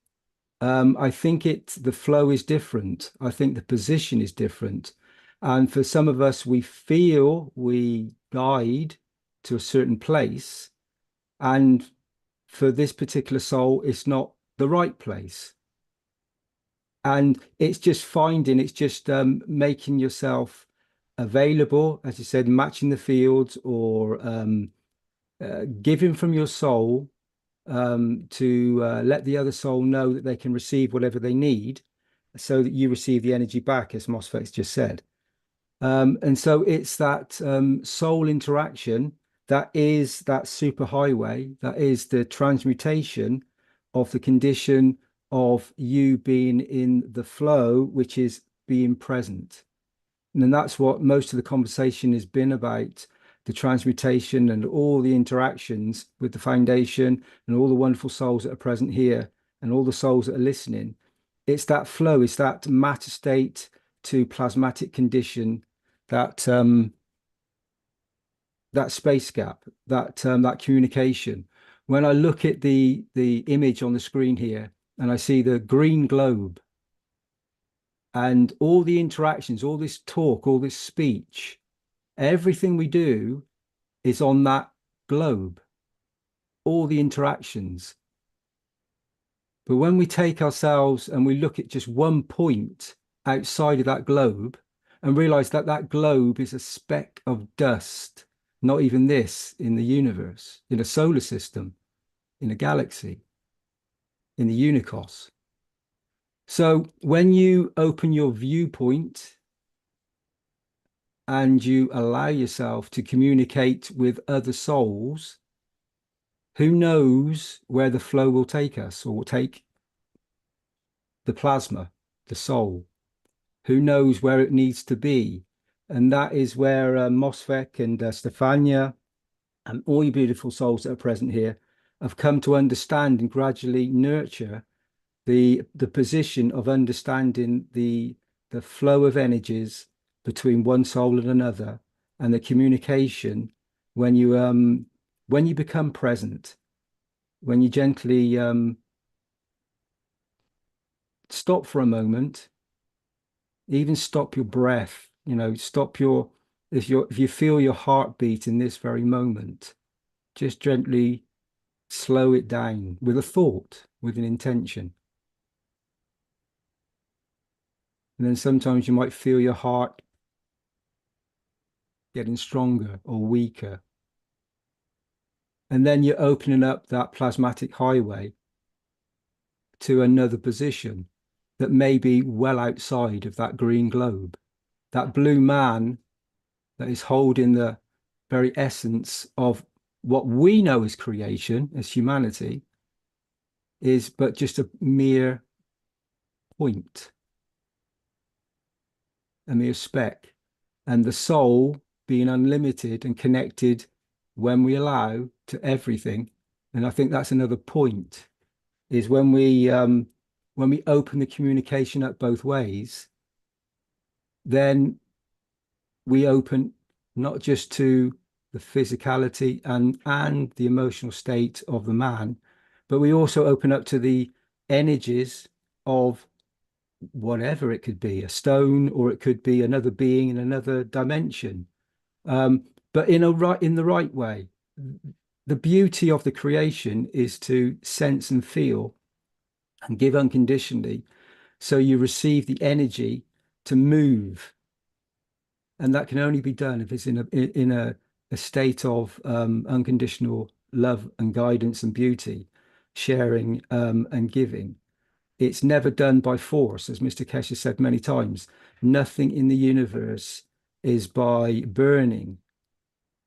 I think the flow is different. I think the position is different. And for some of us, we feel we guide to a certain place. And for this particular soul, it's not the right place. And it's just making yourself available, as you said, matching the fields, or giving from your soul to let the other soul know that they can receive whatever they need, so that you receive the energy back, as MOSFET's just said. And so it's that soul interaction that is that superhighway, that is the transmutation of the condition of you being in the flow, which is being present. And that's what most of the conversation has been about, the transmutation and all the interactions with the foundation and all the wonderful souls that are present here and all the souls that are listening. It's that flow, it's that matter state to plasmatic condition, that space gap, that communication. When I look at the image on the screen here and I see the green globe, And all the interactions, all this talk, all this speech, everything we do is on that globe, all the interactions. But when we take ourselves and we look at just one point outside of that globe and realize that that globe is a speck of dust, not even this in the universe, in a solar system, in a galaxy, in the unicos. So when you open your viewpoint and you allow yourself to communicate with other souls, who knows where the flow will take us, or will take the plasma, the soul? Who knows where it needs to be? And that is where Mosfek and Stefania and all you beautiful souls that are present here have come to understand and gradually nurture the position of understanding the flow of energies between one soul and another, and the communication when you become present, when you gently stop for a moment, even stop your breath, stop if you feel your heartbeat in this very moment, just gently slow it down with a thought, with an intention. And then sometimes you might feel your heart getting stronger or weaker. And then you're opening up that plasmatic highway to another position that may be well outside of that green globe. That blue man that is holding the very essence of what we know as creation, as humanity, is but just a mere point, a mere speck. And the soul being unlimited and connected when we allow to everything. And I think that's another point, is when we open the communication up both ways, then we open not just to the physicality and the emotional state of the man, but we also open up to the energies of whatever it could be, a stone, or it could be another being in another dimension, but in the right way. The beauty of the creation is to sense and feel and give unconditionally, so you receive the energy to move, and that can only be done if it's in a state of unconditional love and guidance and beauty, sharing and giving. It's never done by force, as Mr. Keshe said many times. Nothing in the universe is by burning.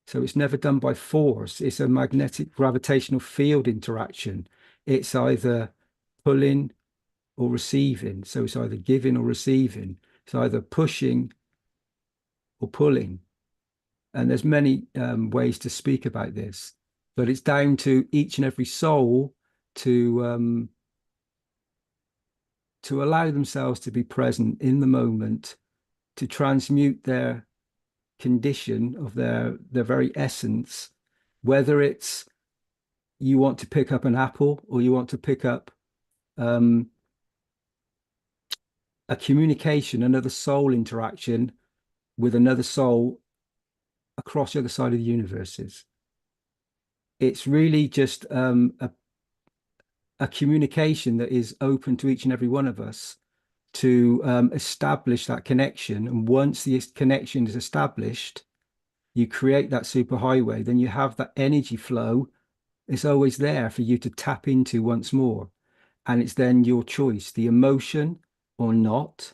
So it's never done by force. It's a magnetic gravitational field interaction. It's either pulling or receiving. So it's either giving or receiving. It's either pushing or pulling. And there's many ways to speak about this, but it's down to each and every soul to allow themselves to be present in the moment, to transmute their condition of their very essence, whether it's you want to pick up an apple or you want to pick up a communication, another soul interaction with another soul across the other side of the universes. It's really just a communication that is open to each and every one of us to establish that connection. And once the connection is established, you create that superhighway, then you have that energy flow. It's always there for you to tap into once more. And it's then your choice, the emotion or not.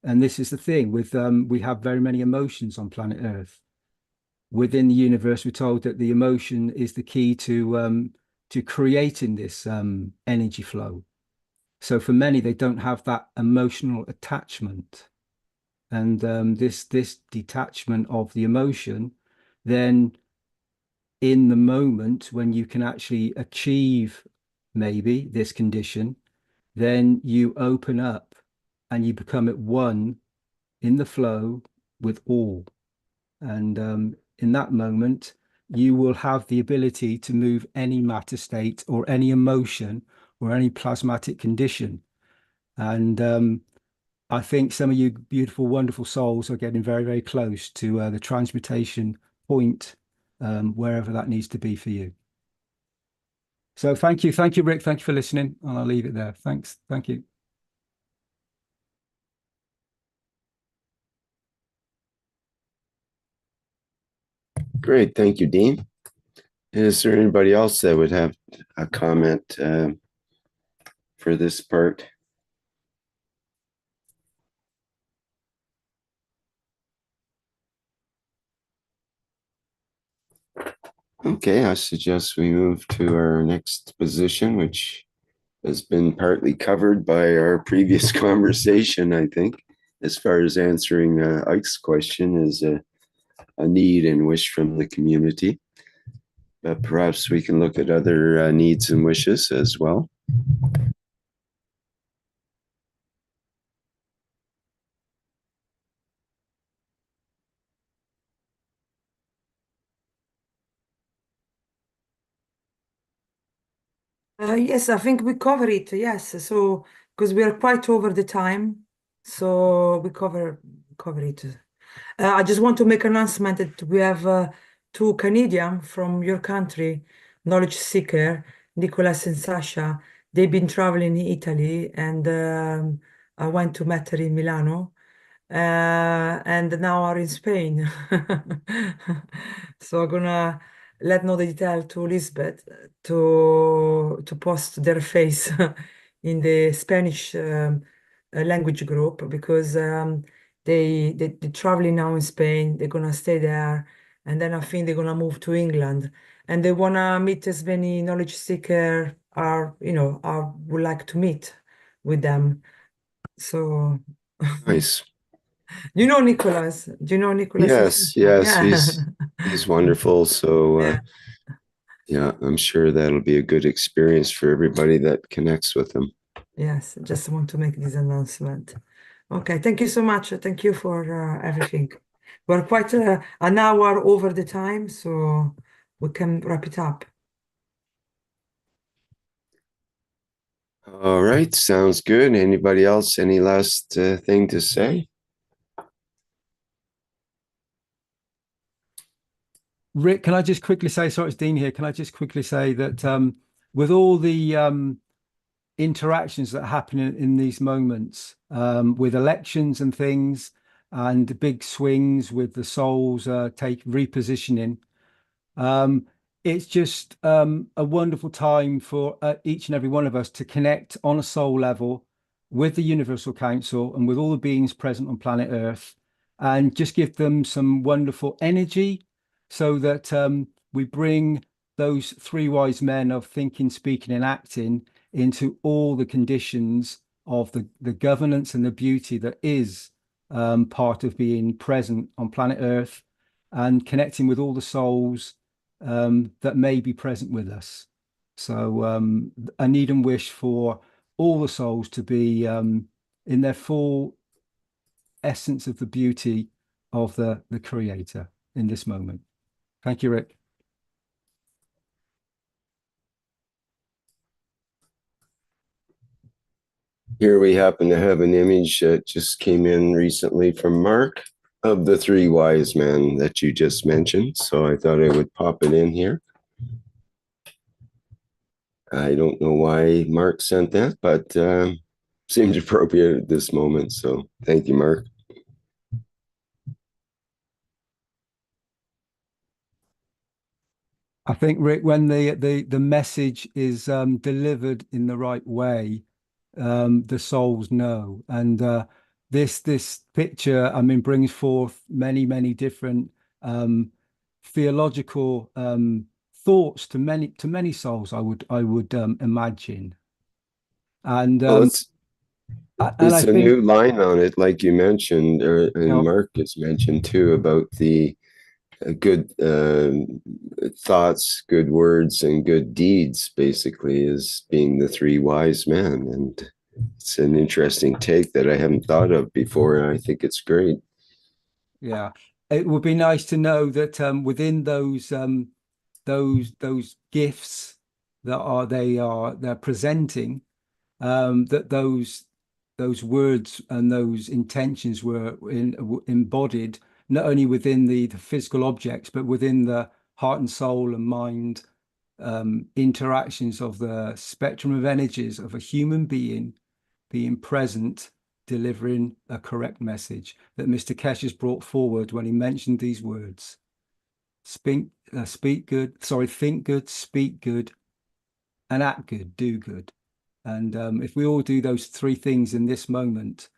And this is the thing with, we have very many emotions on planet Earth. Within the universe, we're told that the emotion is the key to creating this energy flow. So for many, they don't have that emotional attachment. And this detachment of the emotion, then in the moment when you can actually achieve maybe this condition, then you open up and you become at one in the flow with all. And in that moment, you will have the ability to move any matter state or any emotion or any plasmatic condition. And I think some of you beautiful, wonderful souls are getting very, very close to the transmutation point, wherever that needs to be for you. So thank you, Rick. Thank you for listening, and I'll leave it there. Thanks. Thank you. Great. Thank you, Dean. Is there anybody else that would have a comment for this part? Okay, I suggest we move to our next position, which has been partly covered by our previous conversation, I think, as far as answering Ike's question is a need and wish from the community. But perhaps we can look at other needs and wishes as well. Yes, I think we cover it. Yes, so because we are quite over the time, so we cover it. I just want to make an announcement that we have two Canadian from your country, knowledge seeker, Nicholas and Sasha. They've been traveling in Italy, and I went to meet her in Milano, and now are in Spain. So I'm gonna let know the detail to Lisbeth to post their face in the Spanish language group, because they're traveling now in Spain. They're gonna stay there, and then I think they're gonna move to England, and they wanna meet as many knowledge seeker are I would like to meet with them. So Nice. you know Nicholas? Do you know Nicholas? Yes, Yeah. he's wonderful. So Yeah. yeah, I'm sure that'll be a good experience for everybody that connects with him. Yes, just want to make this announcement. Okay, thank you so much. Thank you for everything. We're quite an hour over the time, so we can wrap it up. All right, sounds good. Anybody else? Any last thing to say? Rick, can I just quickly say, sorry, it's Dean here. Can I just quickly say that with all the interactions that happen in these moments, with elections and things, and the big swings with the souls repositioning, it's just a wonderful time for each and every one of us to connect on a soul level with the Universal Council and with all the beings present on planet Earth, and just give them some wonderful energy, so that we bring those three wise men of thinking, speaking, and acting into all the conditions of the governance and the beauty that is part of being present on planet Earth, and connecting with all the souls that may be present with us. So a need and wish for all the souls to be in their full essence of the beauty of the Creator in this moment. Thank you, Rick. Here we happen to have an image that just came in recently from Mark of the three wise men that you just mentioned. So I thought I would pop it in here. I don't know why Mark sent that, but seemed appropriate at this moment. So thank you, Mark. I think, Rick, when the message is delivered in the right way, the souls know. And this picture, I mean, brings forth many different theological thoughts to many souls, I would imagine. And well, it's I a think, new line on it, like you mentioned, and Mark has mentioned too, about the good thoughts, good words, and good deeds, basically, as being the three wise men. And it's an interesting take that I haven't thought of before, and I think it's great. Yeah, it would be nice to know that within those gifts that they're presenting, that those those words and those intentions were embodied not only within the physical objects, but within the heart and soul and mind interactions of the spectrum of energies of a human being present, delivering a correct message that Mr. Keshe has brought forward when he mentioned these words. Think good, speak good, and act good, do good. And if we all do those three things in this moment,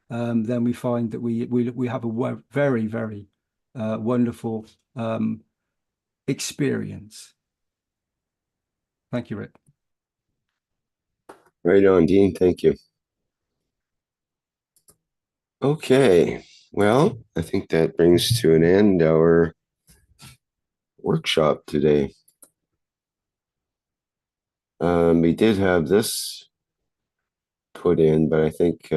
then we find that we have a very, very wonderful experience. Thank you, Rick. Right on, Dean. Thank you. Okay. Well, I think that brings to an end our workshop today. We did have this put in, but I think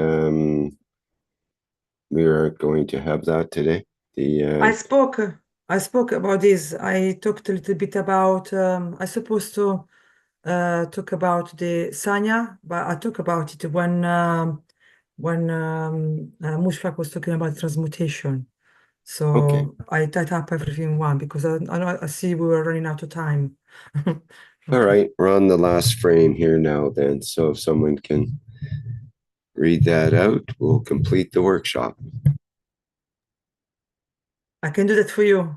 we are going to have that today. I spoke about this. I talked a little bit about I supposed to talk about the Sanya, but I talk about it when Mushfaq was talking about transmutation. So okay. I tied up everything in one because I see we were running out of time. All right, we're on the last frame here now then. So if someone can read that out, we'll complete the workshop. I can do that for you.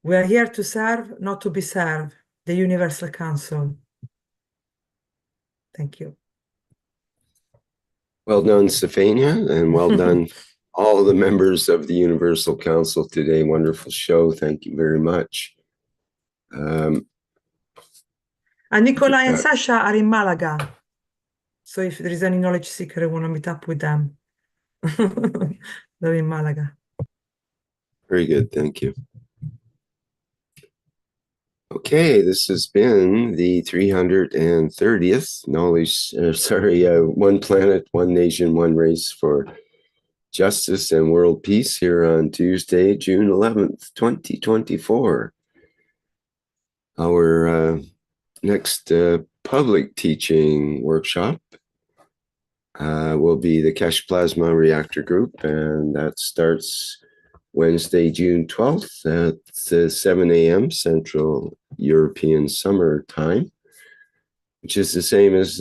We are here to serve, not to be served. The Universal Council. Thank you. Well done, Stefania, and well done all the members of the Universal Council today. Wonderful show. Thank you very much. And Nicola and Sasha are in Malaga. So if there is any knowledge seeker who want to meet up with them, they're in Malaga. Very good. Thank you. Okay, this has been the 330th One Planet, One Nation, One Race for Justice and World Peace here on Tuesday, June 11th, 2024. Our next public teaching workshop will be the Keshe Plasma Reactor Group, and that starts Wednesday, June 12th at 7 a.m. Central European Summer Time, which is the same as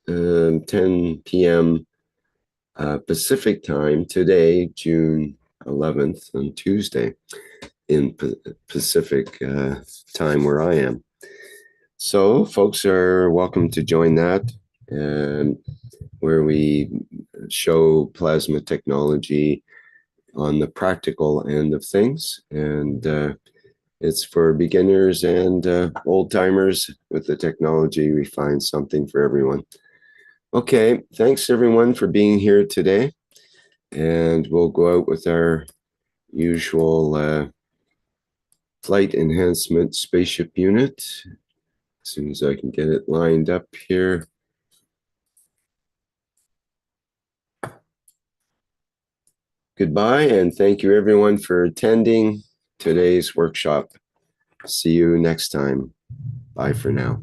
10 p.m. Pacific Time today, June 11th, on Tuesday, in Pacific time where I am. So folks are welcome to join that, where we show plasma technology on the practical end of things, and it's for beginners and old timers. With the technology, we find something for everyone. Okay, thanks everyone for being here today, and we'll go out with our usual flight enhancement spaceship unit as soon as I can get it lined up here. Goodbye, and thank you everyone for attending today's workshop. See you next time. Bye for now.